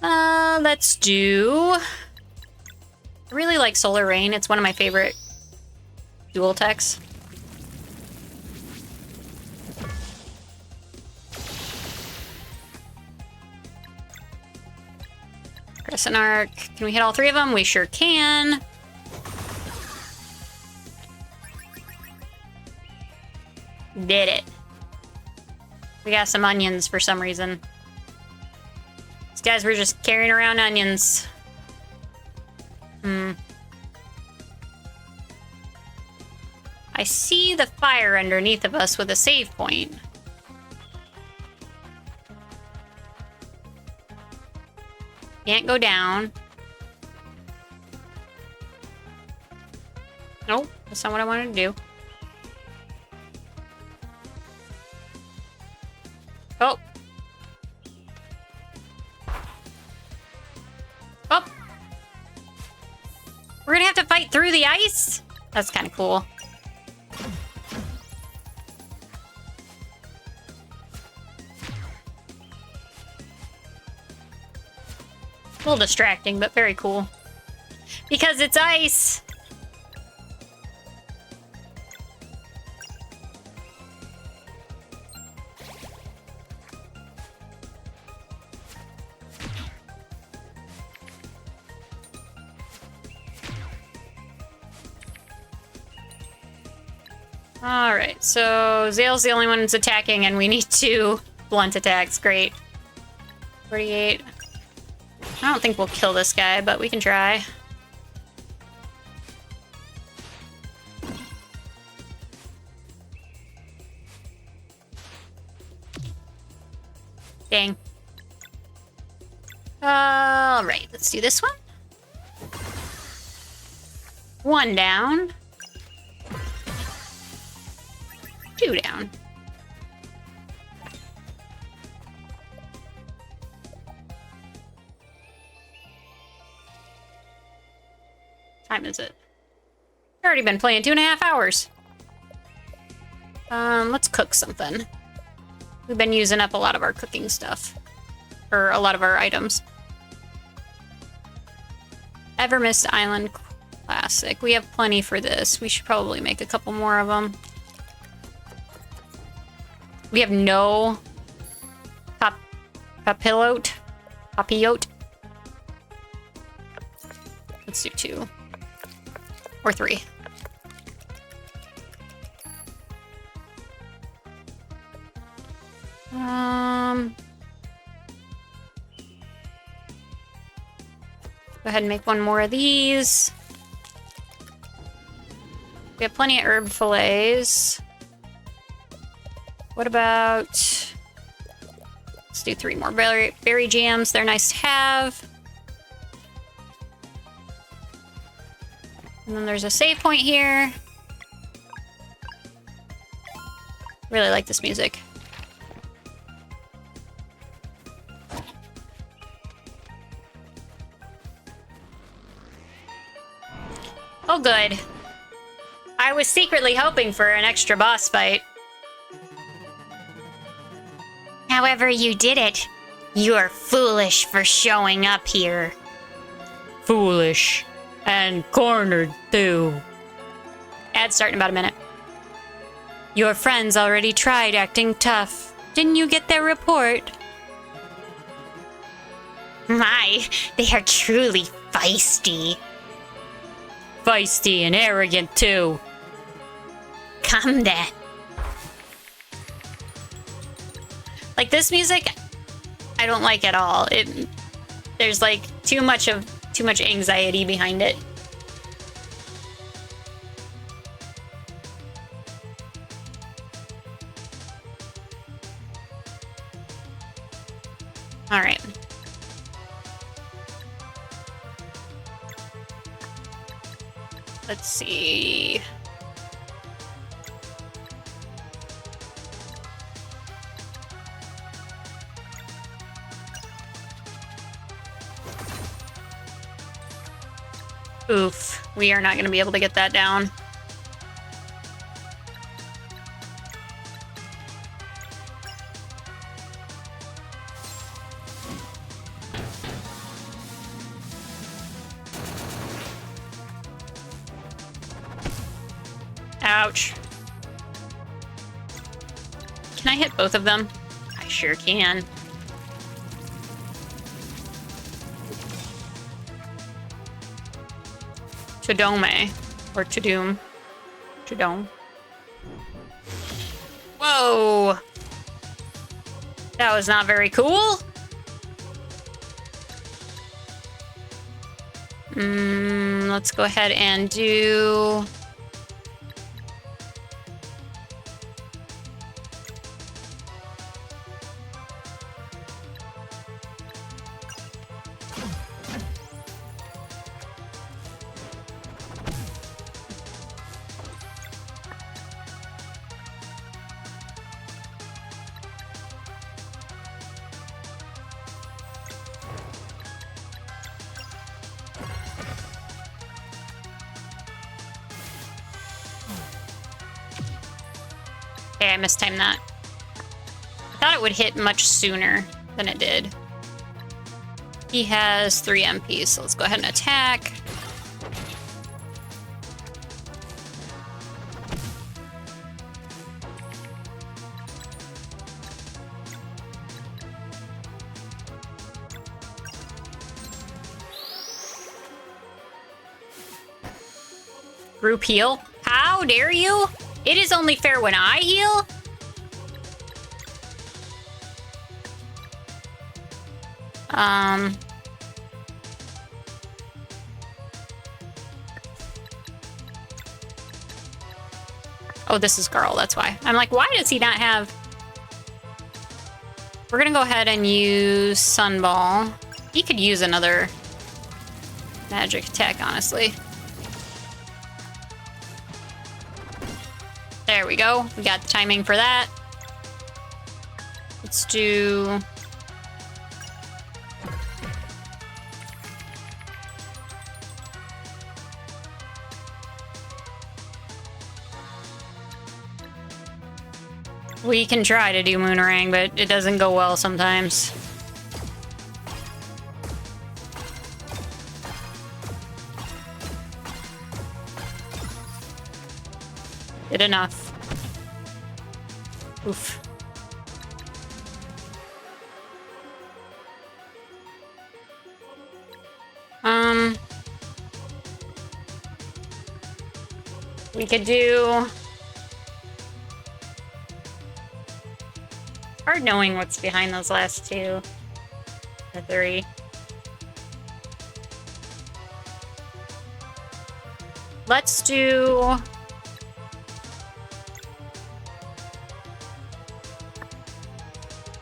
let's do... I really like Solar Rain. It's one of my favorite dual techs. Crescent Arc. Can we hit all three of them? We sure can. Did it. We got some onions for some reason. These guys were just carrying around onions. I see the fire underneath of us with a save point. Can't go down. Nope, that's not what I wanted to do. Oh. Oh. We're gonna have to fight through the ice? That's kind of cool. A little distracting, but very cool. Because it's ice! Alright, so Zale's the only one that's attacking, and we need 2 blunt attacks. Great. 48. I don't think we'll kill this guy, but we can try. Dang. Alright, let's do this one. 1 down. 2 down. Time is it? I've already been playing 2.5 hours. Let's cook something. We've been using up a lot of our cooking stuff. Or a lot of our items. Evermist Island Classic. We have plenty for this. We should probably make a couple more of them. We have no papillote. Papillote. Let's do 2. Or 3. Go ahead and make 1 more of these. We have plenty of herb fillets. What about... Let's do 3 more berry jams. They're nice to have. And then there's a save point here. Really like this music. Oh, good. I was secretly hoping for an extra boss fight. However you did it, you are foolish for showing up here. Foolish. And cornered, too. Ad start in about a minute. Your friends already tried acting tough. Didn't you get their report? My, they are truly feisty. Feisty and arrogant, too. Come then. Like, this music, I don't like at all. There's like too much anxiety behind it. All right. Let's see. Oof, we are not going to be able to get that down. Ouch. Can I hit both of them? I sure can. Todome. Or Todoom. Todome. Whoa! That was not very cool. Let's go ahead and do... Okay, I mistimed that. I thought it would hit much sooner than it did. He has 3 MPs, so let's go ahead and attack. Group heal? How dare you? It is only fair when I heal? Oh, this is Garl, that's why. I'm like, why does he not have... We're gonna go ahead and use Sunball. He could use another magic attack, honestly. There we go. We got the timing for that. Let's do... We can try to do Moonerang, but it doesn't go well sometimes. Did enough. Oof. We could do... Hard knowing what's behind those last 2 or 3. Let's do...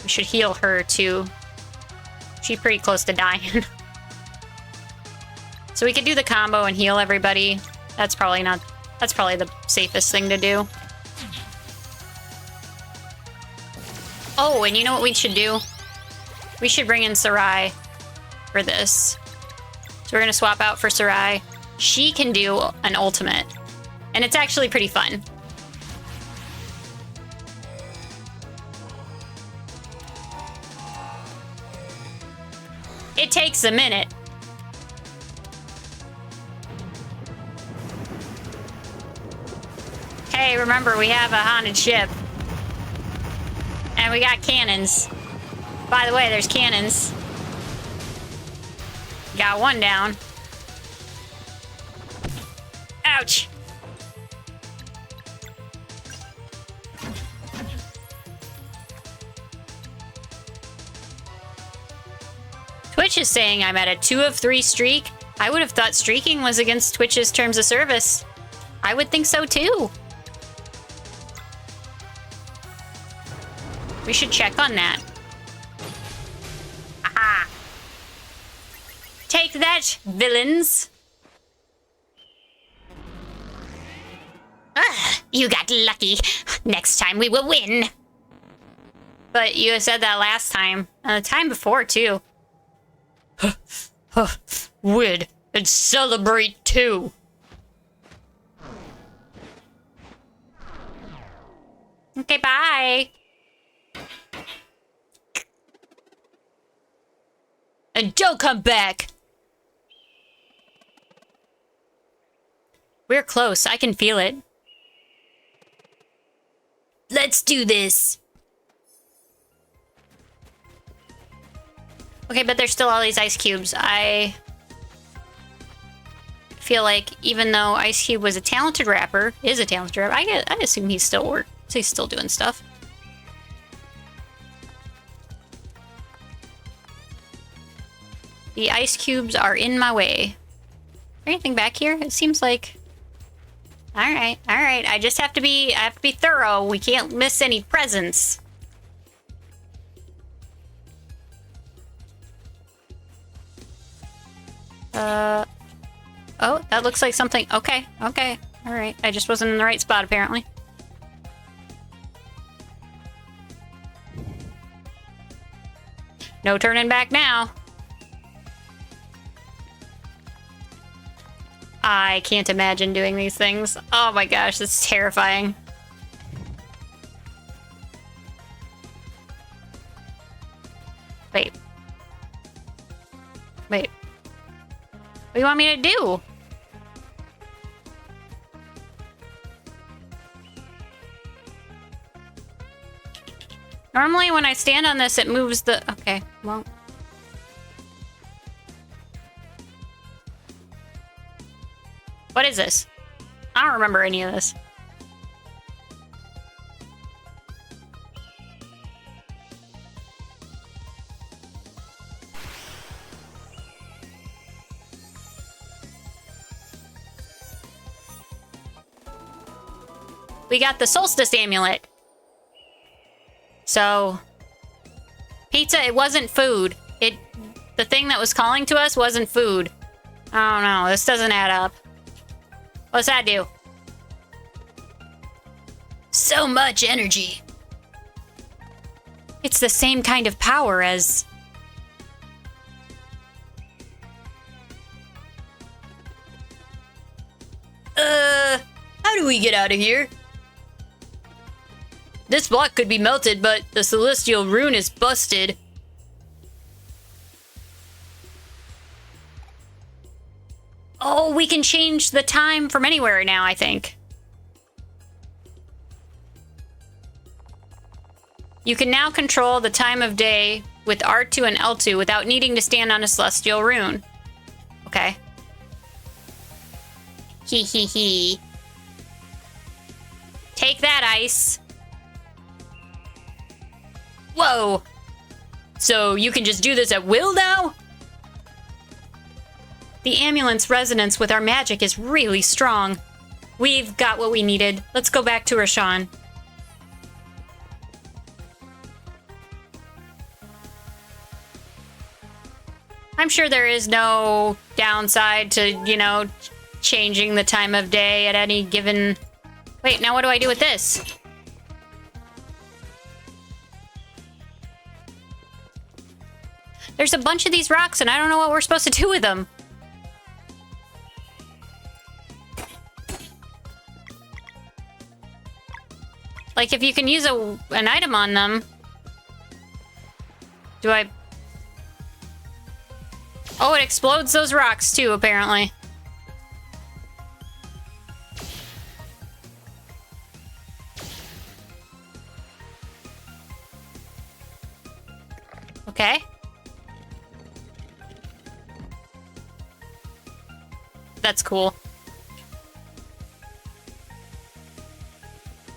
We should heal her too. She's pretty close to dying. So we could do the combo and heal everybody. That's probably the safest thing to do. Oh, and you know what we should do? We should bring in Sarai for this. So we're gonna swap out for Sarai. She can do an ultimate. And it's actually pretty fun. It takes a minute. Hey, remember, we have a haunted ship. And we got cannons. By the way, there's cannons. Got one down. Ouch. Twitch is saying I'm at a 2 of 3 streak. I would have thought streaking was against Twitch's terms of service. I would think so too. We should check on that. Aha! Take that, villains! You got lucky. Next time we will win. But you said that last time. And the time before, too. Win and celebrate, too. Okay, bye. And don't come back. We're close. I can feel it. Let's do this. Okay, but there's still all these ice cubes. I feel like even though Ice Cube was a talented rapper, I assume he's still doing stuff. The ice cubes are in my way. Anything back here? It seems like... Alright. I just have to be thorough. We can't miss any presents. Oh, that looks like something. Okay. Alright. I just wasn't in the right spot, apparently. No turning back now. I can't imagine doing these things. Oh my gosh, that's terrifying. Wait. What do you want me to do? Normally when I stand on this, it moves the... Okay, well... What is this? I don't remember any of this. We got the solstice amulet. So, pizza, it wasn't food. The thing that was calling to us wasn't food. I don't know, this doesn't add up. What's that do? So much energy. It's the same kind of power as... How do we get out of here? This block could be melted, but the celestial rune is busted. Oh, we can change the time from anywhere now, I think. You can now control the time of day with R2 and L2 without needing to stand on a celestial rune. Okay. Hee hee hee. Take that, ice. Whoa. So you can just do this at will now? The amulet's resonance with our magic is really strong. We've got what we needed. Let's go back to Rashawn. I'm sure there is no downside to, you know, changing the time of day at any given... Wait, now what do I do with this? There's a bunch of these rocks and I don't know what we're supposed to do with them. Like, if you can use an item on them... Do I... Oh, it explodes those rocks, too, apparently. Okay. That's cool.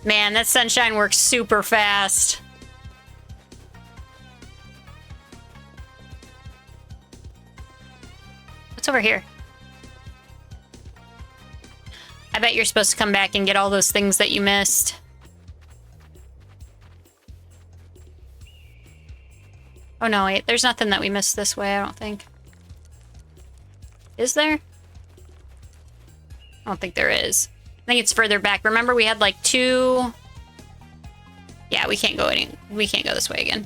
Man, that sunshine works super fast. over here. I bet you're supposed to come back and get all those things that you missed. Oh no, wait, there's nothing that we missed this way, I don't think. Is there? I don't think there is. I think it's further back. Remember we had like 2... Yeah, we can't go this way again.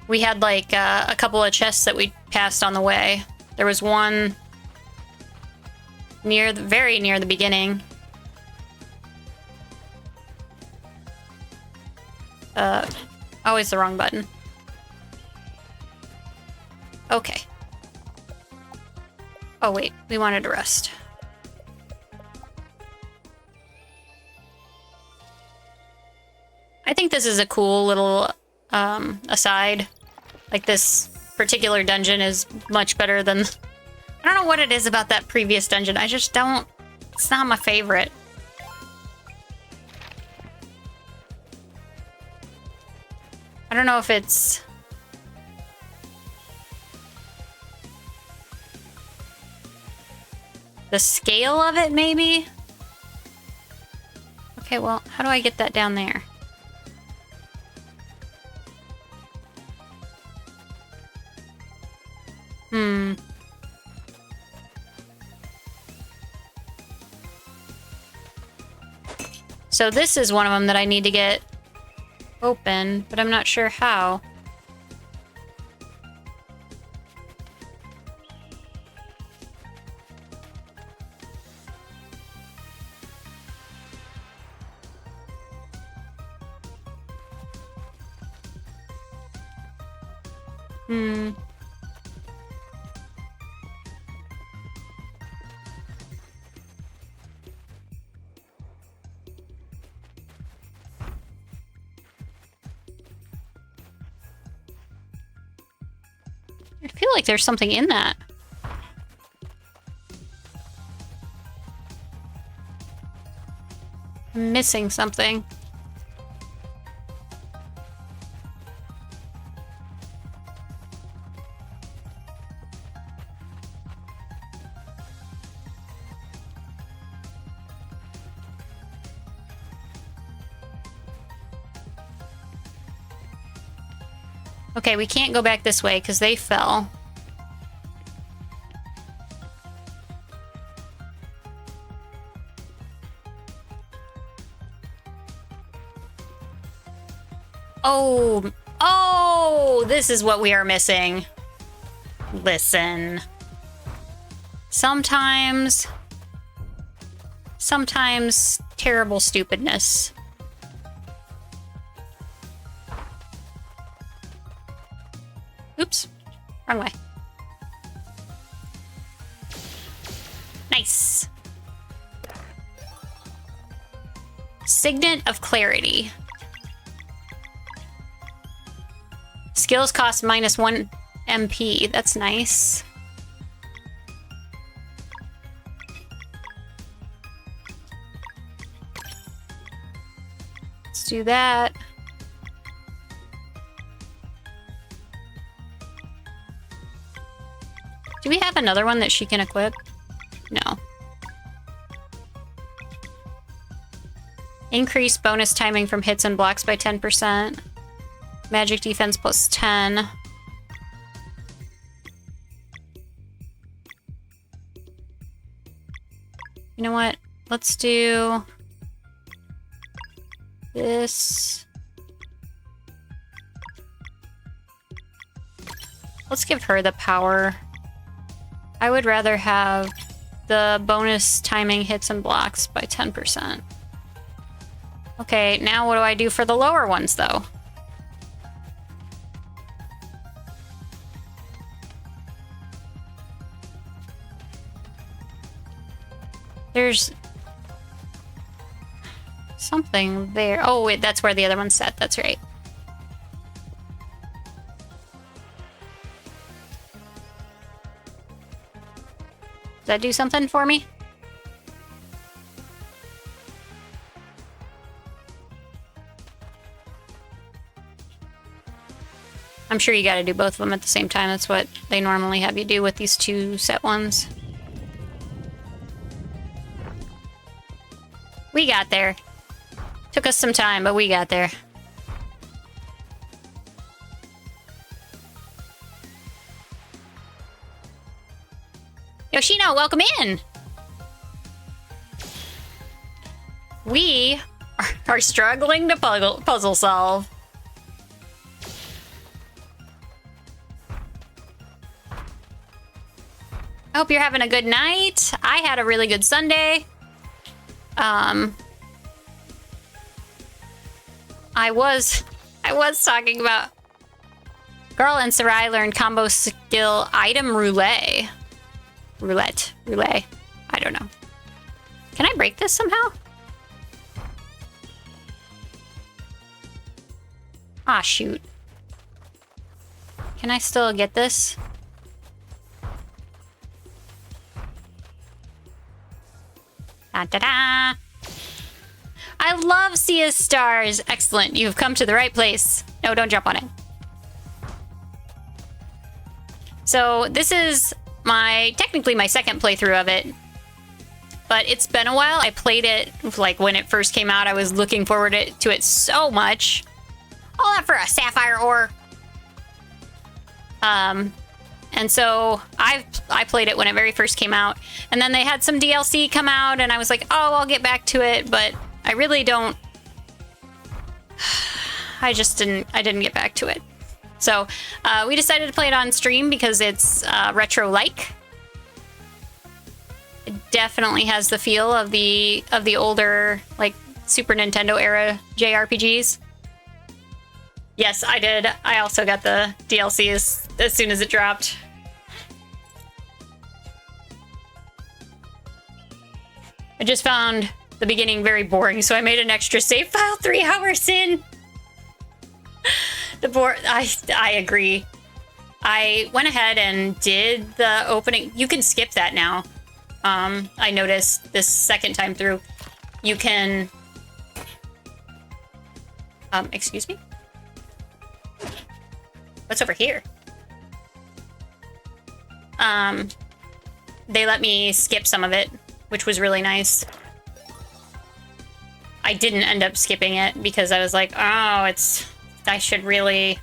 We had like a couple of chests that we passed on the way. There was one very near the beginning. Always the wrong button. Okay. Oh wait, we wanted to rest. I think this is a cool little aside. Like, this particular dungeon is much better than... I don't know what it is about that previous dungeon. I just don't... It's not my favorite. I don't know if it's... the scale of it, maybe? Okay, well, how do I get that down there? So this is one of them that I need to get open, but I'm not sure how. I feel like there's something in that. I'm missing something. Okay, we can't go back this way because they fell. Oh, this is what we are missing. Listen. Sometimes terrible stupidness. Oops, wrong way. Nice. Signet of Clarity. Skills cost -1 MP. That's nice. Let's do that. Do we have another one that she can equip? No. Increase bonus timing from hits and blocks by 10%. Magic defense plus 10. You know what? Let's do this. Let's give her the power. I would rather have the bonus timing hits and blocks by 10%. Okay, now what do I do for the lower ones, though? There's something there. Oh, wait, that's where the other one's set. That's right. Does that do something for me? I'm sure you gotta do both of them at the same time. That's what they normally have you do with these 2 set ones. We got there. Took us some time, but we got there. Yoshino, welcome in! We are struggling to puzzle solve. I hope you're having a good night. I had a really good Sunday. I was talking about Girl and Sarai learned combo skill item roulette. Roulette. I don't know. Can I break this somehow? Ah, shoot. Can I still get this? Da-da-da! I love Sia's stars. Excellent. You've come to the right place. No, don't jump on it. So this is technically my second playthrough of it. But it's been a while. I played it like when it first came out. I was looking forward to it so much. All that for a sapphire ore. And so I played it when it very first came out. And then they had some DLC come out and I was like, oh, I'll get back to it. But I really don't. I didn't get back to it. So we decided to play it on stream because it's retro-like. It definitely has the feel of the older, like, Super Nintendo era JRPGs. Yes, I did. I also got the DLC as soon as it dropped. I just found the beginning very boring, so I made an extra save file 3 hours in. I agree. I went ahead and did the opening. You can skip that now. I noticed this second time through. You can... excuse me? What's over here? They let me skip some of it, which was really nice. I didn't end up skipping it because I was like, oh, I should really,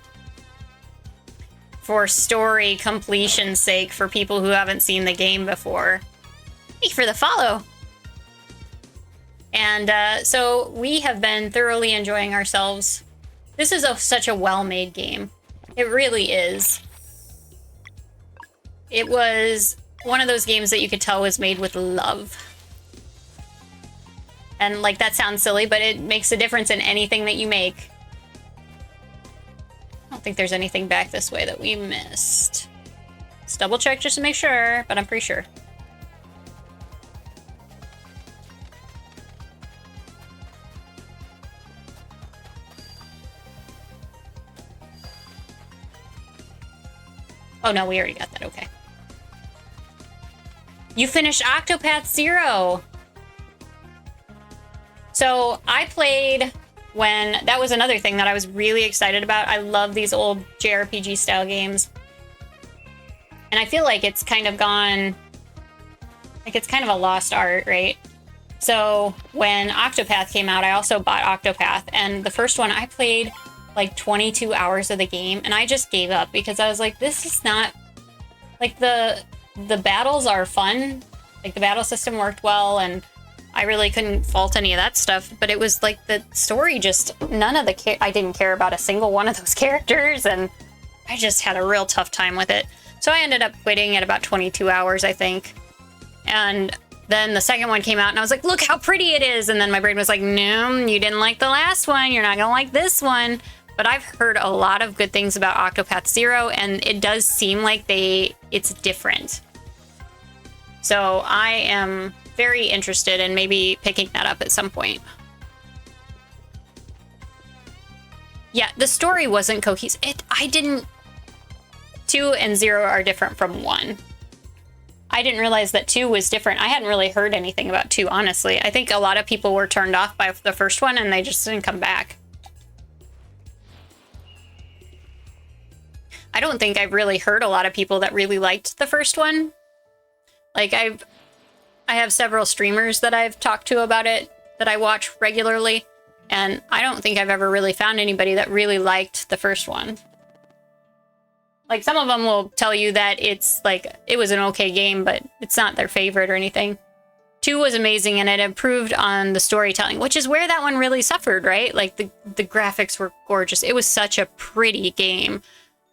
for story completion's sake, for people who haven't seen the game before. Thank you for the follow. And so we have been thoroughly enjoying ourselves. This is such a well-made game. It really is. It was one of those games that you could tell was made with love. And, like, that sounds silly, but it makes a difference in anything that you make. I don't think there's anything back this way that we missed. Let's double check just to make sure, but I'm pretty sure. Oh no, we already got that, okay. You finished Octopath Zero! So I played when, that was another thing that I was really excited about. I love these old JRPG style games. And I feel like it's kind of gone, like it's kind of a lost art, right? So when Octopath came out, I also bought Octopath. And the first one I played like 22 hours of the game and I just gave up because I was like, this is not, like the battles are fun. Like the battle system worked well and I really couldn't fault any of that stuff, but it was like the story just, I didn't care about a single one of those characters and I just had a real tough time with it. So I ended up quitting at about 22 hours, I think. And then the second one came out and I was like, look how pretty it is. And then my brain was like, no, you didn't like the last one. You're not gonna like this one. But I've heard a lot of good things about Octopath Zero and it does seem like it's different. So I am very interested in maybe picking that up at some point. Yeah, the story wasn't cohesive. 2 and 0 are different from 1. I didn't realize that 2 was different. I hadn't really heard anything about 2, honestly. I think a lot of people were turned off by the first one and they just didn't come back. I don't think I've really heard a lot of people that really liked the first one. Like, I have several streamers that I've talked to about it that I watch regularly, and I don't think I've ever really found anybody that really liked the first one. Like, some of them will tell you that it's, like, it was an okay game, but it's not their favorite or anything. 2 was amazing, and it improved on the storytelling, which is where that one really suffered, right? Like, the graphics were gorgeous. It was such a pretty game.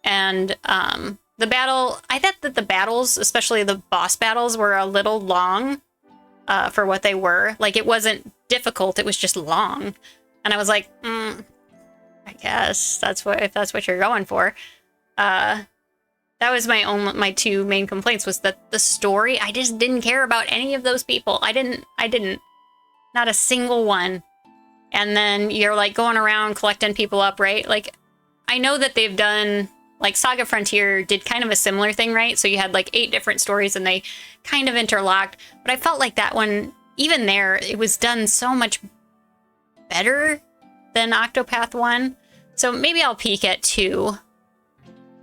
And the battle, I thought that the battles, especially the boss battles, were a little long for what they were. Like, it wasn't difficult, it was just long. And I was like, I guess if that's what you're going for. That was my 2 main complaints, was that the story, I just didn't care about any of those people. I didn't. Not a single one. And then you're, like, going around collecting people up, right? Like, I know that they've done... Like, Saga Frontier did kind of a similar thing, right? So you had, like, 8 different stories, and they kind of interlocked. But I felt like that one, even there, it was done so much better than Octopath 1. So maybe I'll peek at 2.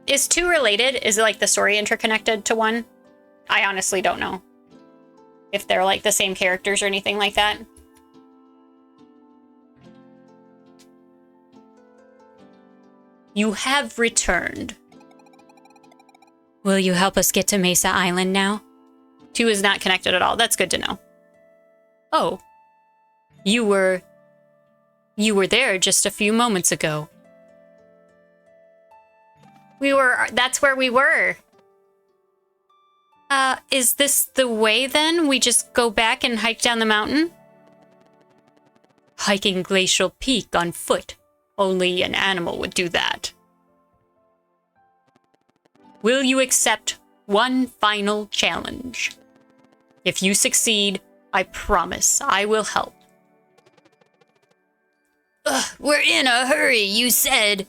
Is 2 related? Is, like, the story interconnected to 1? I honestly don't know if they're, like, the same characters or anything like that. You have returned. Will you help us get to Mesa Island now? 2 is not connected at all. That's good to know. Oh. You were there just a few moments ago. That's where we were. Is this the way then? We just go back and hike down the mountain? Hiking Glacial Peak on foot. Only an animal would do that. Will you accept one final challenge? If you succeed, I promise I will help. We're in a hurry, you said.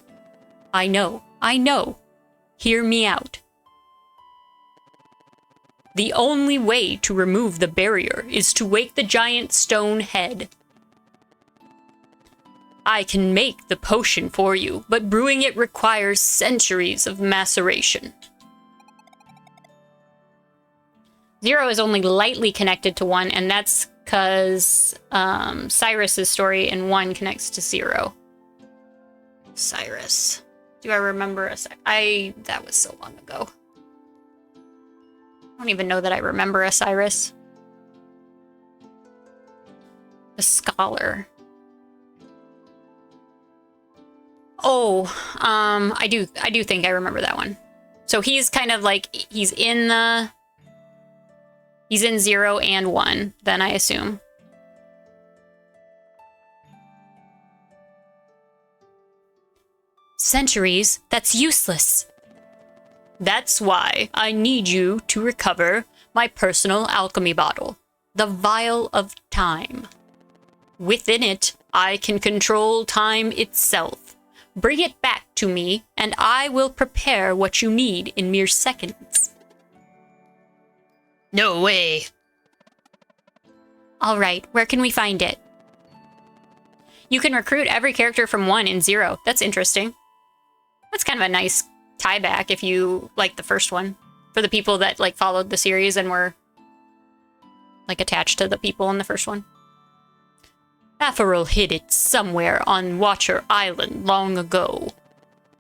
I know. Hear me out. The only way to remove the barrier is to wake the giant stone head. I can make the potion for you, but brewing it requires centuries of maceration. 0 is only lightly connected to 1, and that's because Cyrus's story in 1 connects to 0. Cyrus. Do I remember that was so long ago. I don't even know that I remember a Cyrus. The scholar. Oh, I do think I remember that one. So he's kind of like, he's in 0 and 1, then I assume. Centuries? That's useless. That's why I need you to recover my personal alchemy bottle, the Vial of Time. Within it, I can control time itself. Bring it back to me, and I will prepare what you need in mere seconds. No way. All right, where can we find it? You can recruit every character from 1 in 0. That's interesting. That's kind of a nice tie back if you like the first one. For the people that, like, followed the series and were, like, attached to the people in the first one. Aferil hid it somewhere on Watcher Island long ago.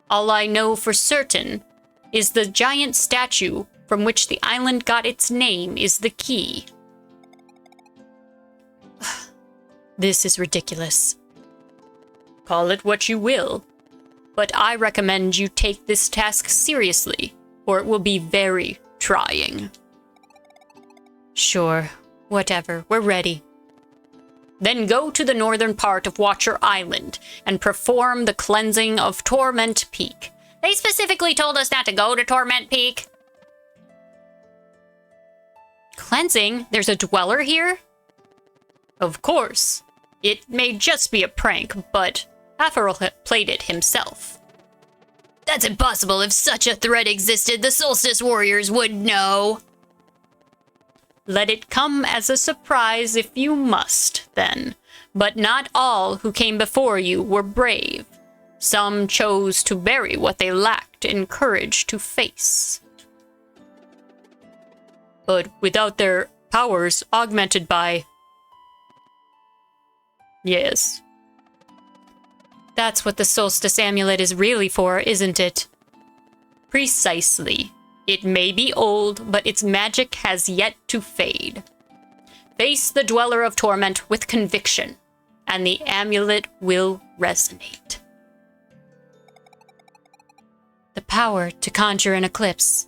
All I know for certain is the giant statue from which the island got its name is the key. This is ridiculous. Call it what you will, but I recommend you take this task seriously, or it will be very trying. Sure, whatever, we're ready. Then go to the northern part of Watcher Island and perform the cleansing of Torment Peak. They specifically told us not to go to Torment Peak. Cleansing? There's a dweller here? Of course. It may just be a prank, but Aferil played it himself. That's impossible. If such a threat existed, the Solstice Warriors would know. Let it come as a surprise if you must, then. But not all who came before you were brave. Some chose to bury what they lacked in courage to face. But without their powers augmented by... Yes. That's what the Solstice Amulet is really for, isn't it? Precisely. It may be old, but its magic has yet to fade. Face the Dweller of Torment with conviction, and the amulet will resonate. The power to conjure an eclipse.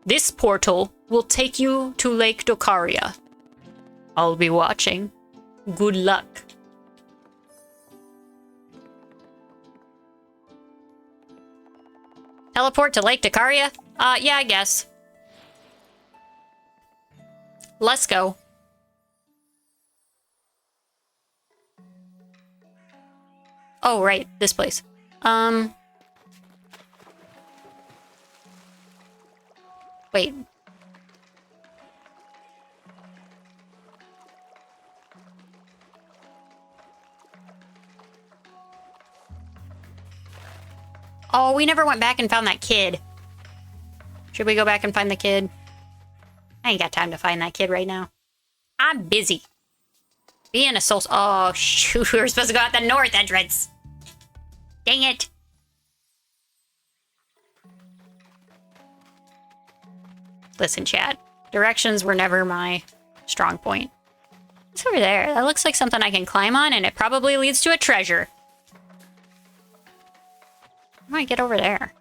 This portal will take you to Lake Docaria. I'll be watching. Good luck. Teleport to Lake Docaria? Yeah, I guess. Let's go. Oh, right, this place. Wait. Oh, we never went back and found that kid. Should we go back and find the kid? I ain't got time to find that kid right now. I'm busy. Being a soul... Oh, shoot. We were supposed to go out the north entrance. Dang it. Listen, chat. Directions were never my strong point. What's over there? That looks like something I can climb on, and it probably leads to a treasure. How do I get over there?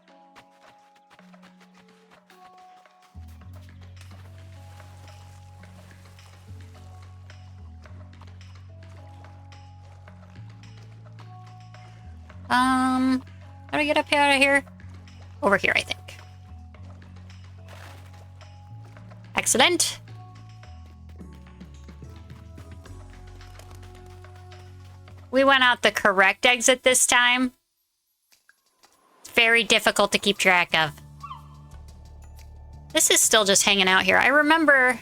How do I get up out of here? Over here, I think. Excellent. We went out the correct exit this time. It's very difficult to keep track of. This is still just hanging out here. I remember...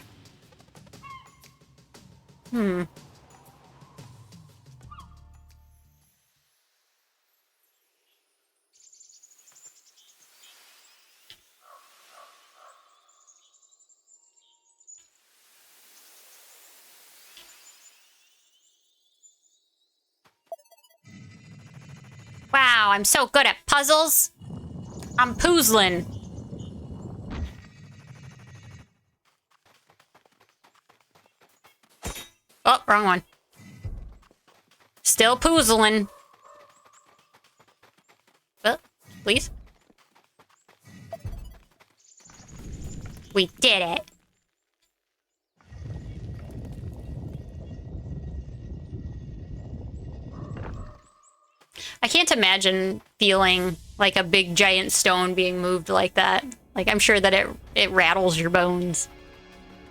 Wow, I'm so good at puzzles. I'm puzzling. Oh, wrong one. Still puzzling. Please. We did it. I can't imagine feeling like a big giant stone being moved like that. Like, I'm sure that it rattles your bones.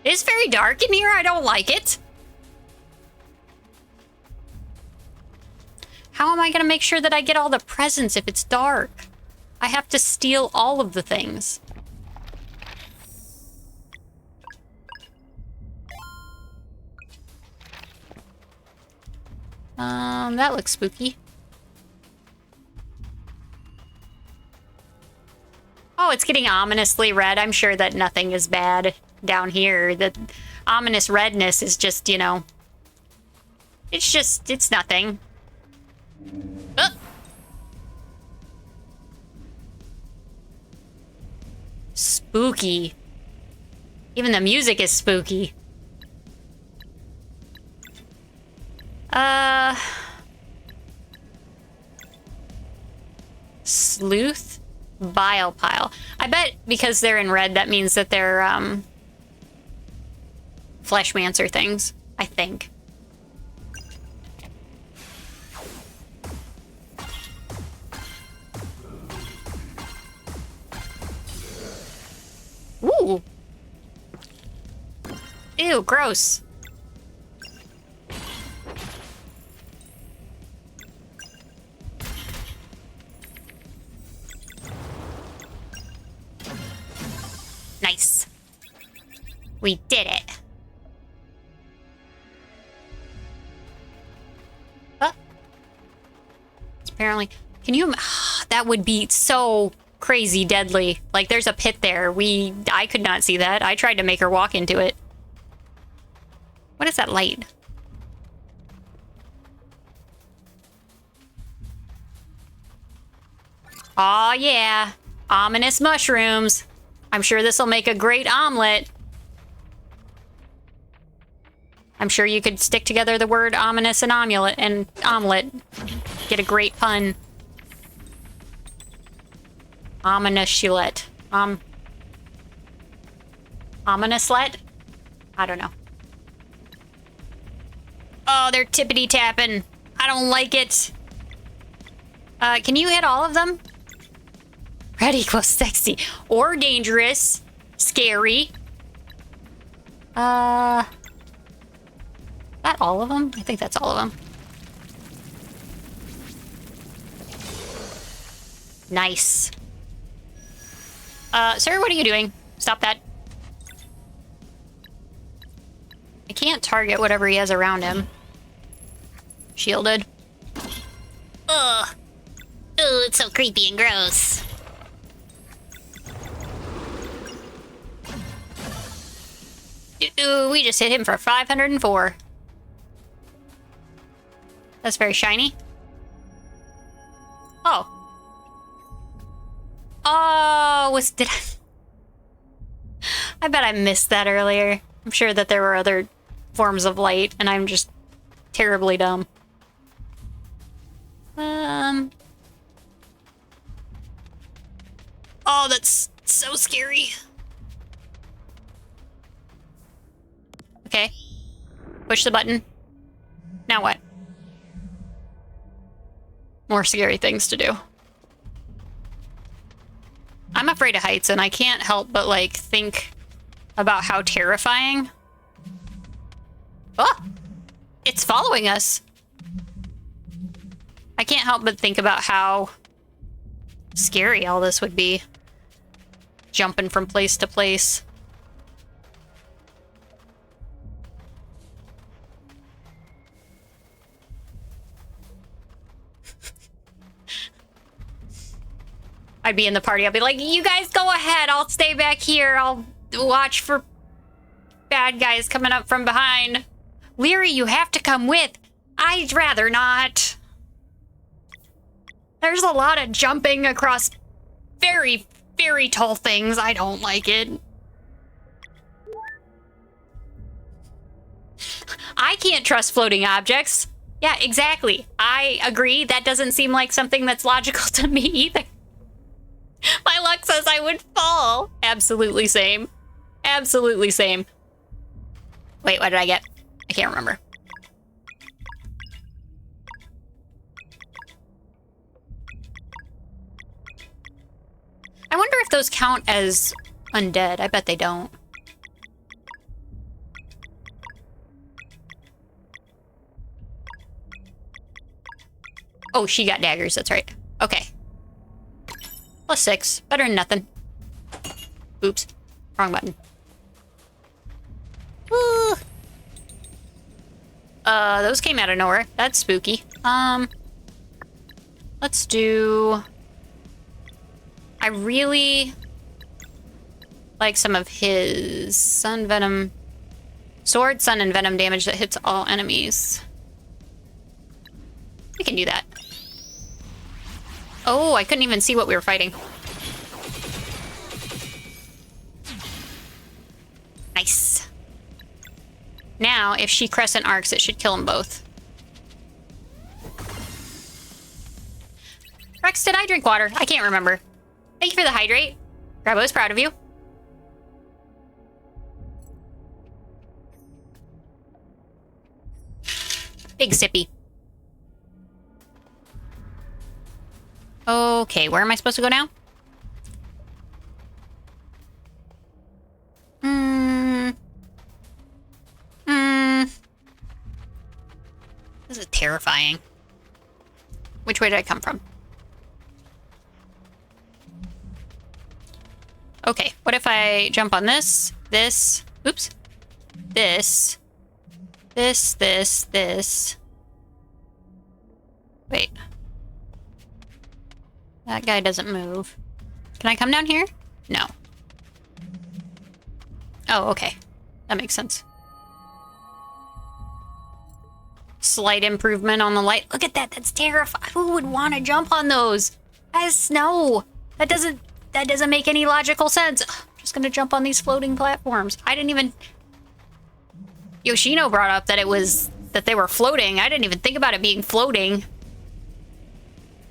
It is very dark in here. I don't like it. How am I going to make sure that I get all the presents if it's dark? I have to steal all of the things. That looks spooky. Oh, it's getting ominously red. I'm sure that nothing is bad down here. The ominous redness is just, you know... It's nothing. Spooky. Even the music is spooky. Sleuth? Bile pile. I bet because they're in red, that means that they're, Fleshmancer things. I think. Ooh. Ew, gross. Nice. We did it. apparently. Can you... that would be so crazy deadly. Like, there's a pit there. I could not see that. I tried to make her walk into it. What is that light? Aw, yeah. Ominous mushrooms. I'm sure this will make a great omelet. I'm sure you could stick together the word ominous and omelet. Get a great pun. Ominous-let. Ominous-let? I don't know. Oh, they're tippity-tapping. I don't like it. Can you hit all of them? Red equals sexy. Or dangerous. Scary. That all of them? I think that's all of them. Nice. Sir, what are you doing? Stop that. I can't target whatever he has around him. Shielded. Ugh. Ooh, it's so creepy and gross. Ooh, we just hit him for 504. That's very shiny. Oh. Oh, did I bet I missed that earlier. I'm sure that there were other forms of light, and I'm just terribly dumb. Oh, that's so scary. Okay. Push the button. Now what? More scary things to do. I'm afraid of heights, and I can't help but, like, think about how terrifying... Oh! It's following us! I can't help but think about how scary all this would be. Jumping from place to place. I'd be in the party. I'd be like, you guys go ahead. I'll stay back here. I'll watch for bad guys coming up from behind. Leary, you have to come with. I'd rather not. There's a lot of jumping across very, very tall things. I don't like it. I can't trust floating objects. Yeah, exactly. I agree. That doesn't seem like something that's logical to me either. My luck says I would fall. Absolutely same. Absolutely same. Wait, what did I get? I can't remember. I wonder if those count as undead. I bet they don't. Oh, she got daggers. That's right. Okay. +6. Better than nothing. Oops. Wrong button. Woo. Those came out of nowhere. That's spooky. Let's do... I really like some of his sun venom... Sword, sun, and venom damage that hits all enemies. We can do that. Oh, I couldn't even see what we were fighting. Nice. Now, if she crescent arcs, it should kill them both. Rex, did I drink water? I can't remember. Thank you for the hydrate. Grabo is proud of you. Big sippy. Okay, where am I supposed to go now? This is terrifying. Which way did I come from? Okay, what if I jump on this, oops, this. Wait. That guy doesn't move. Can I come down here? No. Oh, okay. That makes sense. Slight improvement on the light. Look at that. That's terrifying. Who would want to jump on those? As snow. That doesn't make any logical sense. Ugh, I'm just gonna jump on these floating platforms. I didn't even... Yoshino brought up that they were floating. I didn't even think about it being floating.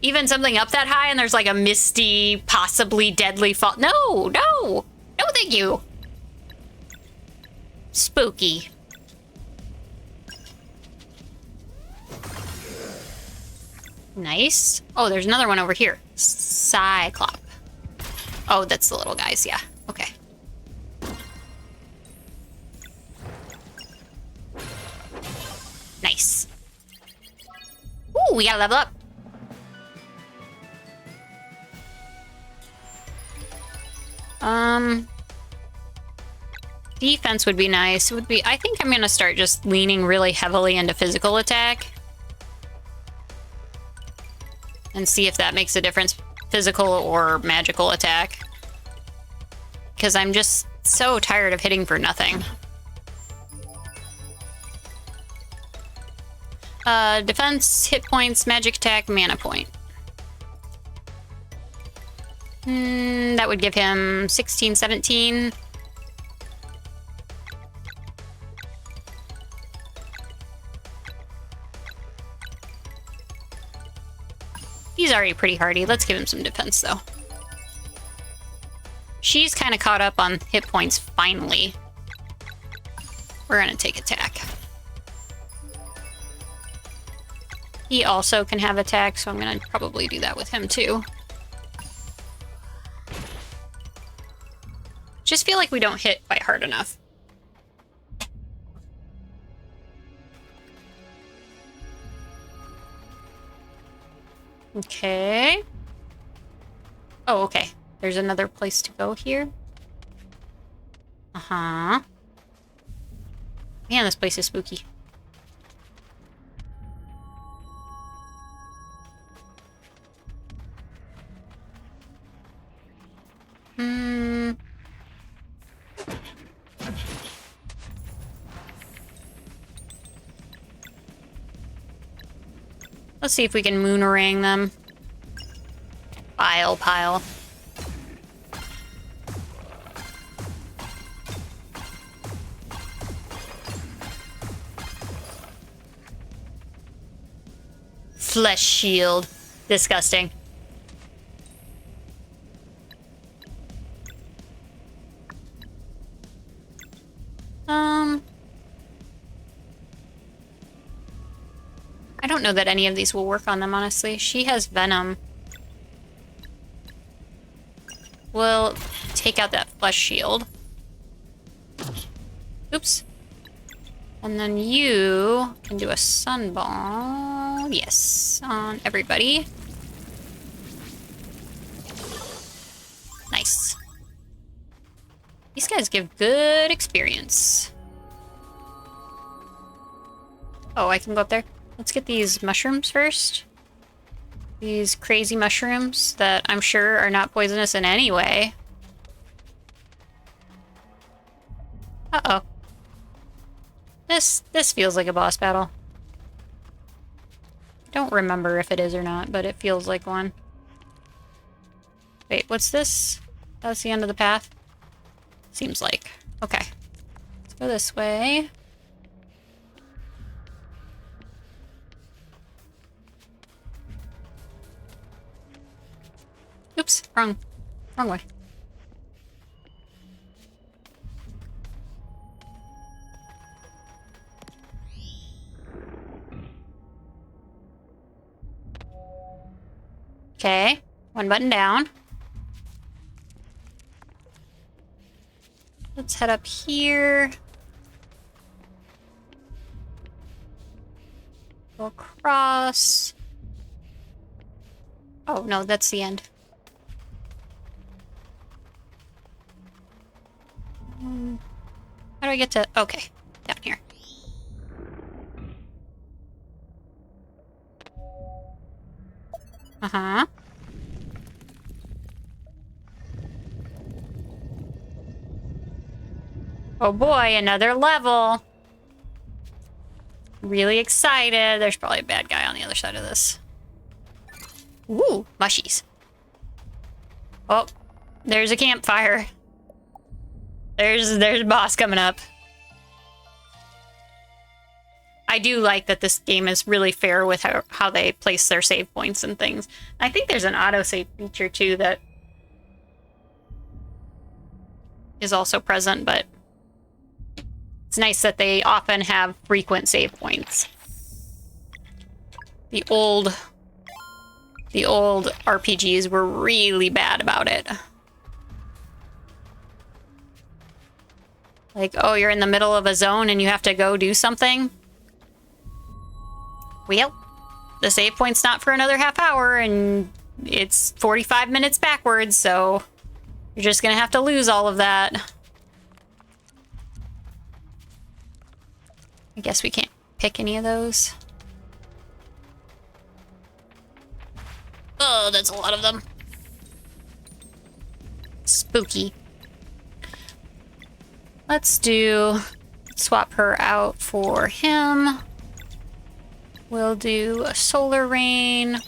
Even something up that high and there's like a misty, possibly deadly fall. No, no, no, thank you. Spooky. Nice. Oh, there's another one over here. Cyclop. Oh, that's the little guys. Yeah. Okay. Nice. Ooh, we gotta level up. Defense would be nice. I think I'm gonna start just leaning really heavily into physical attack. And see if that makes a difference. Physical or magical attack. Because I'm just so tired of hitting for nothing. Defense, hit points, magic attack, mana point. That would give him 16, 17. He's already pretty hardy. Let's give him some defense, though. She's kind of caught up on hit points, finally. We're gonna take attack. He also can have attack, so I'm gonna probably do that with him, too. Just feel like we don't hit quite hard enough. Okay. Oh, okay. There's another place to go here. Uh-huh. Man, this place is spooky. Let's see if we can moonerang them. Pile. Flesh shield. Disgusting. I don't know that any of these will work on them, honestly. She has venom. We'll take out that flesh shield. Oops. And then you can do a sunball. Yes, on everybody. Nice. These guys give good experience. Oh, I can go up there. Let's get these mushrooms first. These crazy mushrooms that I'm sure are not poisonous in any way. Uh-oh. This feels like a boss battle. I don't remember if it is or not, but it feels like one. Wait, what's this? That's the end of the path? Seems like. Okay. Let's go this way. Oops, wrong way. Okay, one button down. Let's head up here. Go across. Oh, no, that's the end. How do I get to... Okay, down here. Uh-huh. Oh boy, another level. Really excited. There's probably a bad guy on the other side of this. Ooh, mushies. Oh, there's a campfire. There's a boss coming up. I do like that this game is really fair with how they place their save points and things. I think there's an autosave feature too that is also present, but it's nice that they often have frequent save points. The old RPGs were really bad about it. Like, oh, you're in the middle of a zone and you have to go do something. Well, the save point's not for another half hour and it's 45 minutes backwards, so you're just gonna have to lose all of that. I guess we can't pick any of those. Oh, that's a lot of them. Spooky. Let's swap her out for him. We'll do a solar rain.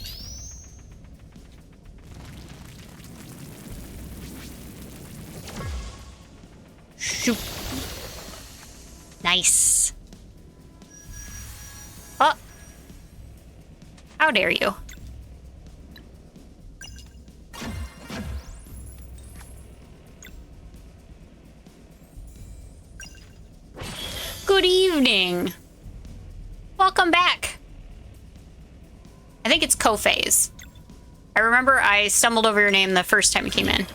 Shoot. Nice. Oh. How dare you? Good evening. Welcome back. I think it's Kophase. I remember I stumbled over your name the first time you came in.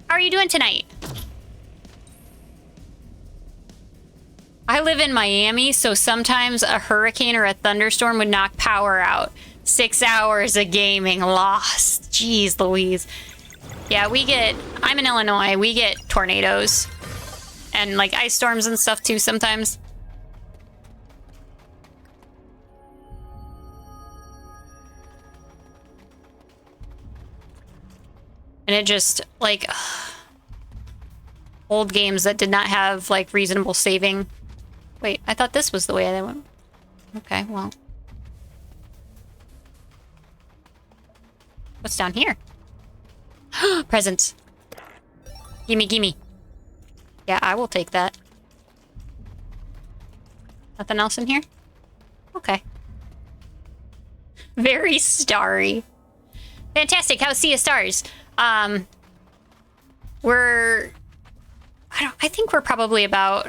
How are you doing tonight? I live in Miami, so sometimes a hurricane or a thunderstorm would knock power out. 6 hours of gaming lost. Jeez Louise. Yeah, I'm in Illinois, we get tornadoes. And like ice storms and stuff too sometimes. And it just, like, old games that did not have, like, reasonable saving. Wait, I thought this was the way I went. Okay, well. What's down here? Presents. Gimme, gimme. Yeah, I will take that. Nothing else in here? Okay. Very starry. Fantastic. How's Sea of Stars? I think we're probably about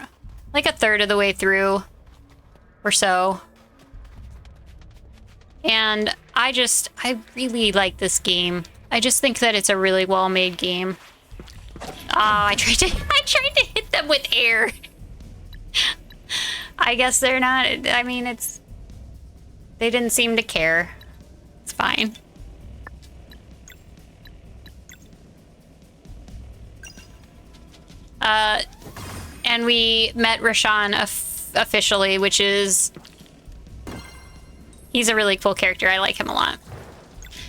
like a third of the way through or so. And I really like this game. I just think that it's a really well-made game. I tried to hit them with air. I guess they're not, I mean, they didn't seem to care. It's fine. And we met Rashawn officially, which is... He's a really cool character. I like him a lot.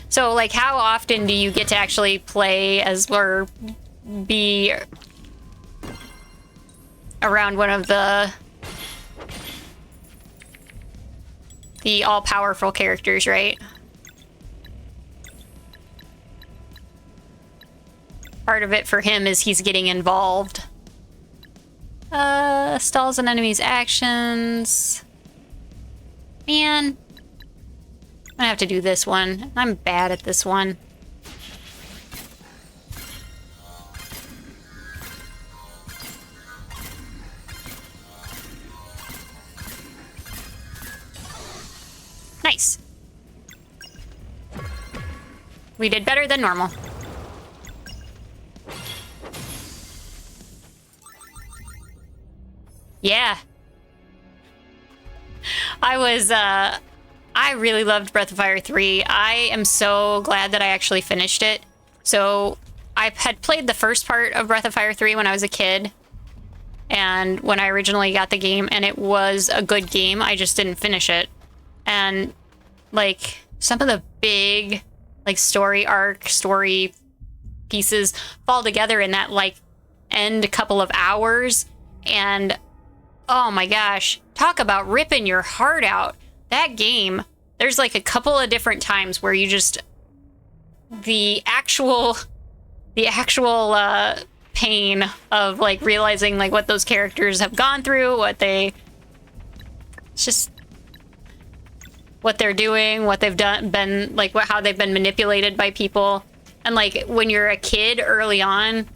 So, like, how often do you get to actually play as, or be around one of the all-powerful characters, right? Part of it for him is he's getting involved. Stalls an enemy's actions. Man. I'm gonna have to do this one. I'm bad at this one. Nice. We did better than normal. Yeah. I really loved Breath of Fire 3. I am so glad that I actually finished it. So, I had played the first part of Breath of Fire 3 when I was a kid. And when I originally got the game, and it was a good game, I just didn't finish it. And, like, some of the big, like, story pieces fall together in that, like, end couple of hours. And oh my gosh, talk about ripping your heart out. That game, there's like a couple of different times where you just, the actual pain of like realizing like what those characters have gone through, it's just what they're doing, what they've been like, how they've been manipulated by people. And like when you're a kid early on,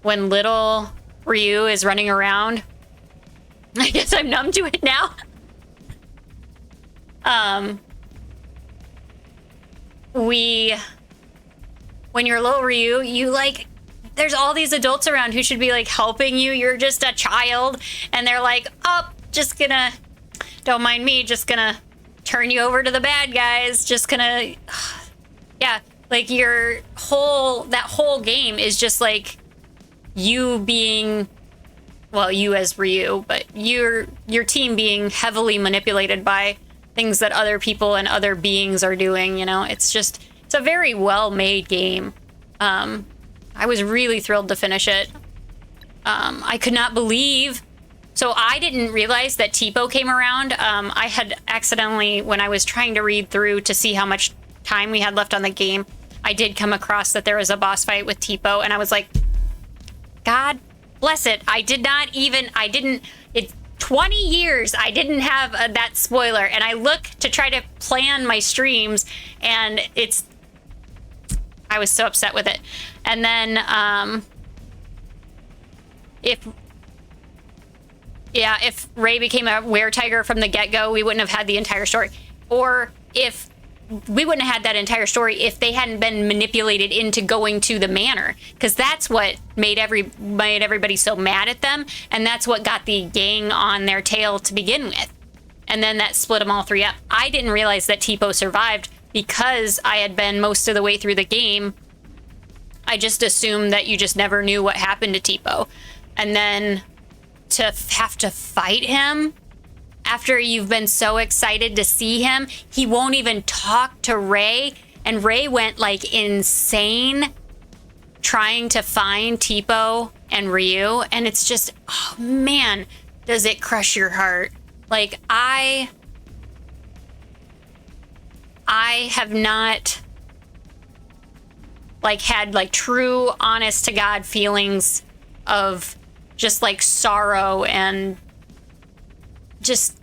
when little Ryu is running around, I guess I'm numb to it now. When you're little Ryu, you like, there's all these adults around who should be like helping you. You're just a child, and they're like, oh, don't mind me, just gonna turn you over to the bad guys. Just gonna, yeah, like that whole game is just like you being, well, you as Ryu, but your team being heavily manipulated by things that other people and other beings are doing, you know? It's a very well-made game. I was really thrilled to finish it. I could not believe... So I didn't realize that Tipo came around. I had accidentally, when I was trying to read through to see how much time we had left on the game, I did come across that there was a boss fight with Tipo, and I was like, God bless it. It's 20 years I didn't have that spoiler, and I look to try to plan my streams, and I was so upset with it. And then, if Ray became a were-tiger from the get-go, we wouldn't have had the entire story. Or if we wouldn't have had that entire story if they hadn't been manipulated into going to the manor, because that's what made everybody so mad at them, and that's what got the gang on their tail to begin with. And then that split them all three up. I didn't realize that Tipo survived because I had been most of the way through the game. I just assumed that you just never knew what happened to Tipo. And then to have to fight him after you've been so excited to see him, he won't even talk to Ray, and Ray went like insane trying to find Tipo and Ryu, and it's just, oh man, does it crush your heart. Like, I have not like had like true honest to God feelings of just like sorrow, and just,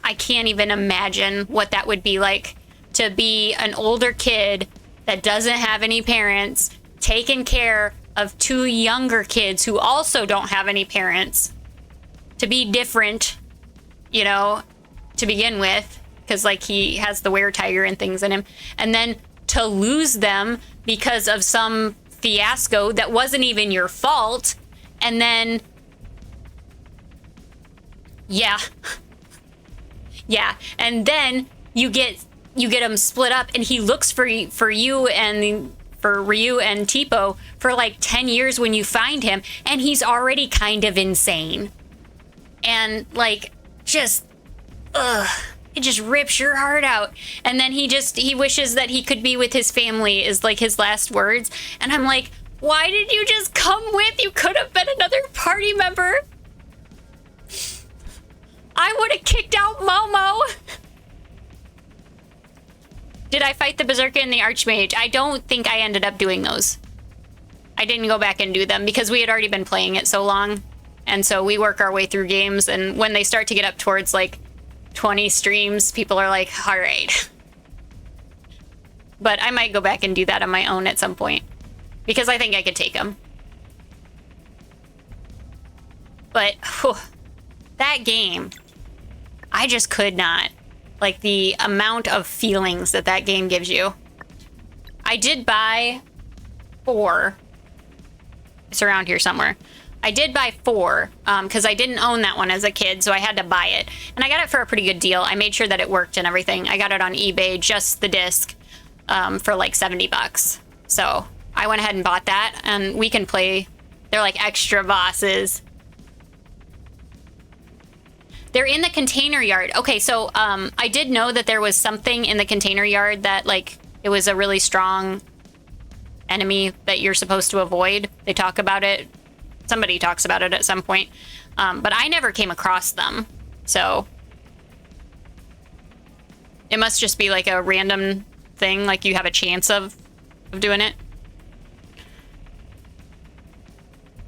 I can't even imagine what that would be like to be an older kid that doesn't have any parents, taking care of two younger kids who also don't have any parents, to be different, you know, to begin with, because like he has the were-tiger and things in him, and then to lose them because of some fiasco that wasn't even your fault. And then, yeah, and then you get them split up, and he looks for you and for Ryu and Tipo for like 10 years when you find him, and he's already kind of insane, and like just it just rips your heart out. And then he wishes that he could be with his family, is like his last words, and I'm like, why did you just come with? You could have been another party member. I would have kicked out Momo. Did I fight the Berserker and the Archmage? I don't think I ended up doing those. I didn't go back and do them because we had already been playing it so long. And so we work our way through games, and when they start to get up towards like 20 streams, people are like, all right. But I might go back and do that on my own at some point, because I think I could take them. But whew, that game, I just could not. Like, the amount of feelings that game gives you. I did buy 4. It's around here somewhere. I did buy 4 because I didn't own that one as a kid, so I had to buy it. And I got it for a pretty good deal. I made sure that it worked and everything. I got it on eBay, just the disc, for like $70. So I went ahead and bought that, and we can play. They're like extra bosses. They're in the container yard. Okay, so I did know that there was something in the container yard that, like, it was a really strong enemy that you're supposed to avoid. They talk about it somebody talks about it at some point. But I never came across them. So it must just be like a random thing, like you have a chance of doing it.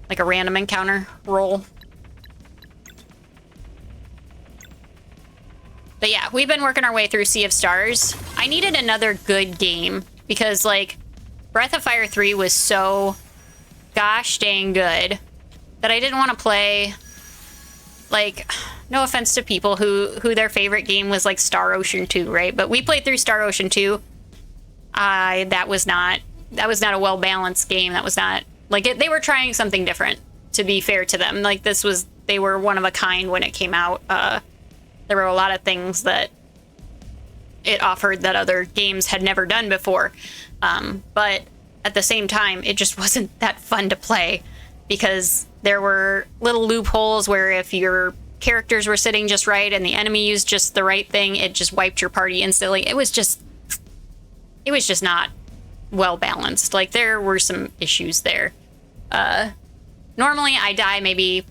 Like a random encounter roll. But yeah, we've been working our way through Sea of Stars. I needed another good game because, like, Breath of Fire 3 was so gosh dang good that I didn't want to play, like, no offense to people who their favorite game was like Star Ocean 2, right? But we played through Star Ocean 2. That was not a well-balanced game. That was not, like, they were trying something different, to be fair to them. Like, they were one of a kind when it came out. There were a lot of things that it offered that other games had never done before. But at the same time, it just wasn't that fun to play because there were little loopholes where if your characters were sitting just right and the enemy used just the right thing, it just wiped your party instantly. It was just not well balanced. Like, there were some issues there. Normally I die maybe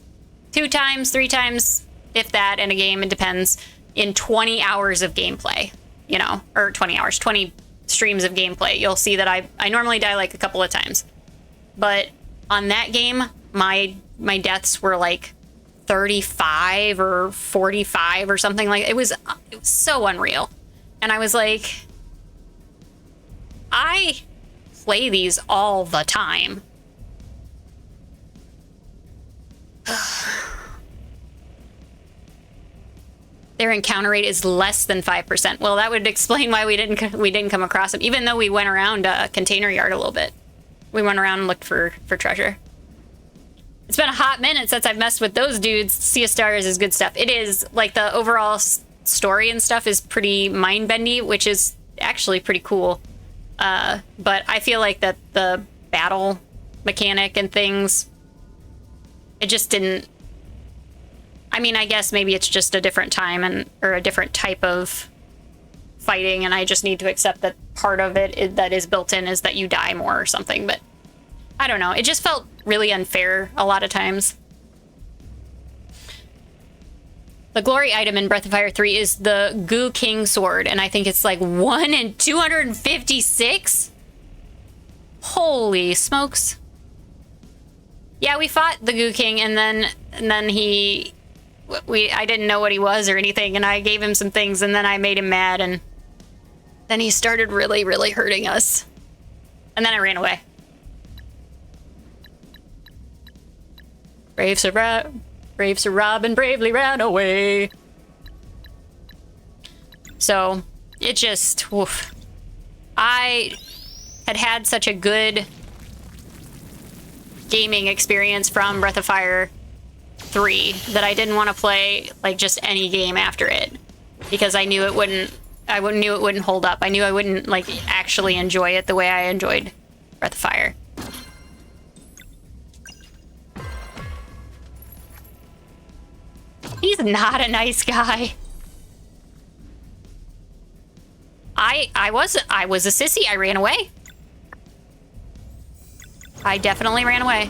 2 times, 3 times, if that, in a game. It depends. In 20 hours of gameplay, you know, or 20 hours, 20 streams of gameplay, you'll see that I normally die like a couple of times. But on that game, my deaths were like 35 or 45 or something. Like, it was so unreal. And I was like, I play these all the time. Their encounter rate is less than 5%. Well, that would explain why we didn't come across them, even though we went around Container Yard a little bit. We went around and looked for treasure. It's been a hot minute since I've messed with those dudes. Sea of Stars is good stuff. It is, like, the overall story and stuff is pretty mind-bendy, which is actually pretty cool. But I feel like that the battle mechanic and things, it just didn't... I mean, I guess maybe it's just a different time or a different type of fighting, and I just need to accept that part of it that is built in is that you die more or something. But I don't know. It just felt really unfair a lot of times. The glory item in Breath of Fire 3 is the Goo King sword, and I think it's like 1 in 256? Holy smokes. Yeah, we fought the Goo King, and then I didn't know what he was or anything, and I gave him some things, and then I made him mad, and then he started really, really hurting us. And then I ran away. Brave Sir Robin bravely ran away. So, it just, woof. I had such a good gaming experience from Breath of Fire 3 that I didn't want to play, like, just any game after it, because I knew it wouldn't hold up. I knew I wouldn't, like, actually enjoy it the way I enjoyed Breath of Fire. He's not a nice guy. I was a sissy. I ran away. I definitely ran away.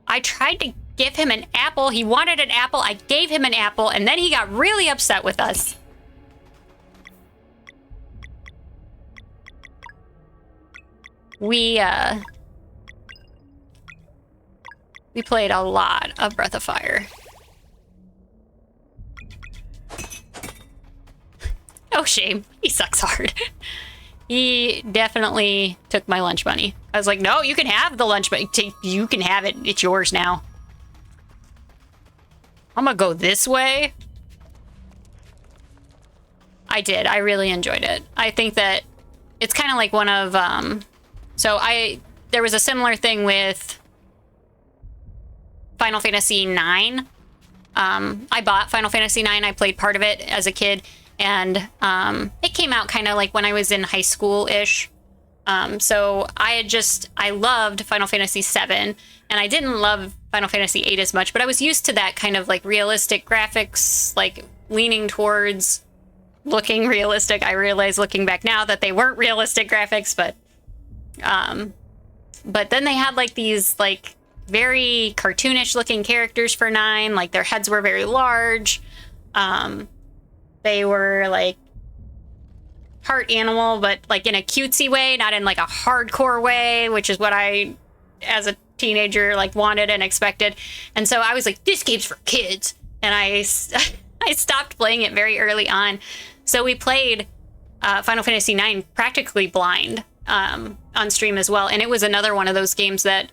I tried to give him an apple. He wanted an apple. I gave him an apple, and then he got really upset with us. We played a lot of Breath of Fire. Oh, shame. He sucks hard. He definitely took my lunch money. I was like, no, you can have the lunch money. You can have it. It's yours now. I'm gonna go this way. I did. I really enjoyed it. I think that it's kind of like one of... there was a similar thing with Final Fantasy IX. I bought Final Fantasy IX. I played part of it as a kid. And it came out kind of like when I was in high school-ish. So I loved Final Fantasy VII, and I didn't love Final Fantasy VIII as much, but I was used to that kind of like realistic graphics, like leaning towards looking realistic. I realize looking back now that they weren't realistic graphics, but But then they had like these like very cartoonish looking characters for 9. Like their heads were very large. They were like part animal, but like in a cutesy way, not in like a hardcore way, which is what I, as a teenager, like wanted and expected. And so I was like, this game's for kids. And I stopped playing it very early on. So we played Final Fantasy IX practically blind on stream as well. And it was another one of those games that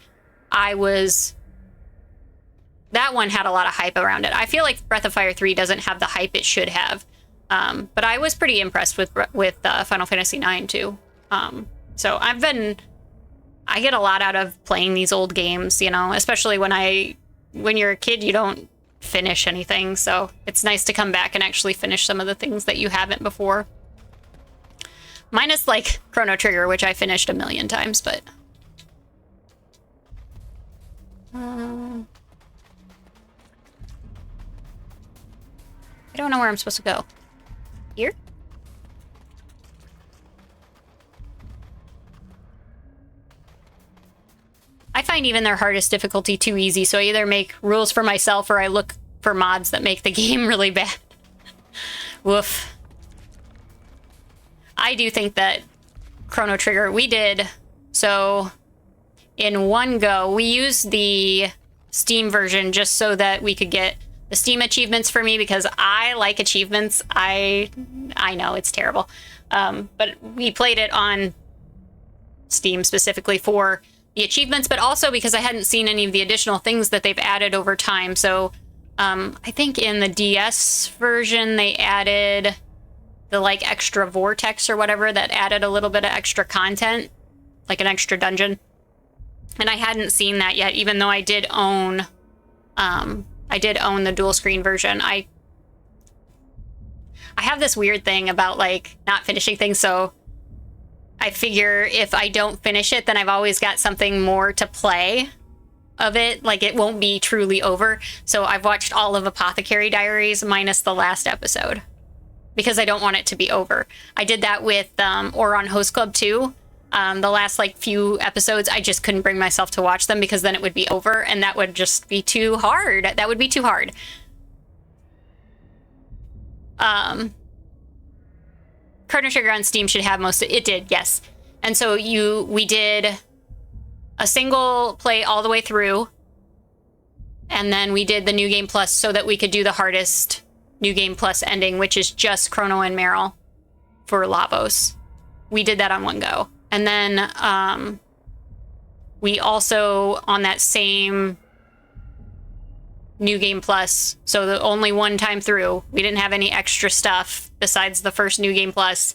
that one had a lot of hype around it. I feel like Breath of Fire 3 doesn't have the hype it should have. But I was pretty impressed with Final Fantasy IX too. So I get a lot out of playing these old games, you know, especially when you're a kid, you don't finish anything. So it's nice to come back and actually finish some of the things that you haven't before. Minus like Chrono Trigger, which I finished a million times, but... I don't know where I'm supposed to go. Here? I find even their hardest difficulty too easy, so I either make rules for myself or I look for mods that make the game really bad. Woof. I do think that Chrono Trigger, so in one go, we used the Steam version just so that we could get the Steam achievements for me, because I like achievements. I know it's terrible. But we played it on Steam specifically for the achievements, but also because I hadn't seen any of the additional things that they've added over time. So I think in the DS version, they added the like extra vortex or whatever that added a little bit of extra content, like an extra dungeon. And I hadn't seen that yet, even though I did own the dual screen version. I have this weird thing about like not finishing things, so I figure if I don't finish it, then I've always got something more to play of it. Like it won't be truly over. So I've watched all of Apothecary Diaries minus the last episode because I don't want it to be over. I did that with Oron Host Club 2. The last like few episodes, I just couldn't bring myself to watch them because then it would be over and that would just be too hard. That would be too hard. Chrono Trigger on Steam should have most of it. Did, yes. And so we did a single play all the way through, and then we did the New Game Plus so that we could do the hardest New Game Plus ending, which is just Chrono and Meryl for Lavos. We did that on one go. And then we also, on that same New Game Plus, so the only one time through, we didn't have any extra stuff besides the first New Game Plus.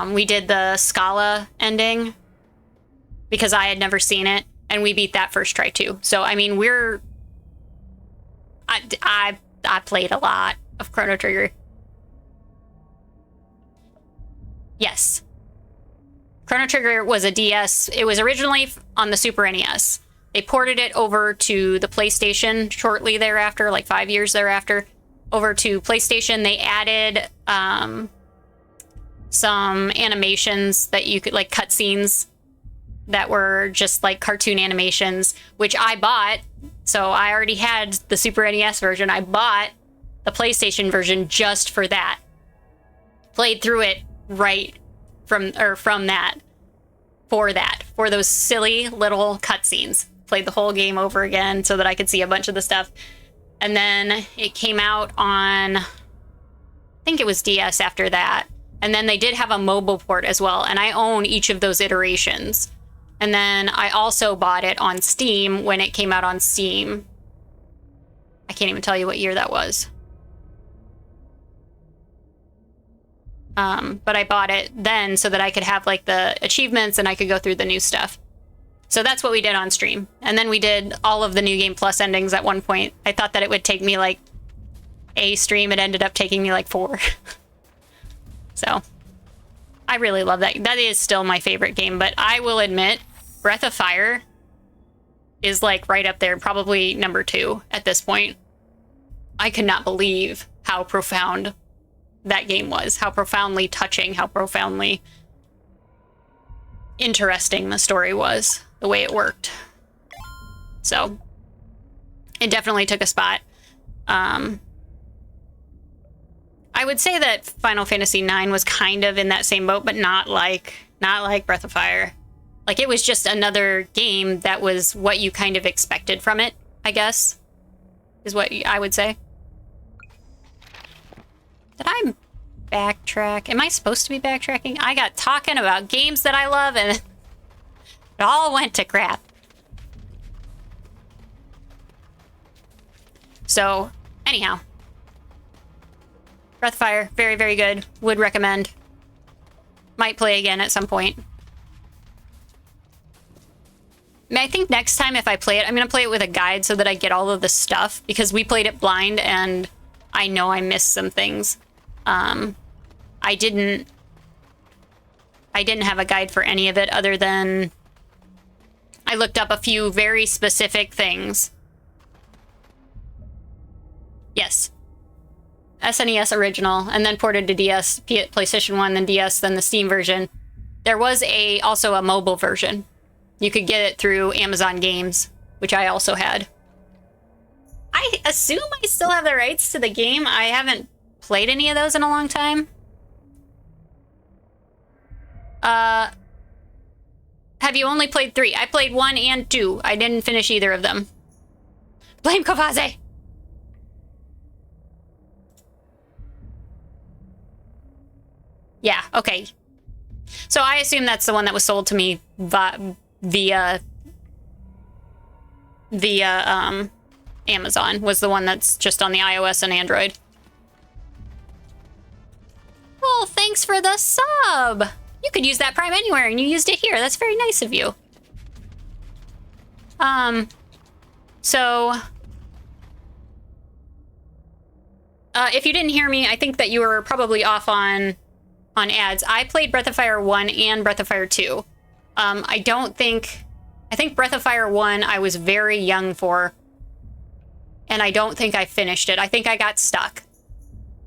We did the Scala ending because I had never seen it, and we beat that first try too. So I mean, I played a lot of Chrono Trigger. Yes. Chrono Trigger was a DS. It was originally on the Super NES. They ported it over to the PlayStation shortly thereafter, like 5 years thereafter, over to PlayStation. They added some animations that you could, like cutscenes that were just like cartoon animations, which I bought. So I already had the Super NES version. I bought the PlayStation version just for that. Played through it right from that, for those silly little cutscenes. Played the whole game over again so that I could see a bunch of the stuff. And then it came out on, I think it was DS after that. And then they did have a mobile port as well. And I own each of those iterations. And then I also bought it on Steam when it came out on Steam. I can't even tell you what year that was. But I bought it then so that I could have like the achievements and I could go through the new stuff. So that's what we did on stream. And then we did all of the New Game Plus endings at one point. I thought that it would take me like a stream. It ended up taking me like 4. So I really love that. That is still my favorite game, but I will admit Breath of Fire is like right up there, probably number 2 at this point. I could not believe how profound that game was, how profoundly touching, how profoundly interesting the story was, the way it worked. So it definitely took a spot. I would say that Final Fantasy IX was kind of in that same boat, but not like Breath of Fire. Like, it was just another game that was what you kind of expected from it, I guess, is what I would say. Did I backtrack? Am I supposed to be backtracking? I got talking about games that I love, and it all went to crap. So, anyhow. Breath of Fire, very, very good. Would recommend. Might play again at some point. I think next time if I play it, I'm going to play it with a guide so that I get all of the stuff, because we played it blind and I know I missed some things. I didn't have a guide for any of it other than I looked up a few very specific things. Yes. SNES original, and then ported to DS, PlayStation 1, then DS, then the Steam version. There was also a mobile version. You could get it through Amazon Games, which I also had. I assume I still have the rights to the game. I haven't played any of those in a long time. Have you only played 3? I played 1 and 2. I didn't finish either of them. Blame Kovaze! Yeah, okay. So I assume that's the one that was sold to me via Amazon, was the one that's just on the iOS and Android. Well, thanks for the sub! You could use that Prime anywhere, and you used it here. That's very nice of you. So... if you didn't hear me, I think that you were probably off on ads. I played Breath of Fire 1 and Breath of Fire 2. I think Breath of Fire 1 I was very young for, and I don't think I finished it. I think I got stuck.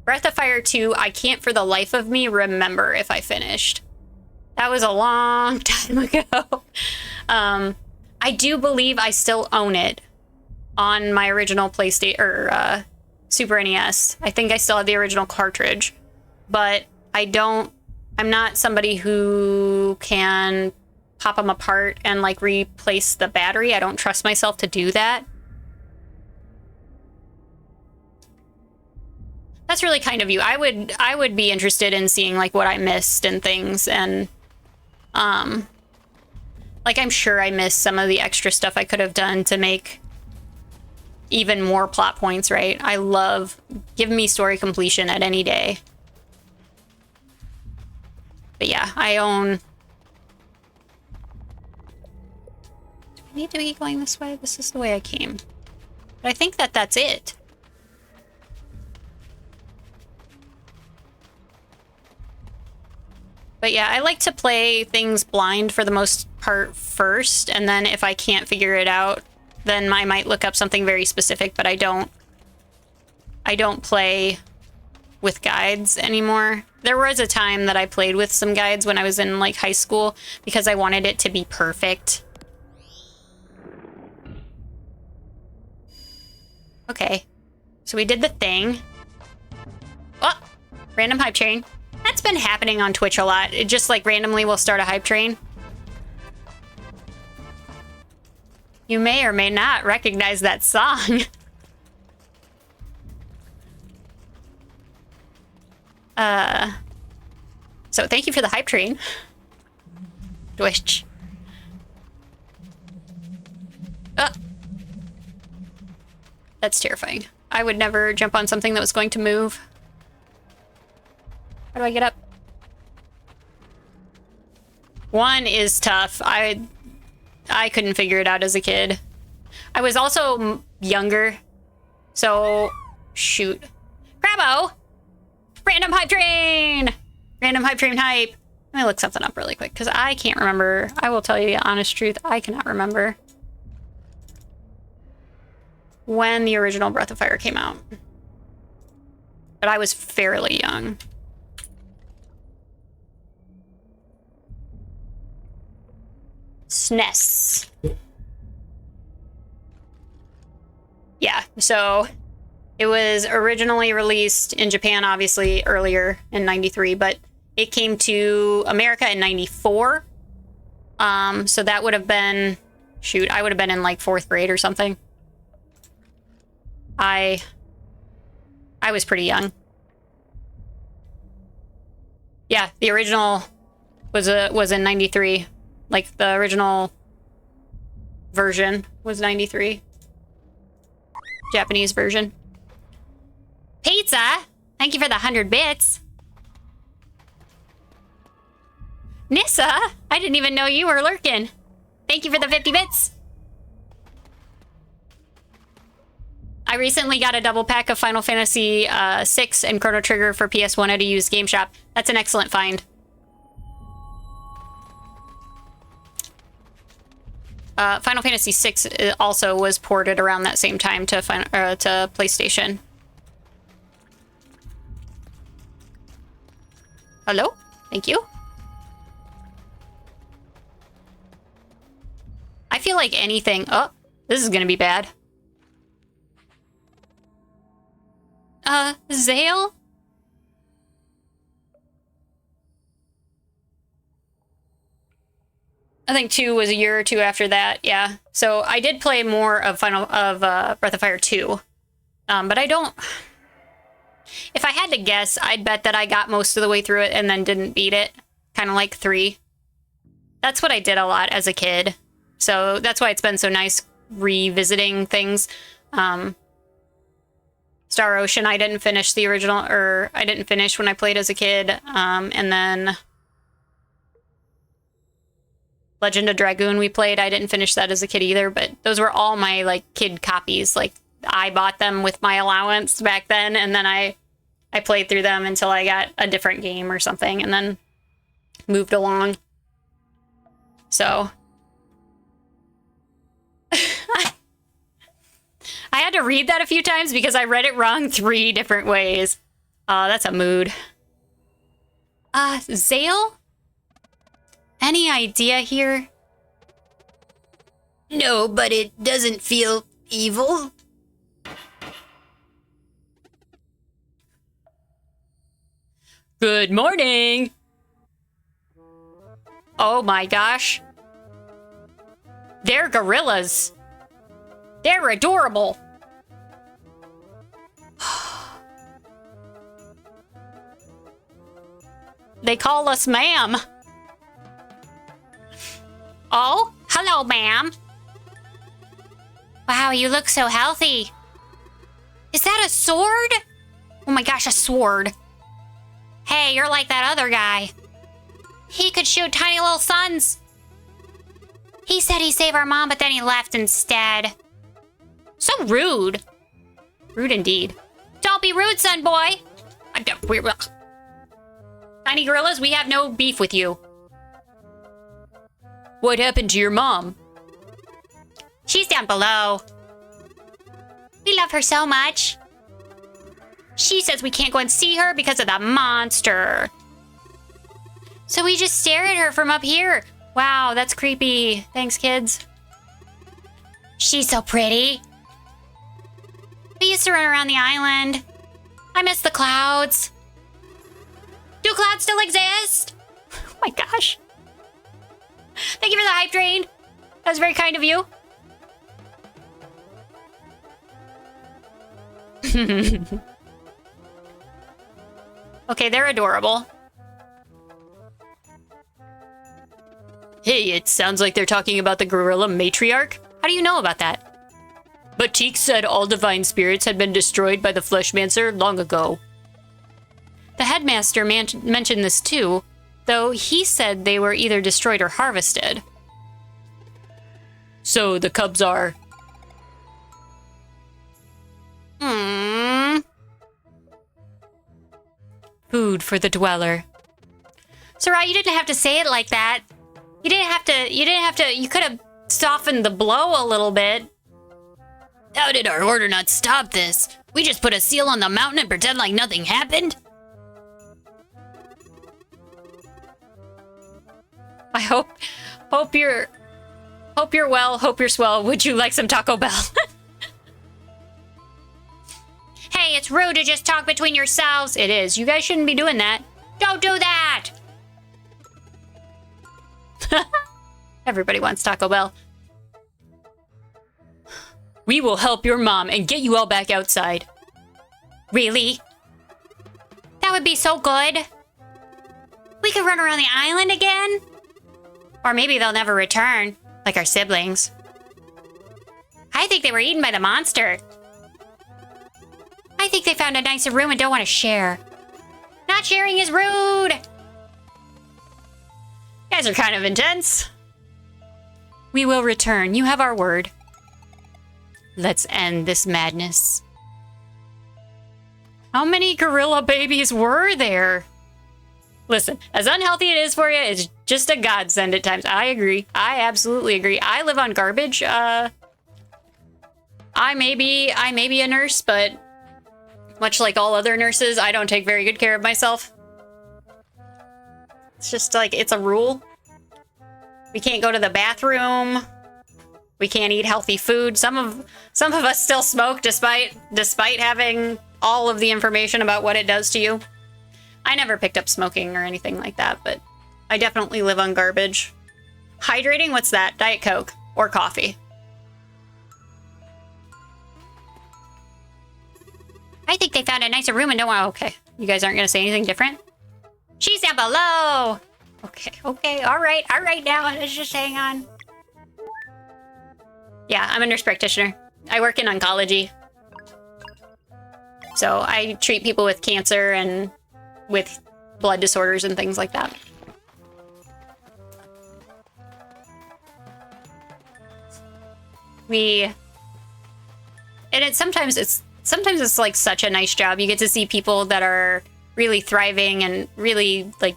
Breath of Fire 2, I can't for the life of me remember if I finished. That was a long time ago. I do believe I still own it on my original PlayStation, or Super NES. I think I still have the original cartridge, but I'm not somebody who can pop them apart and like replace the battery. I don't trust myself to do that. That's really kind of you. I would be interested in seeing like what I missed and things, and like I'm sure I missed some of the extra stuff I could have done to make even more plot points, right? I love giving me story completion at any day. But yeah, I own... Do I need to be going this way? This is the way I came. But I think that that's it. But yeah, I like to play things blind for the most part first, and then if I can't figure it out, then I might look up something very specific, but I don't play with guides anymore. There was a time that I played with some guides when I was in like high school because I wanted it to be perfect. Okay, so we did the thing. Oh, random hype train. That's been happening on Twitch a lot. It just like randomly will start a hype train. You may or may not recognize that song. So thank you for the hype train. Twitch. That's terrifying. I would never jump on something that was going to move. How do I get up? 1 is tough. I couldn't figure it out as a kid. I was also younger, so shoot. Crabbo! Random hype train! Random hype train hype. Let me look something up really quick, because I can't remember. I will tell you the honest truth, I cannot remember when the original Breath of Fire came out. But I was fairly young. SNES. Yeah, so it was originally released in Japan, obviously, earlier in 93, but it came to America in 94. So that would have been... Shoot, I would have been in, like, 4th grade or something. I was pretty young. Yeah, the original was in 93. Like, the original version was 93. Japanese version. Pizza? Thank you for the 100 bits. Nissa, I didn't even know you were lurking. Thank you for the 50 bits. I recently got a double pack of Final Fantasy VI and Chrono Trigger for PS1 at a used game shop. That's an excellent find. Final Fantasy VI also was ported around that same time to PlayStation. Hello? Thank you. I feel like anything... Oh, this is gonna be bad. Zale? I think 2 was a year or two after that, yeah. So I did play more of Breath of Fire 2. But I don't... If I had to guess, I'd bet that I got most of the way through it and then didn't beat it. Kind of like 3. That's what I did a lot as a kid. So that's why it's been so nice revisiting things. Star Ocean, I didn't finish the original, or I didn't finish when I played as a kid. And then Legend of Dragoon we played. I didn't finish that as a kid either, but those were all my, like, kid copies. Like, I bought them with my allowance back then, and then I played through them until I got a different game or something, and then moved along. So... I had to read that a few times because I read it wrong 3 different ways. That's a mood. Zale? Any idea here? No, but it doesn't feel evil. Good morning! Oh my gosh. They're gorillas. They're adorable. They call us ma'am. Oh, hello, ma'am. Wow, you look so healthy. Is that a sword? Oh my gosh, a sword. Hey, you're like that other guy. He could shoot tiny little suns. He said he'd save our mom, but then he left instead. So rude. Rude indeed. Don't be rude, son boy. Tiny gorillas, we have no beef with you. What happened to your mom? She's down below. We love her so much. She says we can't go and see her because of the monster. So we just stare at her from up here. Wow, that's creepy. Thanks, kids. She's so pretty. We used to run around the island. I miss the clouds. Do clouds still exist? Oh my gosh. Thank you for the hype train. That was very kind of you. Okay, they're adorable. Hey, it sounds like they're talking about the gorilla matriarch. How do you know about that? Batik said all divine spirits had been destroyed by the Fleshmancer long ago. The headmaster mentioned this too, though he said they were either destroyed or harvested. So the cubs are... Food for the dweller. Sarai, you didn't have to say it like that. You could have softened the blow a little bit. How did our order not stop this? We just put a seal on the mountain and pretend like nothing happened? I hope Hope you're well. Hope you're swell. Would you like some Taco Bell? Hey, it's rude to just talk between yourselves. It is. You guys shouldn't be doing that. Don't do that. Everybody wants Taco Bell. We will help your mom and get you all back outside. Really? That would be so good. We could run around the island again. Or maybe they'll never return, like our siblings. I think they were eaten by the monster. I think they found a nicer room and don't want to share. Not sharing is rude. You guys are kind of intense. We will return. You have our word. Let's end this madness. How many gorilla babies were there? Listen, as unhealthy it is for you, it's just a godsend at times. I agree. I absolutely agree. I live on garbage. I may be a nurse, but much like all other nurses, I don't take very good care of myself. It's just like, it's a rule. We can't go to the bathroom. We can't eat healthy food. Some of us still smoke despite having all of the information about what it does to you. I never picked up smoking or anything like that, but I definitely live on garbage. Hydrating? What's that? Diet Coke or coffee? I think they found a nicer room and don't want. Okay, you guys aren't gonna say anything different? She's down below. Okay, all right now. Let's just hang on. Yeah, I'm a nurse practitioner. I work in oncology. So I treat people with cancer and with blood disorders and things like that. Sometimes it's like such a nice job. You get to see people that are really thriving and really like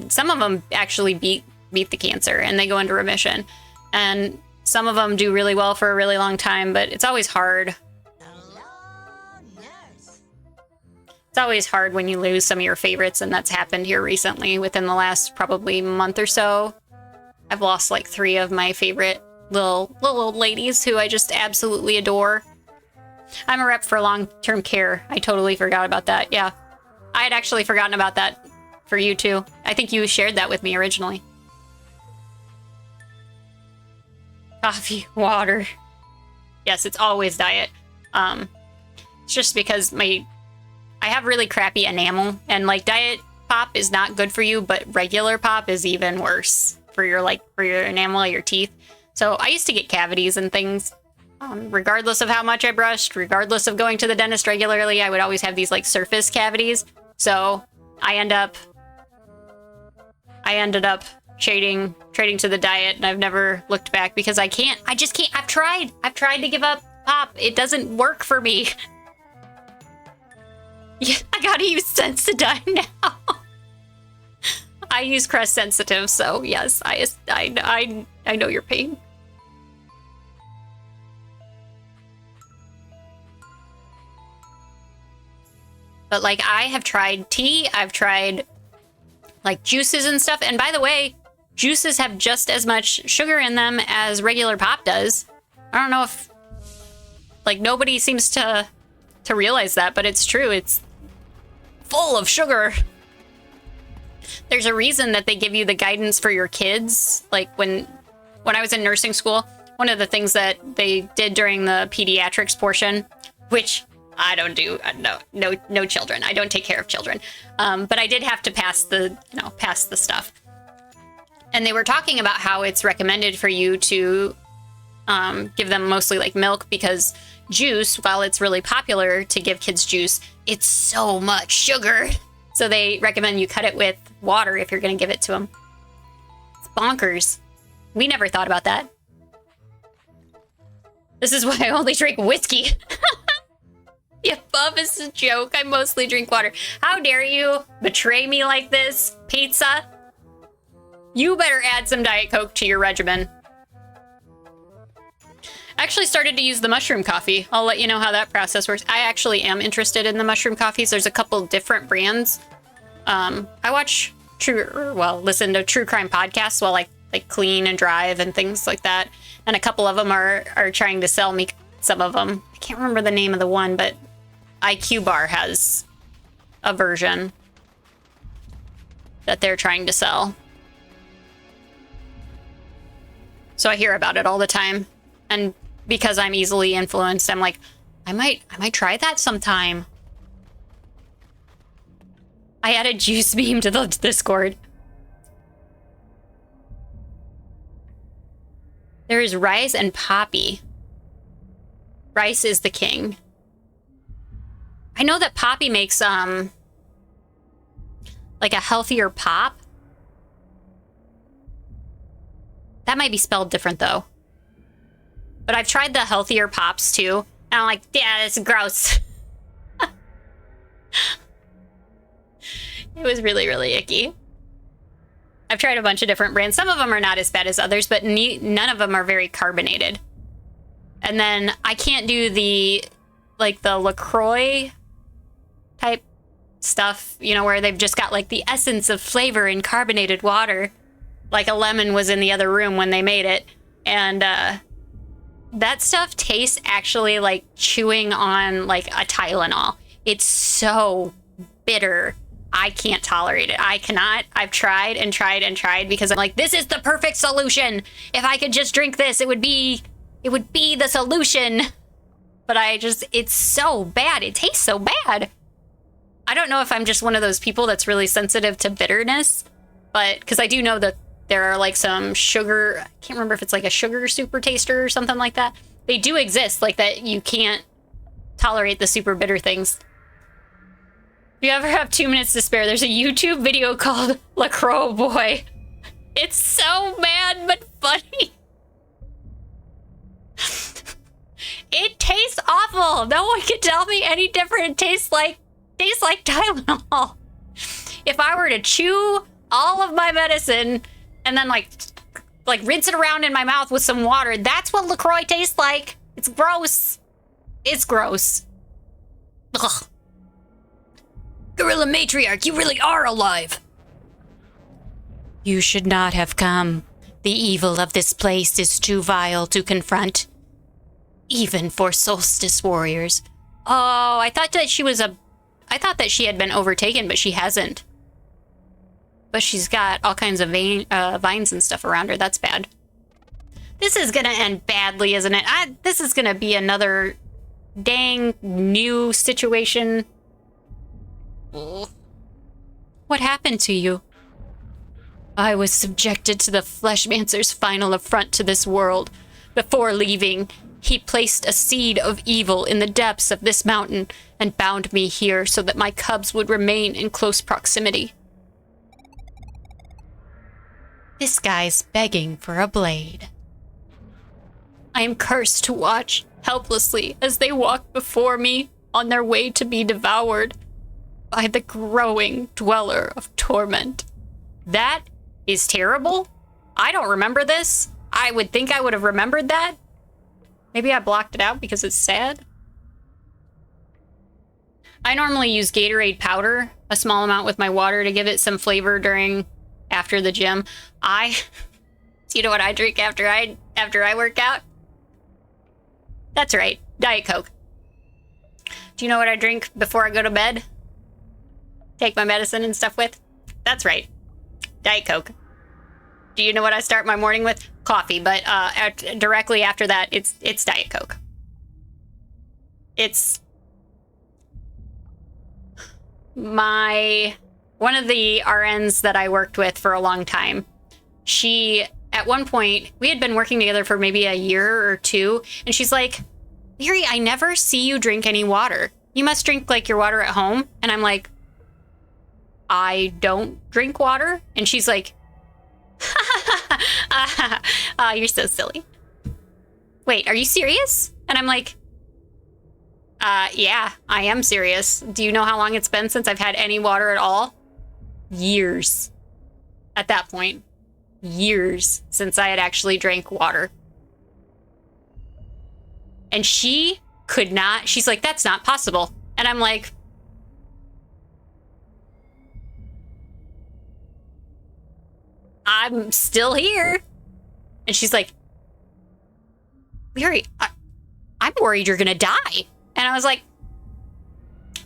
some of them actually beat the cancer and they go into remission. And some of them do really well for a really long time, but it's always hard. It's always hard when you lose some of your favorites, and that's happened here recently within the last probably month or so. I've lost like 3 of my favorite little old ladies who I just absolutely adore. I'm a rep for long-term care. I totally forgot about that. Yeah. I had actually forgotten about that for you too. I think you shared that with me originally. Coffee, water. Yes, it's always diet. It's just because I have really crappy enamel, and like diet pop is not good for you, but regular pop is even worse for your enamel of your teeth. So I used to get cavities and things. Regardless of how much I brushed, regardless of going to the dentist regularly, I would always have these like surface cavities. So I ended up trading to the diet, and I've never looked back because I just can't. I've tried to give up pop. It doesn't work for me. Yeah, I gotta use Sensodyne now. I use Crest Sensitive, so yes, I know your pain. But like, I have tried tea, I've tried like juices and stuff. And by the way, juices have just as much sugar in them as regular pop does. I don't know if like nobody seems to realize that, but it's true. It's full of sugar. There's a reason that they give you the guidance for your kids. Like when I was in nursing school, one of the things that they did during the pediatrics portion, which I don't do, no children. I don't take care of children. But I did have to pass the stuff. And they were talking about how it's recommended for you to give them mostly like milk, because juice, while it's really popular to give kids juice, it's so much sugar. So they recommend you cut it with water if you're going to give it to them. It's bonkers. We never thought about that. This is why I only drink whiskey. Yeah, Bub is a joke. I mostly drink water. How dare you betray me like this, pizza? You better add some Diet Coke to your regimen. I actually started to use the mushroom coffee. I'll let you know how that process works. I actually am interested in the mushroom coffees. There's a couple different brands. I listen to true crime podcasts while I like clean and drive and things like that. And a couple of them are trying to sell me some of them. I can't remember the name of the one, but IQ Bar has a version that they're trying to sell. So I hear about it all the time. And because I'm easily influenced, I'm like, I might try that sometime. I added Juice Beam to the Discord. There is Rice and Poppy. Rice is the king. I know that Poppy makes like a healthier pop. That might be spelled different though. But I've tried the healthier pops too. And I'm like, yeah, it's gross. It was really, really icky. I've tried a bunch of different brands. Some of them are not as bad as others, but none of them are very carbonated. And then I can't do the, like the LaCroix type stuff, you know, where they've just got like the essence of flavor in carbonated water. Like a lemon was in the other room when they made it. And that stuff tastes actually like chewing on like a Tylenol. It's so bitter. I can't tolerate it. I cannot. I've tried and tried and tried because I'm like, this is the perfect solution. If I could just drink this, it would be the solution. But it's so bad. It tastes so bad. I don't know if I'm just one of those people that's really sensitive to bitterness, but because I do know that there are like some sugar, I can't remember if it's like a sugar super taster or something like that. They do exist, like that you can't tolerate the super bitter things. If you ever have 2 minutes to spare, there's a YouTube video called LaCroix Boy. It's so bad but funny. It tastes awful. No one can tell me any different. It tastes like Tylenol. If I were to chew all of my medicine and then like rinse it around in my mouth with some water, that's what LaCroix tastes like. It's gross. It's gross. Ugh. Gorilla Matriarch, you really are alive. You should not have come. The evil of this place is too vile to confront, even for solstice warriors. Oh, I thought that she had been overtaken, but she hasn't. But she's got all kinds of vines and stuff around her. That's bad. This is gonna end badly, isn't it? This is gonna be another dang new situation. Ugh. What happened to you? I was subjected to the Fleshmancer's final affront to this world. Before leaving, he placed a seed of evil in the depths of this mountain and bound me here so that my cubs would remain in close proximity. This guy's begging for a blade. I am cursed to watch helplessly as they walk before me on their way to be devoured by the growing dweller of torment. That is terrible. I don't remember this. I would think I would have remembered that. Maybe I blocked it out because it's sad. I normally use Gatorade powder, a small amount with my water to give it some flavor after the gym. Do you know what I drink after I work out? That's right, Diet Coke. Do you know what I drink before I go to bed? Take my medicine and stuff with? That's right, Diet Coke. Do you know what I start my morning with? Coffee, but directly after that, it's Diet Coke. It's one of the RNs that I worked with for a long time. She, at one point, we had been working together for maybe a year or two, and she's like, Mary, I never see you drink any water. You must drink like your water at home. And I'm like, I don't drink water. And she's like, you're so silly. Wait, are you serious? And I'm like, yeah, I am serious. Do you know how long it's been since I've had any water at all? Years. At that point. Years since I had actually drank water. And she could not, she's like, that's not possible. And I'm like, I'm still here. And she's like, Leary, I'm worried you're gonna die. And I was like,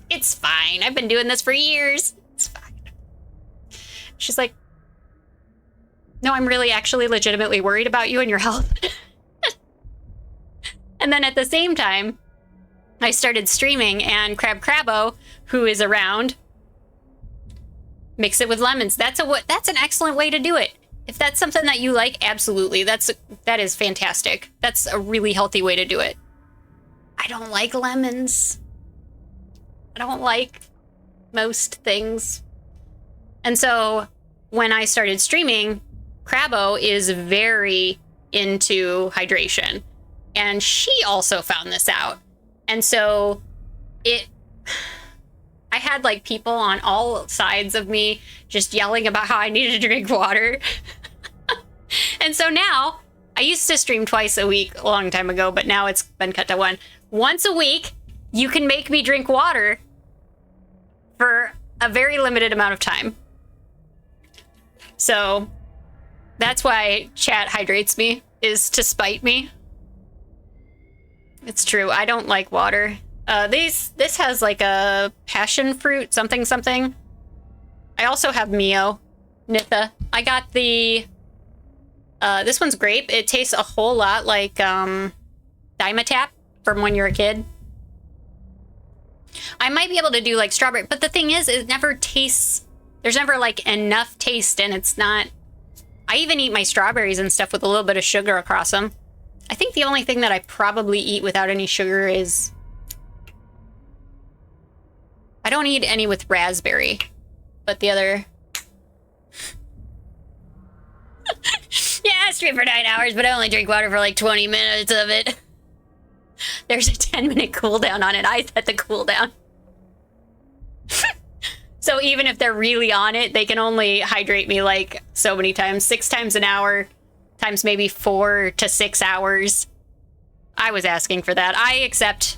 it's fine. I've been doing this for years. It's fine. She's like, no, I'm really actually legitimately worried about you and your health. And then at the same time, I started streaming, and Crabbo, who is around, mix it with lemons. That's an excellent way to do it. If that's something that you like, absolutely. That is fantastic. That's a really healthy way to do it. I don't like lemons. I don't like most things. And so when I started streaming, Crabbo is very into hydration. And she also found this out. And so I had like people on all sides of me just yelling about how I needed to drink water. And so now, I used to stream twice a week a long time ago, but now it's been cut to one. Once a week, you can make me drink water for a very limited amount of time. So that's why chat hydrates me, is to spite me. It's true. I don't like water. This has like a passion fruit, something. I also have Mio, Nitha. I got the, this one's grape. It tastes a whole lot like, Dimetap from when you're a kid. I might be able to do like strawberry, but the thing is, it never tastes, there's never like enough taste, and it's not, I even eat my strawberries and stuff with a little bit of sugar across them. I think the only thing that I probably eat without any sugar is, I don't eat any with raspberry, but the other, yeah, I stream for 9 hours, but I only drink water for like 20 minutes of it. There's a 10-minute cooldown on it. I set the cooldown. So even if they're really on it, they can only hydrate me like so many times, 6 times an hour, times maybe 4 to 6 hours. I was asking for that. I accept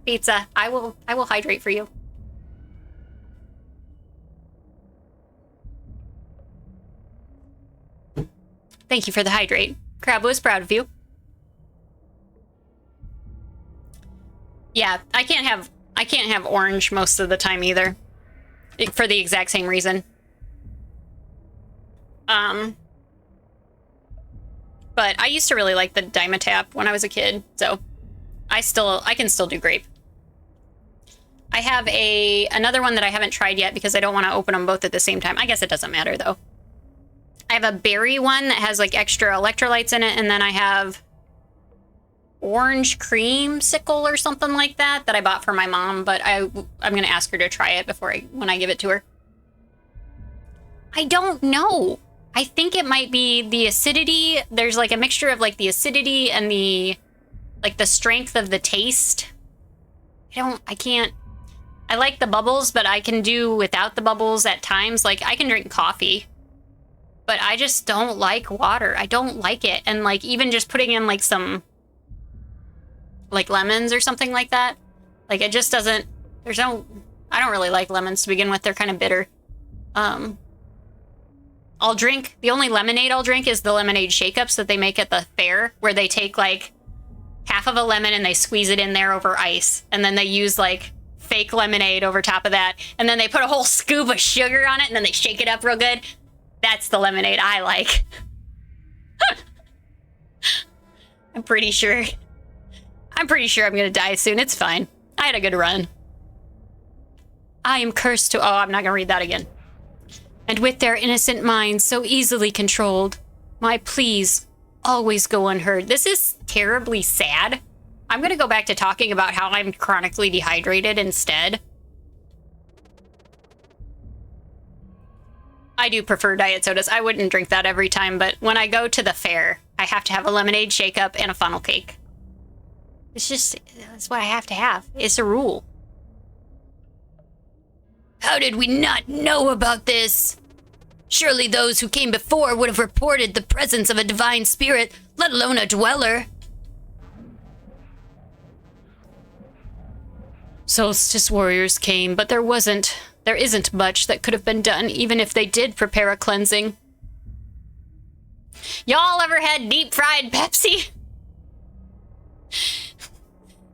pizza. I will hydrate for you. Thank you for the hydrate. Crab was proud of you. Yeah, I can't have orange most of the time either. For the exact same reason. But I used to really like the Dimetap when I was a kid, so I can still do grape. I have another one that I haven't tried yet because I don't want to open them both at the same time. I guess it doesn't matter though. I have a berry one that has like extra electrolytes in it, and then I have orange creamsicle or something like that I bought for my mom, but I'm gonna ask her to try it when I give it to her. I don't know. I think it might be the acidity. There's like a mixture of like the acidity and the strength of the taste. I like the bubbles, but I can do without the bubbles at times. Like I can drink coffee, but I just don't like water. I don't like it. And like even just putting in like some like lemons or something like that, like it just doesn't, I don't really like lemons to begin with. They're kind of bitter. The only lemonade I'll drink is the lemonade shake-ups that they make at the fair, where they take like half of a lemon and they squeeze it in there over ice, and then they use like fake lemonade over top of that, and then they put a whole scoop of sugar on it, and then they shake it up real good. That's the lemonade I like. I'm pretty sure I'm gonna die soon. It's fine. I had a good run. I am cursed to... Oh, I'm not gonna read that again. And with their innocent minds so easily controlled, my pleas always go unheard. This is terribly sad. I'm gonna go back to talking about how I'm chronically dehydrated instead. I do prefer diet sodas. I wouldn't drink that every time, but when I go to the fair, I have to have a lemonade shake-up and a funnel cake. That's what I have to have. It's a rule. How did we not know about this? Surely those who came before would have reported the presence of a divine spirit, let alone a dweller. Solstice warriors came, but there isn't much that could have been done, even if they did prepare a cleansing. Y'all ever had deep fried Pepsi?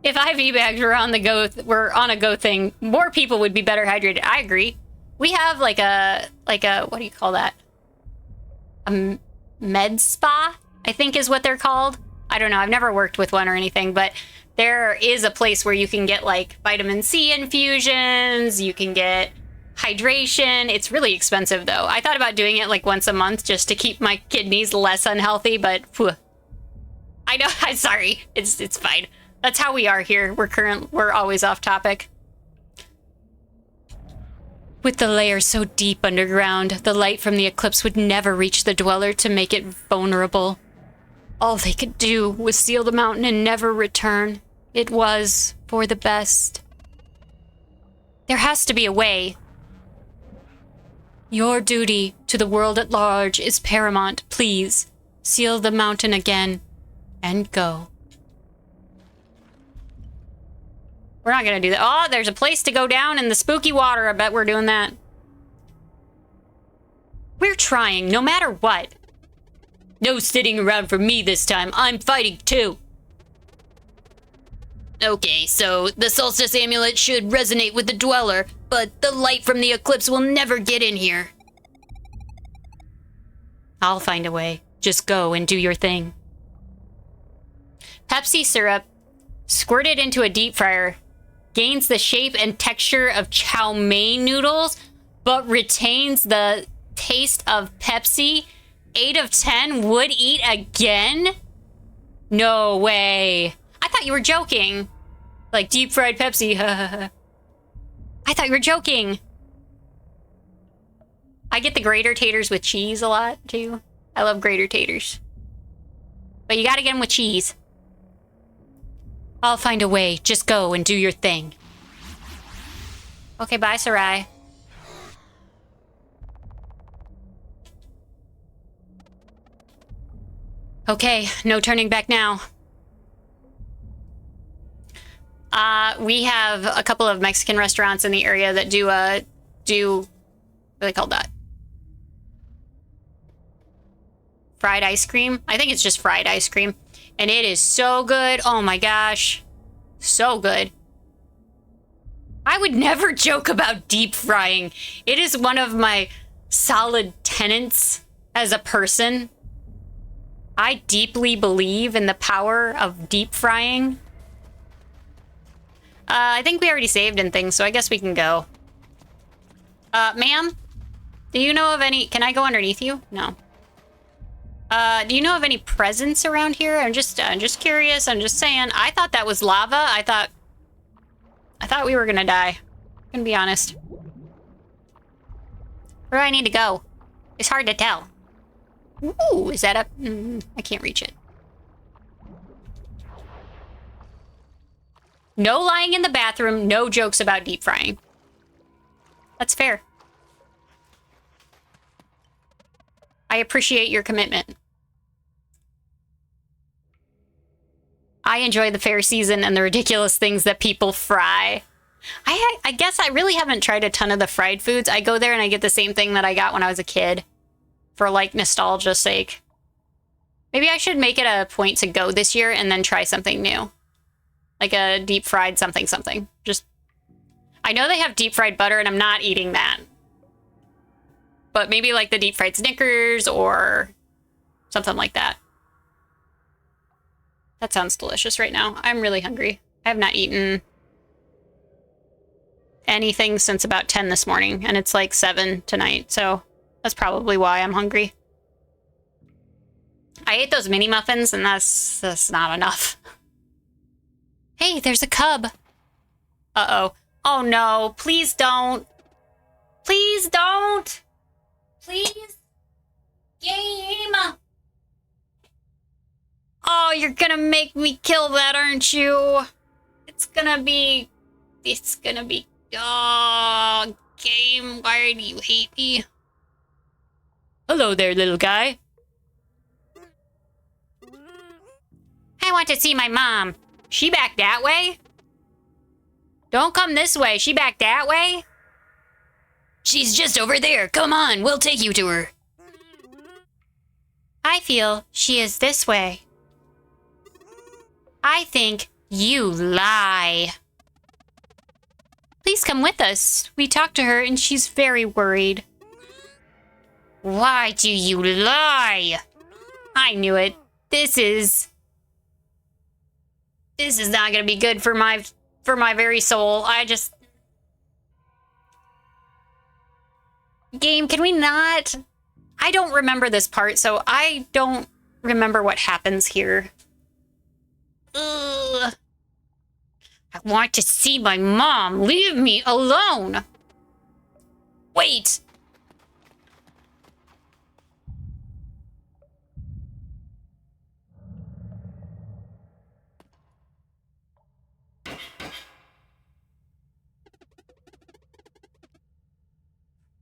If IV bags were on the go, were on a go thing, more people would be better hydrated. I agree. We have like a what do you call that? A med spa, I think is what they're called. I don't know. I've never worked with one or anything, but there is a place where you can get like vitamin C infusions. You can get hydration. It's really expensive though. I thought about doing it like once a month just to keep my kidneys less unhealthy, but whew. I know. I'm sorry. It's fine. That's how we are here. We're always off topic. With the layer so deep underground, the light from the eclipse would never reach the dweller to make it vulnerable. All they could do was seal the mountain and never return. It was for the best. There has to be a way. Your duty to the world at large is paramount. Please, seal the mountain again and go. We're not gonna do that. Oh, there's a place to go down in the spooky water. I bet we're doing that. We're trying, no matter what. No sitting around for me this time. I'm fighting too. Okay, so the solstice amulet should resonate with the dweller, but the light from the eclipse will never get in here. I'll find a way. Just go and do your thing. Pepsi syrup, squirted into a deep fryer, gains the shape and texture of chow mein noodles, but retains the taste of Pepsi. 8 of 10 would eat again? No way. I thought you were joking. Like deep fried Pepsi. I thought you were joking. I get the grater taters with cheese a lot too. I love grater taters. But you gotta get them with cheese. I'll find a way. Just go and do your thing. Okay, bye, Sarai. Okay, no turning back now. We have a couple of Mexican restaurants in the area that do what do they call that? Fried ice cream? I think it's just fried ice cream. And it is so good. Oh my gosh. So good. I would never joke about deep frying. It is one of my solid tenets as a person. I deeply believe in the power of deep frying. I think we already saved and things, so I guess we can go. Ma'am? Do you know of any... Can I go underneath you? No. Do you know of any presents around here? I'm just curious. I'm just saying. I thought that was lava. I thought we were gonna die. I'm gonna be honest. Where do I need to go? It's hard to tell. Ooh, is that up? I can't reach it. No lying in the bathroom. No jokes about deep frying. That's fair. I appreciate your commitment. I enjoy the fair season and the ridiculous things that people fry. I guess I really haven't tried a ton of the fried foods. I go there and I get the same thing that I got when I was a kid. For like nostalgia's sake. Maybe I should make it a point to go this year and then try something new. Like a deep fried something. Just, I know they have deep fried butter and I'm not eating that. But maybe like the deep fried Snickers or something like that. That sounds delicious right now. I'm really hungry. I have not eaten anything since about 10 this morning, and it's like 7 tonight, so that's probably why I'm hungry. I ate those mini muffins, and that's not enough. Hey, there's a cub. Uh-oh. Oh no, please don't. Please don't. Please. Game. Oh, you're gonna make me kill that, aren't you? It's gonna be... Oh, game, why do you hate me? Hello there, little guy. I want to see my mom. She back that way? Don't come this way. She back that way? She's just over there. Come on, we'll take you to her. I feel she is this way. I think you lie. Please come with us. We talked to her and she's very worried. Why do you lie? I knew it. This is not gonna be good for my very soul. Game, can we not? I don't remember this part, so I don't remember what happens here. Ugh. I want to see my mom. Leave me alone. Wait.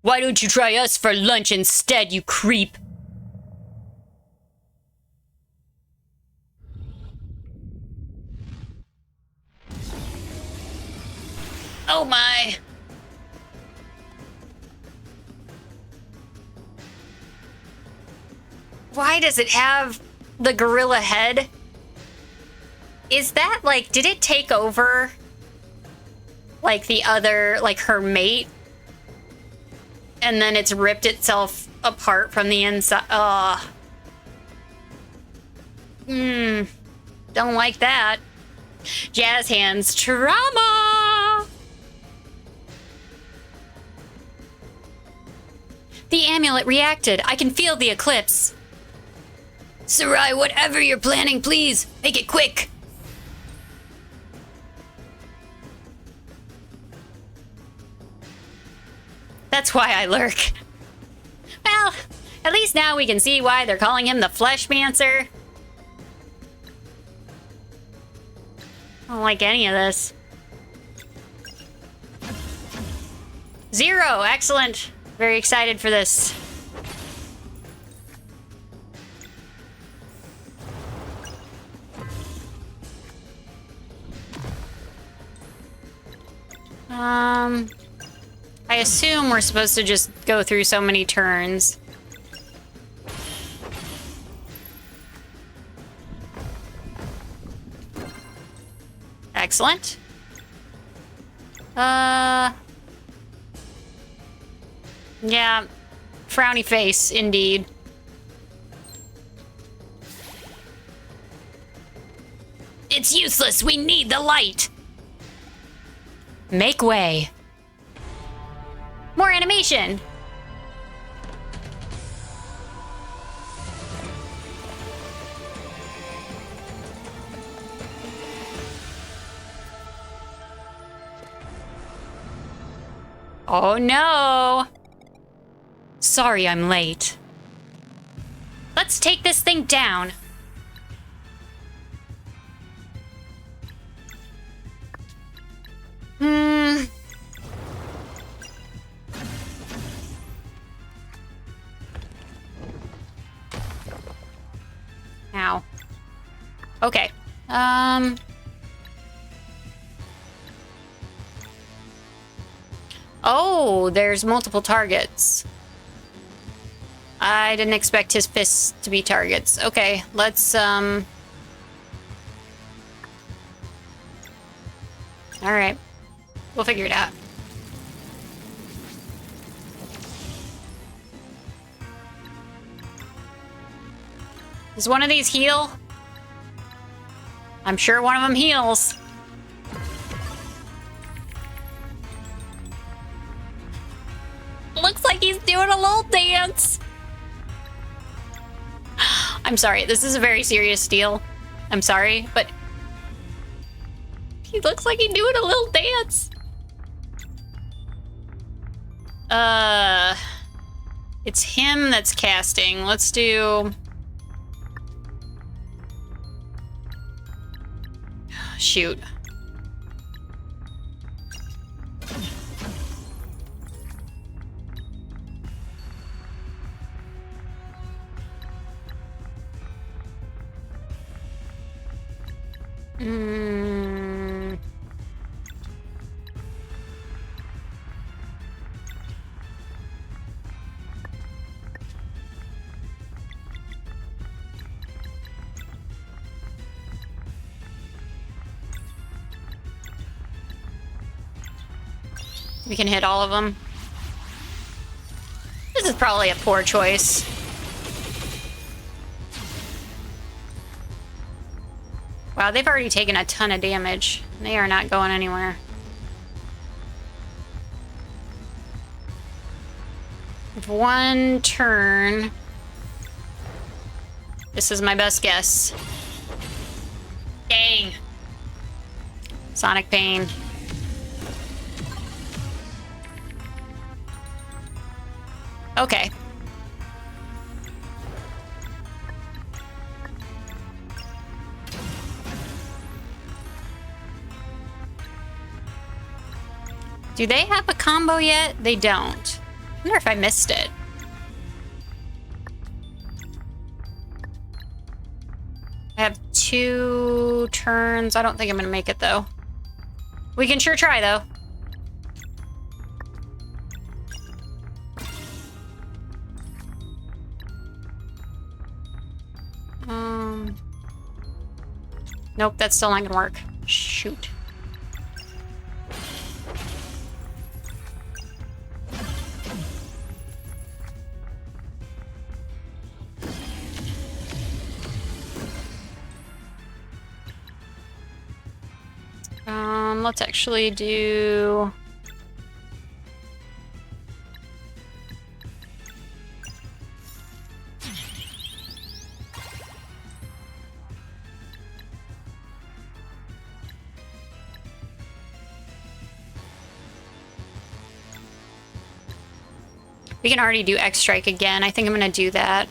Why don't you try us for lunch instead, you creep? Oh my. Why does it have the gorilla head? Is that like, did it take over like the other, like her mate? And then it's ripped itself apart from the inside. Don't like that. Jazz hands trauma. The amulet reacted. I can feel the eclipse. Sarai, whatever you're planning, please make it quick. That's why I lurk. Well, at least now we can see why they're calling him the Fleshmancer. I don't like any of this. 0, excellent. Very excited for this. I assume we're supposed to just go through so many turns. Excellent. Yeah. Frowny face, indeed. It's useless. We need the light. Make way. More animation. Oh no. Sorry I'm late. Let's take this thing down. Ow. Okay. Oh, there's multiple targets. I didn't expect his fists to be targets. Okay, let's, Alright. We'll figure it out. Does one of these heal? I'm sure one of them heals. Looks like he's doing a little dance. I'm sorry, this is a very serious deal. I'm sorry, but he looks like he's doing a little dance. It's him that's casting. Let's do... Shoot. We can hit all of them. This is probably a poor choice. Wow, they've already taken a ton of damage. They are not going anywhere. One turn. This is my best guess. Dang. Sonic Pain. Okay. Do they have a combo yet? They don't. I wonder if I missed it. I have 2 turns. I don't think I'm gonna make it though. We can sure try though. Nope, that's still not gonna work. Shoot. Let's actually do... We can already do X-Strike again. I think I'm gonna do that.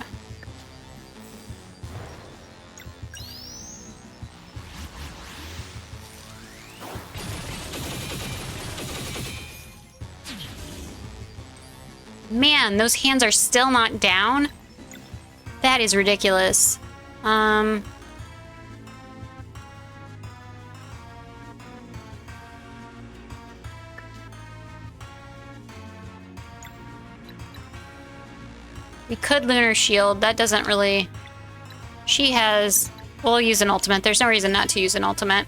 Man, those hands are still not down? That is ridiculous. We could Lunar Shield. That doesn't really... She has... We'll use an ultimate. There's no reason not to use an ultimate.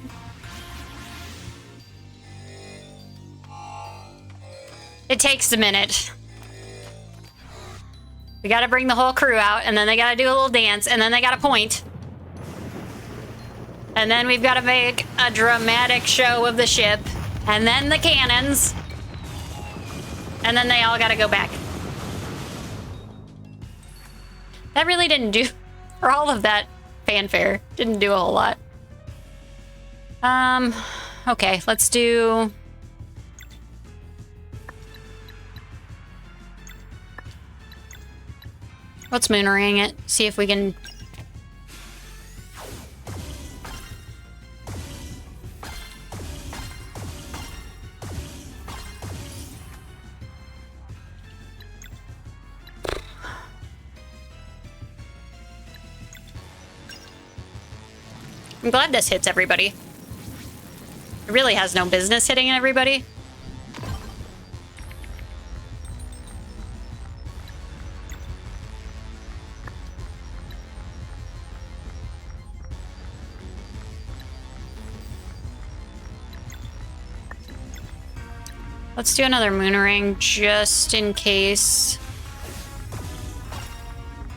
It takes a minute. We gotta bring the whole crew out, and then they gotta do a little dance, and then they gotta point. And then we've gotta make a dramatic show of the ship, and then the cannons. And then they all gotta go back. That really didn't do, for all of that fanfare, didn't do a whole lot. Okay, let's do... Let's Moonerang it, see if we can... I'm glad this hits everybody. It really has no business hitting everybody. Let's do another Moonerang just in case.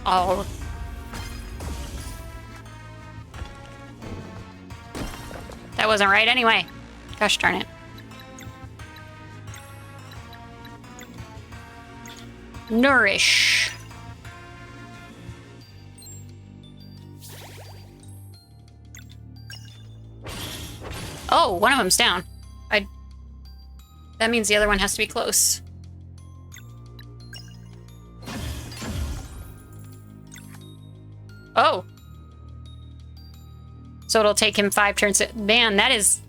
Oh. That wasn't right anyway. Gosh darn it. Nourish. Oh, one of them's down. That means the other one has to be close. Oh. So it'll take him 5 turns. Man, that is...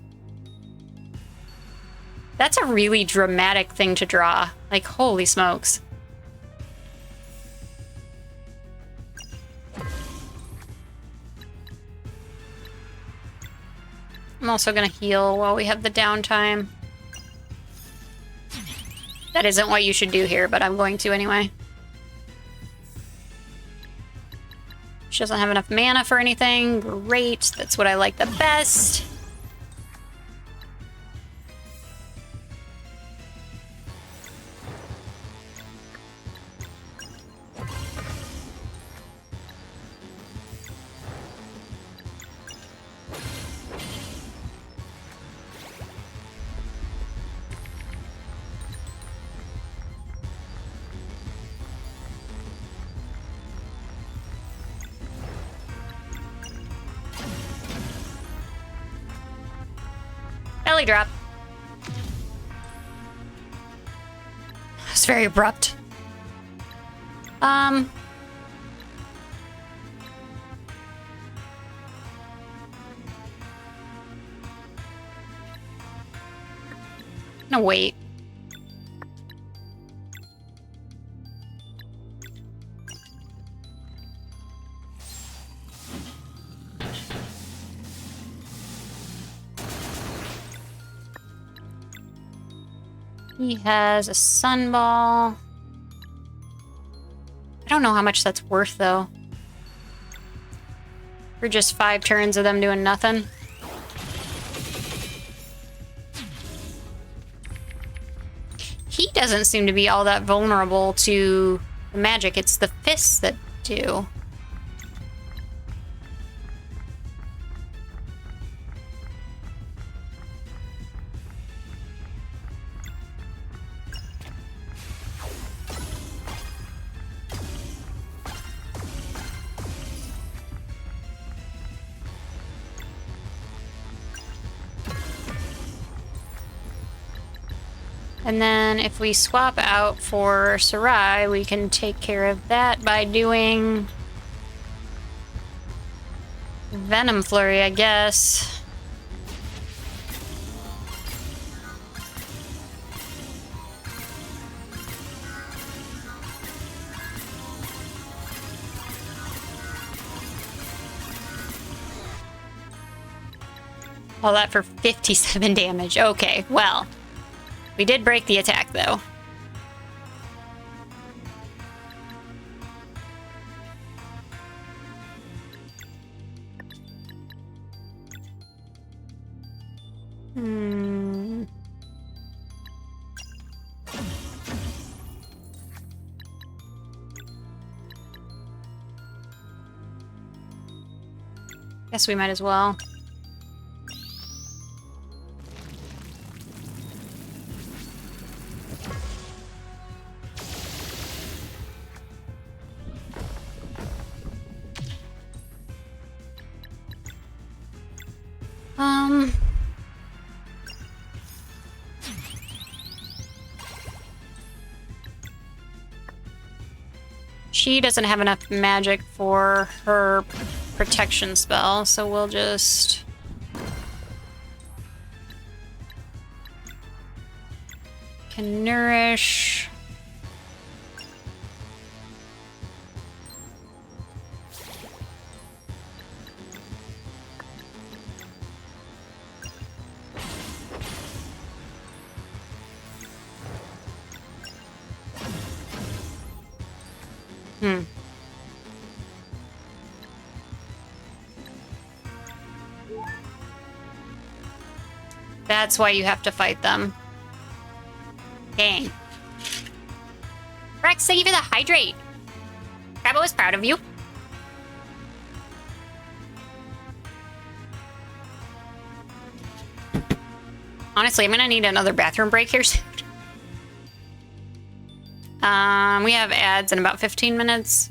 That's a really dramatic thing to draw. Like, holy smokes. I'm also gonna heal while we have the downtime. That isn't what you should do here, but I'm going to anyway. She doesn't have enough mana for anything. Great. That's what I like the best. Belly drop. It's very abrupt. No, wait. He has a sunball. I don't know how much that's worth, though. For just 5 turns of them doing nothing. He doesn't seem to be all that vulnerable to the magic. It's the fists that do. And then if we swap out for Sarai, we can take care of that by doing Venom Flurry, I guess. All that for 57 damage. Okay, well. We did break the attack, though. Guess we might as well. She doesn't have enough magic for her protection spell, so we'll just... Can nourish... That's why you have to fight them. Dang. Rex, thank you for the hydrate. Crabbo was proud of you. Honestly, I'm gonna need another bathroom break here soon. We have ads in about 15 minutes.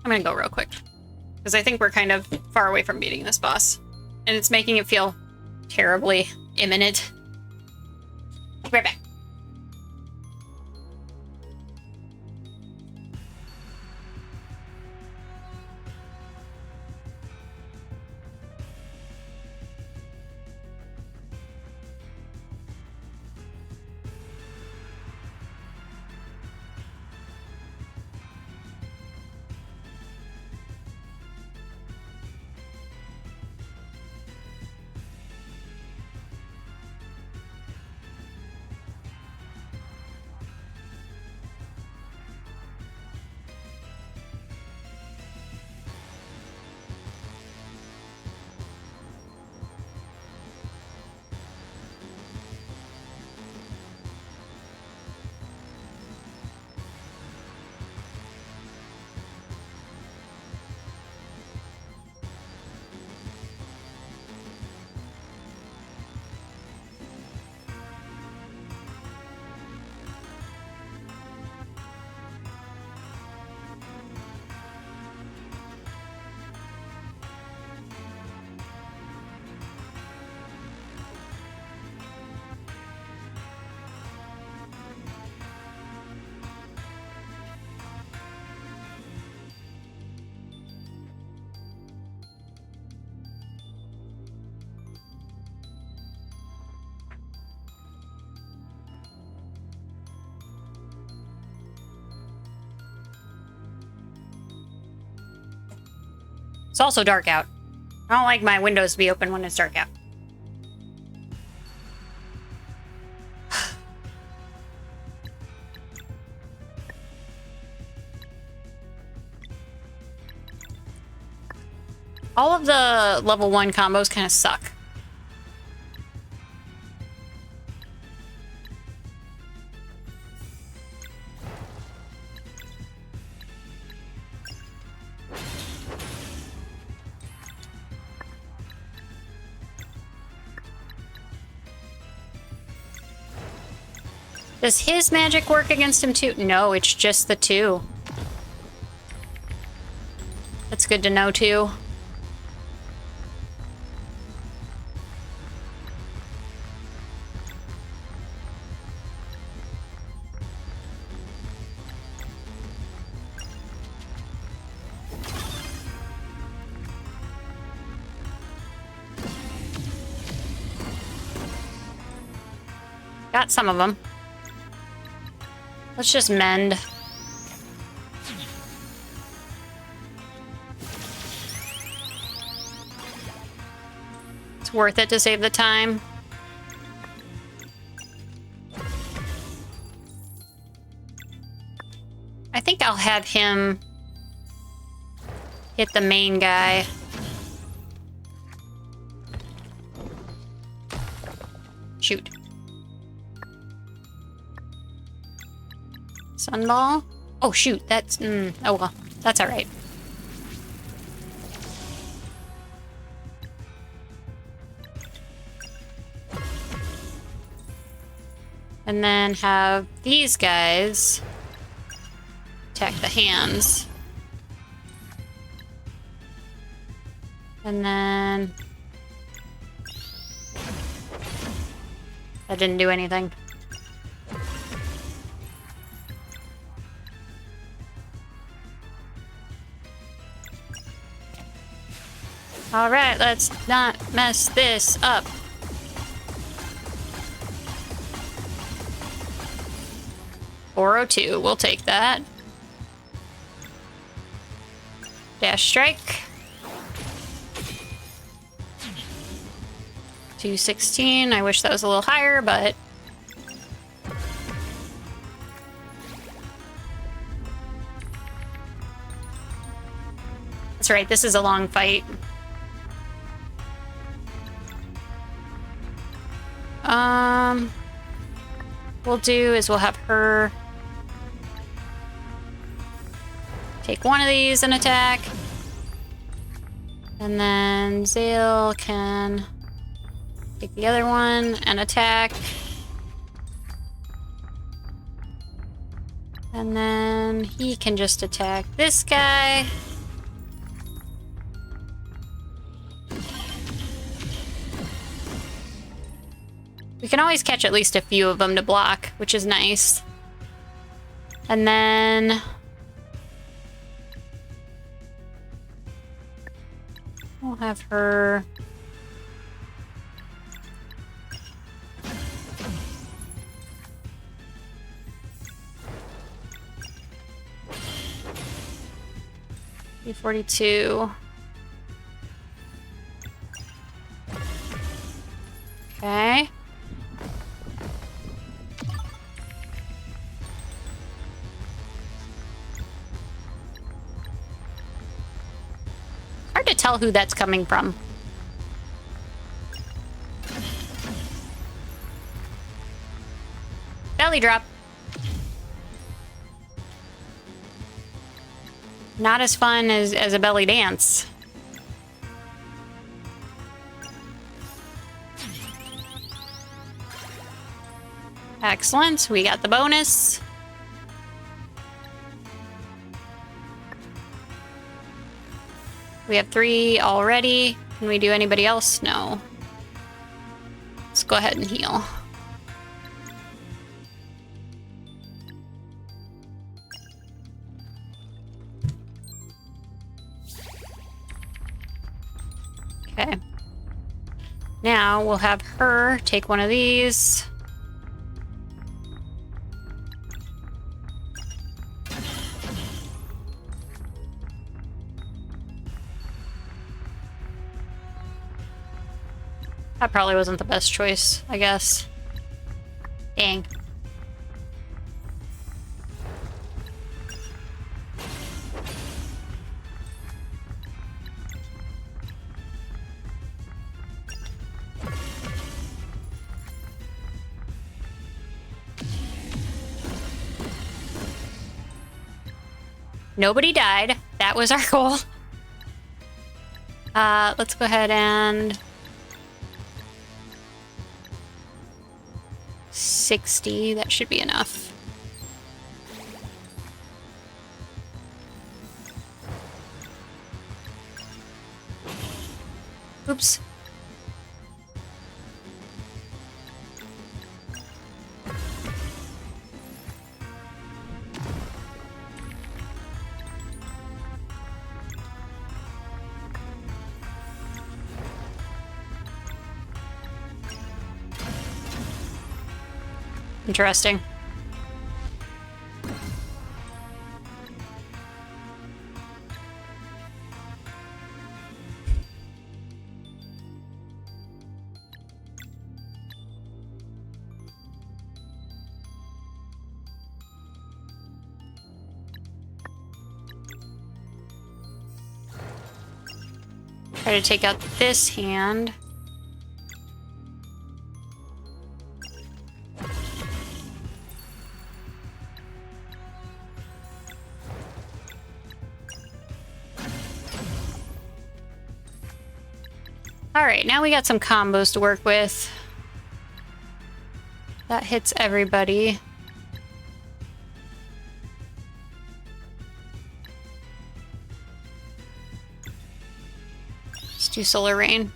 I'm gonna go real quick. Because I think we're kind of far away from beating this boss. And it's making it feel terribly imminent. Be right back. It's also dark out. I don't like my windows to be open when it's dark out. All of the level 1 combos kind of suck. Does his magic work against him too? No, it's just the 2. That's good to know too. Got some of them. Let's just mend. It's worth it to save the time. I think I'll have him hit the main guy. Shoot. Sunball? Oh, shoot. That's... oh, well. That's alright. And then have these guys attack the hands. And then... that didn't do anything. Alright, let's not mess this up. $402, we'll take that. Dash strike. 216, I wish that was a little higher, but... that's right, this is a long fight. We'll do is we'll have her take one of these and attack. And then Zale can take the other one and attack. And then he can just attack this guy. We can always catch at least a few of them to block, which is nice. And then... we'll have her... B42. Okay. Hard to tell who that's coming from. Belly drop. Not as fun as a belly dance. Excellent. We got the bonus. We have 3 already. Can we do anybody else? No. Let's go ahead and heal. Okay. Now we'll have her take one of these. That probably wasn't the best choice, I guess. Dang. Nobody died. That was our goal. Let's go ahead and 60. That should be enough. Oops. Interesting. Try to take out this hand. Alright, now we got some combos to work with. That hits everybody. Let's do Solar Rain.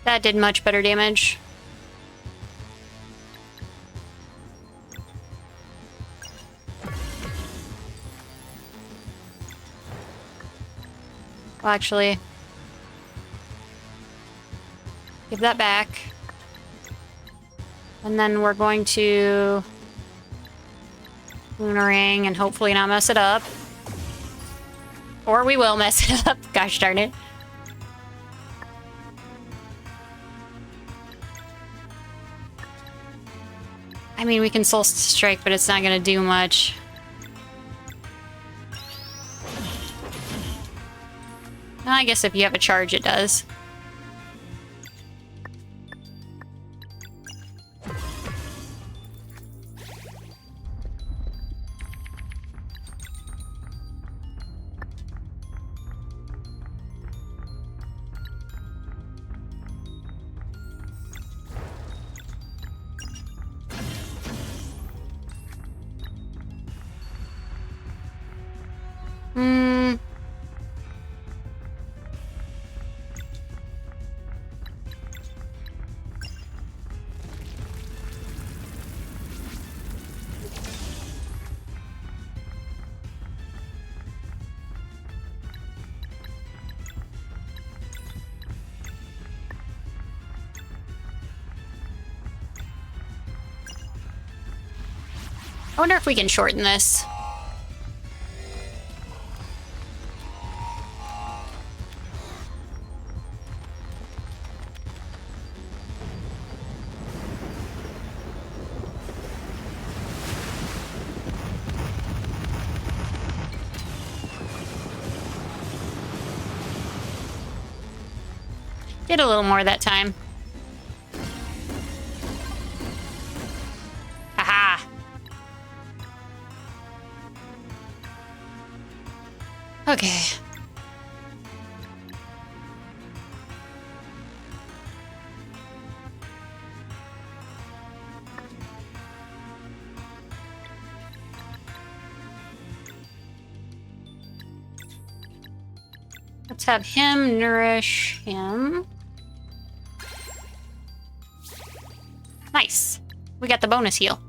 That did much better damage. Well, actually, give that back. And then we're going to Lunarang and hopefully not mess it up. Or we will mess it up. Gosh darn it. I mean, we can Soul Strike, but it's not going to do much. Well, I guess if you have a charge, it does. I wonder if we can shorten this. Did a little more that time. Haha. Okay. Let's have him nourish him. Nice. We got the bonus heal.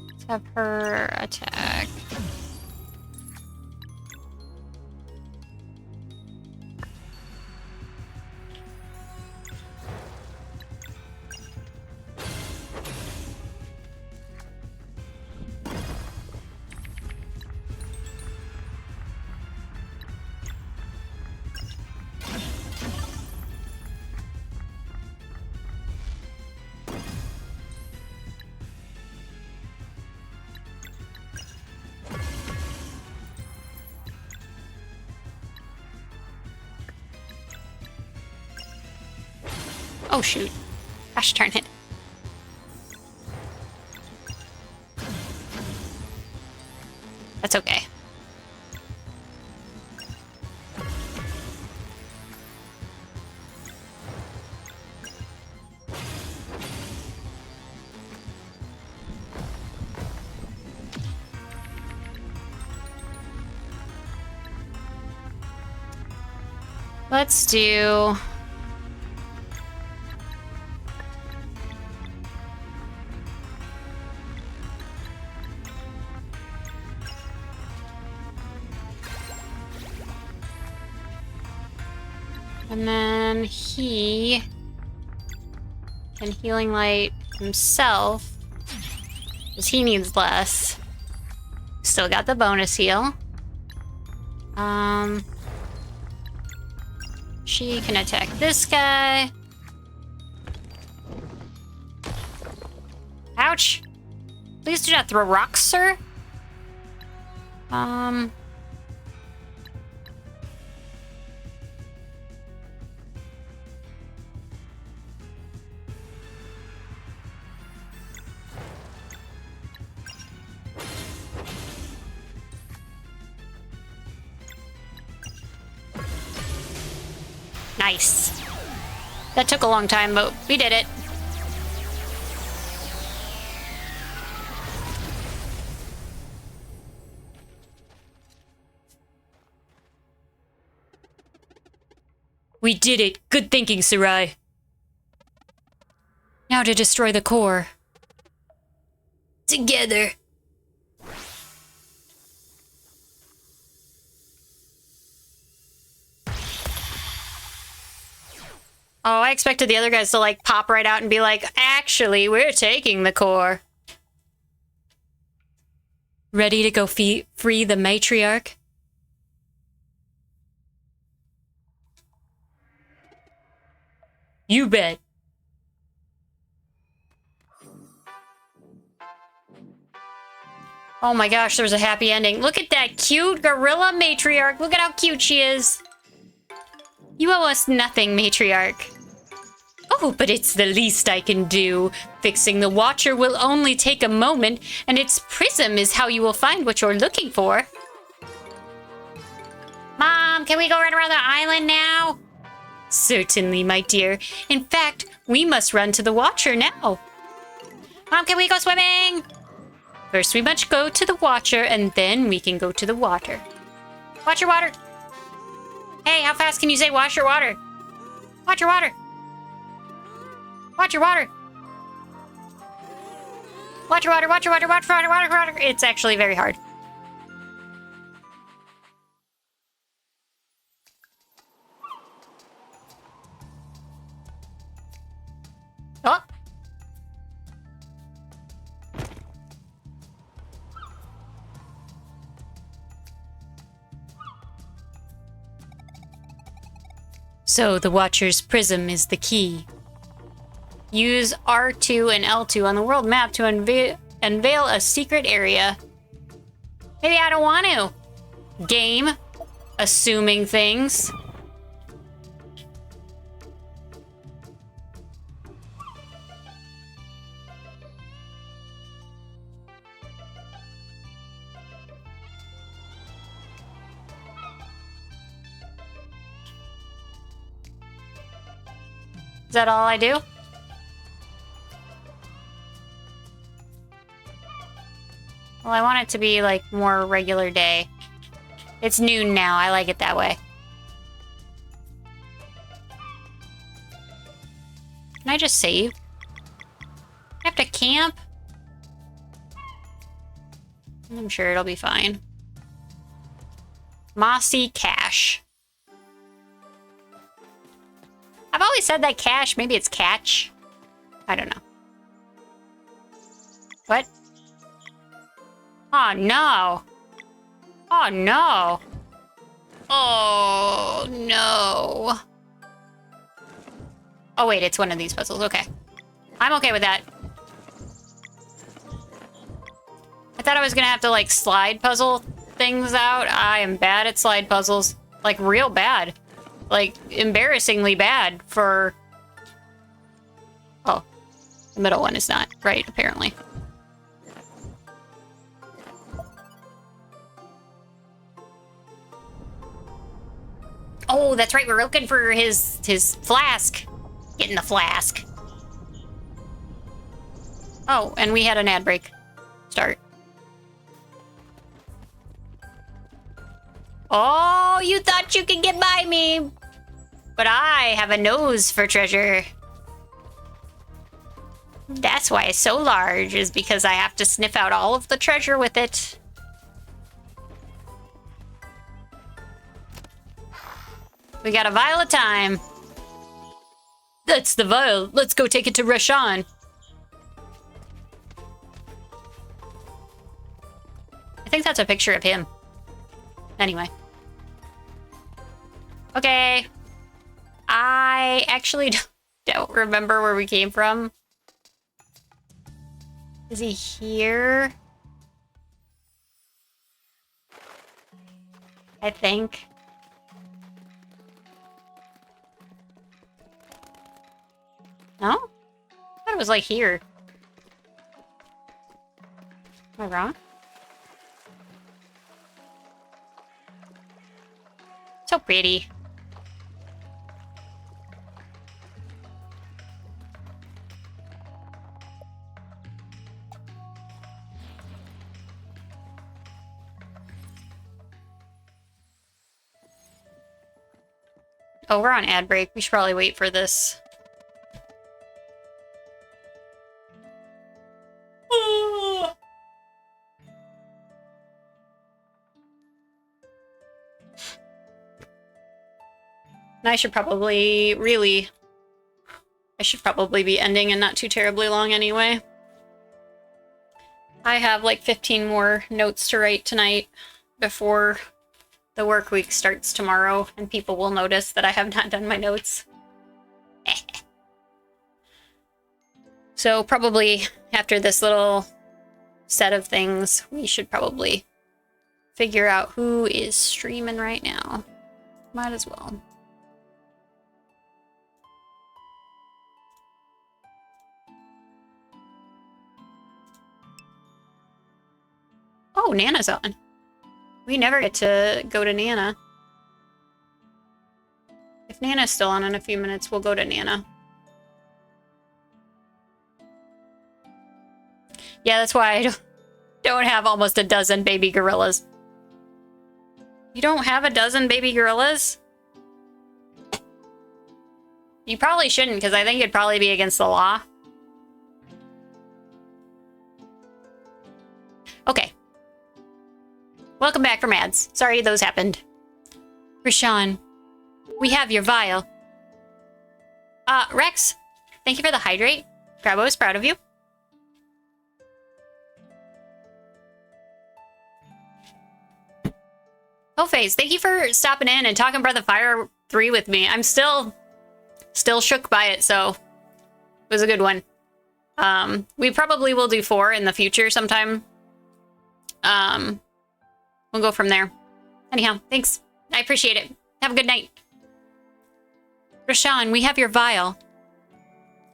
Let's have her attack. Oh, shoot. Gosh darn it. That's okay. Let's do... And then he can Healing Light himself, because he needs less. Still got the bonus heal. She can attack this guy. Ouch! Please do not throw rocks, sir. Nice. That took a long time, but we did it. We did it. Good thinking, Sarai. Now to destroy the core. Together. Oh, I expected the other guys to, like, pop right out and be like, actually, we're taking the core. Ready to go free the matriarch? You bet. Oh my gosh, there's a happy ending. Look at that cute gorilla matriarch. Look at how cute she is. You owe us nothing, matriarch. Oh, but it's the least I can do. Fixing the Watcher will only take a moment, and its prism is how you will find what you're looking for. Mom, can we go run around the island now? Certainly, my dear. In fact, we must run to the Watcher now. Mom, can we go swimming? First, we must go to the Watcher, and then we can go to the water. Watch your water. Hey, how fast can you say wash your water? Watch your water. Watch your water. Watch your water, watch your water, watch your water, water, water. It's actually very hard. Oh. So the Watcher's prism is the key. Use R2 and L2 on the world map to unveil a secret area. Maybe I don't want to. Game. Assuming things. Is that all I do? Well, I want it to be, like, more regular day. It's noon now. I like it that way. Can I just save? I have to camp? I'm sure it'll be fine. Mossy Cache. I've always said that cache. Maybe it's catch. I don't know. What? Oh, no. Oh, no. Oh, no. Oh, wait, it's one of these puzzles. Okay. I'm okay with that. I thought I was gonna have to, like, slide puzzle things out. I am bad at slide puzzles. Like, real bad. Like, embarrassingly bad for The middle one is not right, apparently. Oh, that's right. We're looking for his flask. Get in the flask. Oh, and we had an ad break. Start. Oh, you thought you could get by me. But I have a nose for treasure. That's why it's so large, is because I have to sniff out all of the treasure with it. We got a vial of time. That's the vial. Let's go take it to Rashan. I think that's a picture of him. Anyway. Okay. I actually don't remember where we came from. Is he here? I think. No? I thought it was like here. Am I wrong? So pretty. Oh, we're on ad break. We should probably wait for this. And I should probably I should probably be ending and not too terribly long anyway. I have like 15 more notes to write tonight before the work week starts tomorrow, and people will notice that I have not done my notes. So probably after this little set of things, we should probably figure out who is streaming right now. Might as well. Oh, Nana's on. We never get to go to Nana. If Nana's still on in a few minutes, we'll go to Nana. Yeah, that's why I don't have almost a dozen baby gorillas. You don't have a dozen baby gorillas? You probably shouldn't, because I think it'd probably be against the law. Okay. Welcome back from ads. Sorry those happened. Rashan, we have your vial. Rex, thank you for the hydrate. Grabo is proud of you. Hellface, thank you for stopping in and talking Breath of Fire 3 with me. I'm still shook by it, so it was a good one. We probably will do 4 in the future sometime. We'll go from there. Anyhow, thanks. I appreciate it. Have a good night. Rashan, we have your vial.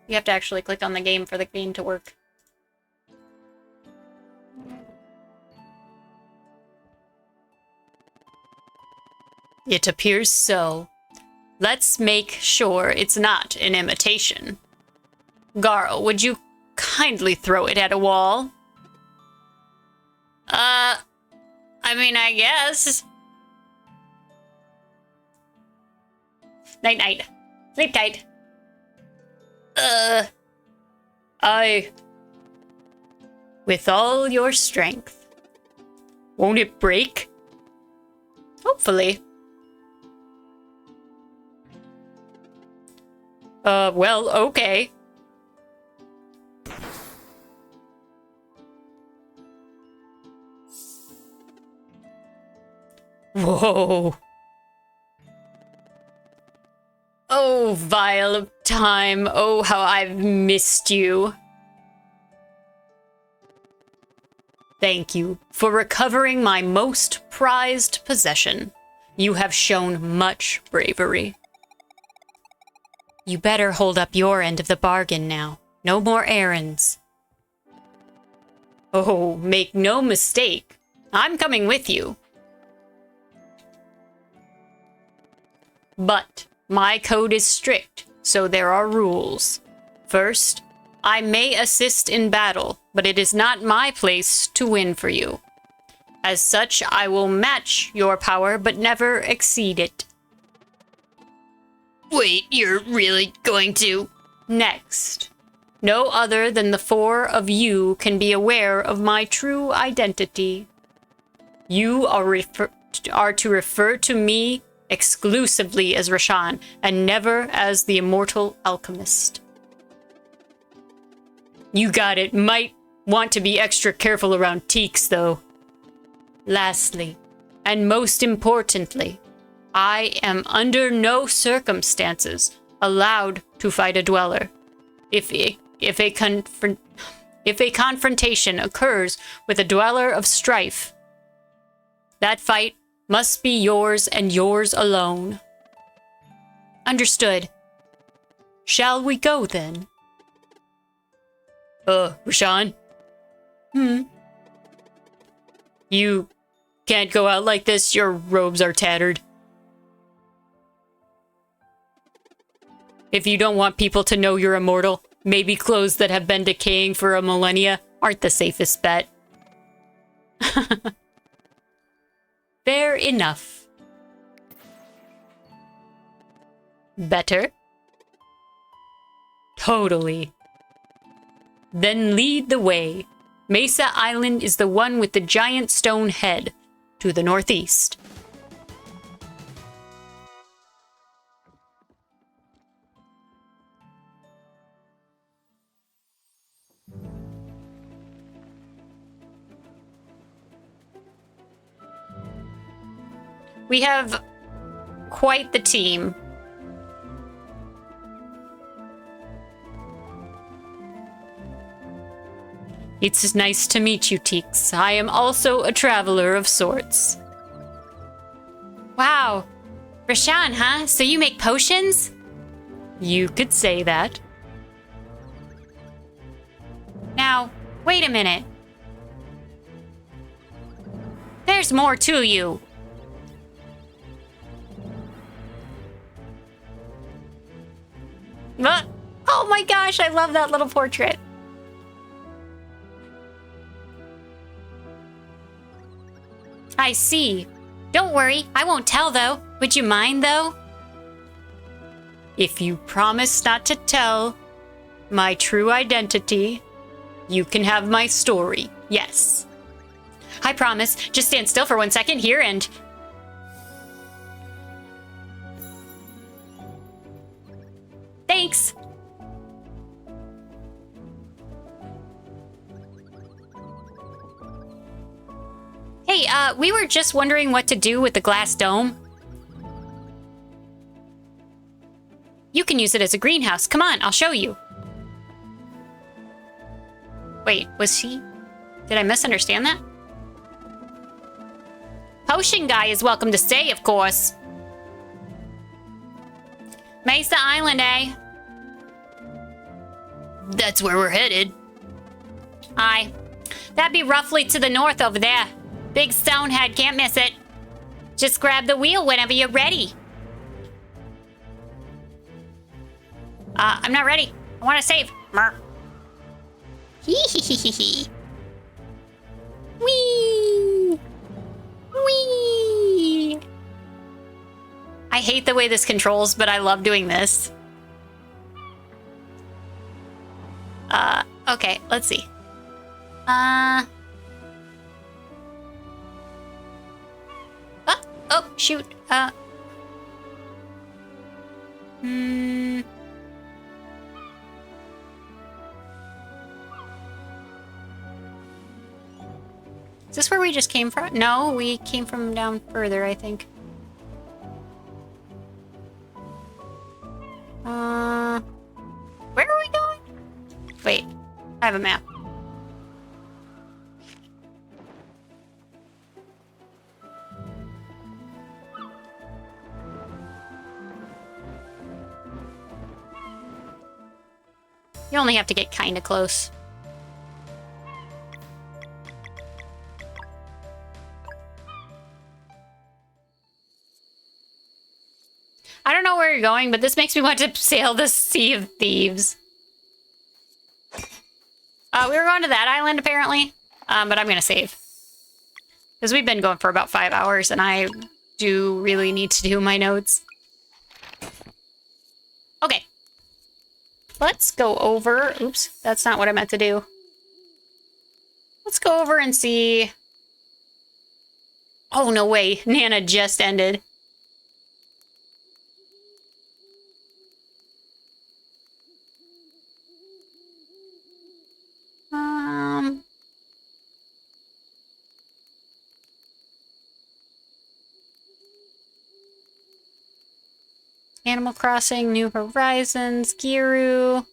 You have to actually click on the game for the game to work. It appears so. Let's make sure it's not an imitation. Garl, would you kindly throw it at a wall? I mean, I guess. Night-night. Sleep tight. With all your strength. Won't it break? Hopefully. Well, okay. Whoa. Oh, vial of time. Oh, how I've missed you. Thank you for recovering my most prized possession. You have shown much bravery. You better hold up your end of the bargain now. No more errands. Oh, make no mistake. I'm coming with you. But my code is strict, so there are rules. First, I may assist in battle, but it is not my place to win for you. As such, I will match your power, but never exceed it. Wait, you're really going to? Next, no other than the four of you can be aware of my true identity. You are to refer to me exclusively as Rashan, and never as the immortal alchemist. You got it. Might want to be extra careful around Teaks, though. Lastly, and most importantly, I am under no circumstances allowed to fight a dweller. If a confrontation occurs with a dweller of strife, that fight must be yours and yours alone. Understood. Shall we go then? Rashan? You can't go out like this. Your robes are tattered. If you don't want people to know you're immortal, maybe clothes that have been decaying for a millennia aren't the safest bet. Fair enough. Better? Totally. Then lead the way. Mesa Island is the one with the giant stone head, to the northeast. We have quite the team. It's nice to meet you, Teaks. I am also a traveler of sorts. Wow. Rashan, huh? So you make potions? You could say that. Now, wait a minute. There's more to you. Oh my gosh, I love that little portrait. I see. Don't worry, I won't tell though. Would you mind though? If you promise not to tell my true identity, you can have my story, yes. I promise. Just stand still for 1 second here and... Thanks. Hey, we were just wondering what to do with the glass dome. You can use it as a greenhouse. Come on, I'll show you. Wait, was she... Did I misunderstand that? Potion guy is welcome to stay, of course. Mesa Island, eh? That's where we're headed. Aye. That'd be roughly to the north over there. Big stonehead, can't miss it. Just grab the wheel whenever you're ready. I'm not ready. I want to save. Mer. Hee hee hee hee hee. Whee! Whee! I hate the way this controls, but I love doing this. Okay, let's see. Oh, shoot. Is this where we just came from? No, we came from down further, I think. Where are we going? Wait, I have a map. You only have to get kind of close. I don't know where you're going, but this makes me want to sail the Sea of Thieves. We were going to that island, apparently. But I'm going to save. Because we've been going for about 5 hours, and I do really need to do my notes. Okay. Let's go over... Oops, that's not what I meant to do. Let's go over and see... Oh, no way. Nana just ended. Animal Crossing, New Horizons, Giru.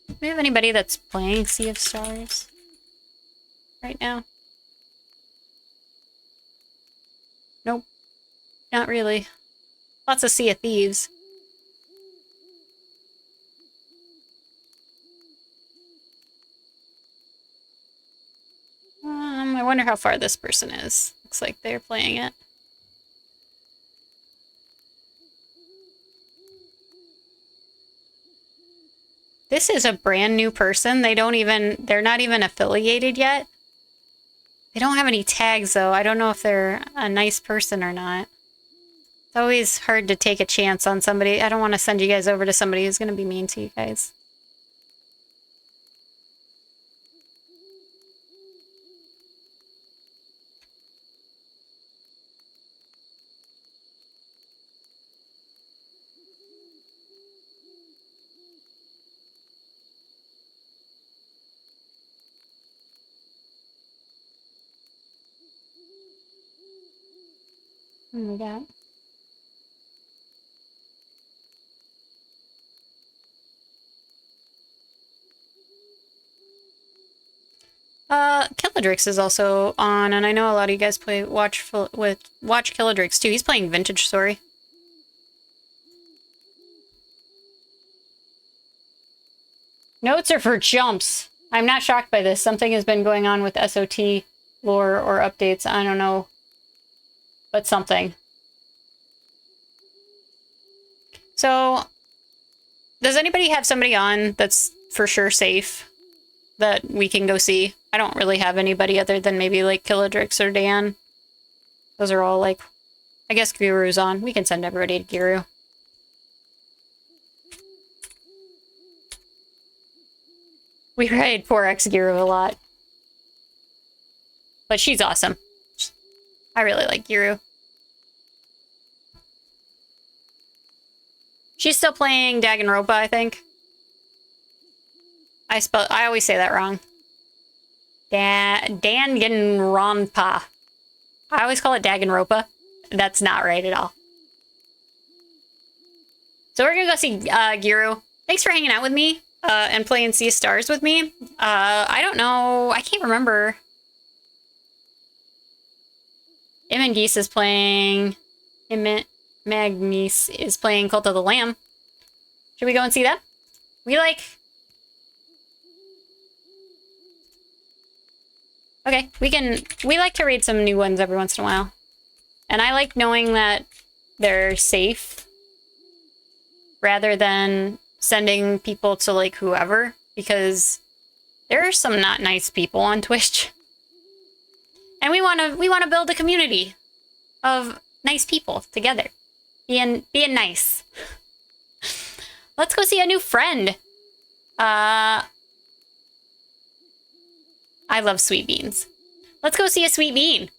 Do we have anybody that's playing Sea of Stars right now? Nope. Not really. Lots of Sea of Thieves. I wonder how far this person is. Looks like they're playing it. This is a brand new person. They're not even affiliated yet. They don't have any tags though. I don't know if they're a nice person or not. It's always hard to take a chance on somebody. I don't want to send you guys over to somebody who's going to be mean to you guys. What do we got? Killadrix is also on, and I know a lot of you guys watch Killadrix too. He's playing Vintage Story. Notes are for jumps. I'm not shocked by this. Something has been going on with SOT lore or updates. I don't know. But something. So, does anybody have somebody on that's for sure safe that we can go see? I don't really have anybody other than maybe like Killadrix or Dan. Those are all like, I guess Giru's on. We can send everybody to Giru. We ride 4X Giru a lot. But she's awesome. I really like Giru. She's still playing Danganronpa, I think. I always say that wrong. Danganronpa. I always call it Danganronpa. That's not right at all. So we're gonna go see Giru. Thanks for hanging out with me and playing Sea of Stars with me. I don't know. I can't remember. Geese is playing... Magnice is playing Cult of the Lamb. Should we go and see that? We like... Okay, we like to read some new ones every once in a while. And I like knowing that they're safe rather than sending people to like whoever, because there are some not nice people on Twitch. And we want to build a community of nice people together. Being nice. Let's go see a new friend. I love sweet beans. Let's go see a sweet bean.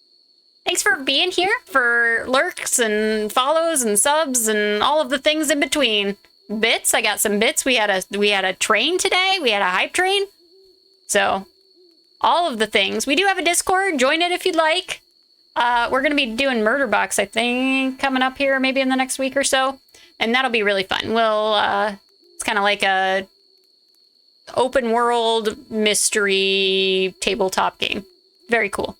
Thanks for being here, for lurks and follows and subs and all of the things in between. Bits, I got some bits. We had a train today. We had a hype train. So, all of the things. We do have a Discord. Join it if you'd like. We're going to be doing Murder Box, I think, coming up here maybe in the next week or so. And that'll be really fun. It's kind of like a open world mystery tabletop game. Very cool.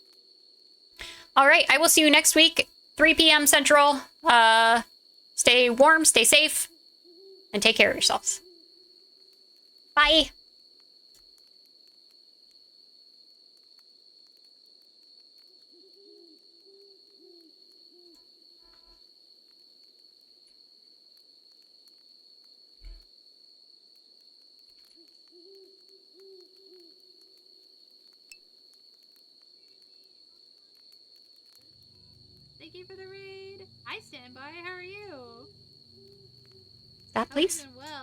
All right, I will see you next week, 3 p.m. Central. Stay warm, stay safe, and take care of yourselves. Bye. Thank you for the raid. Hi, Standby. How are you? That, Hope you're please? doing well.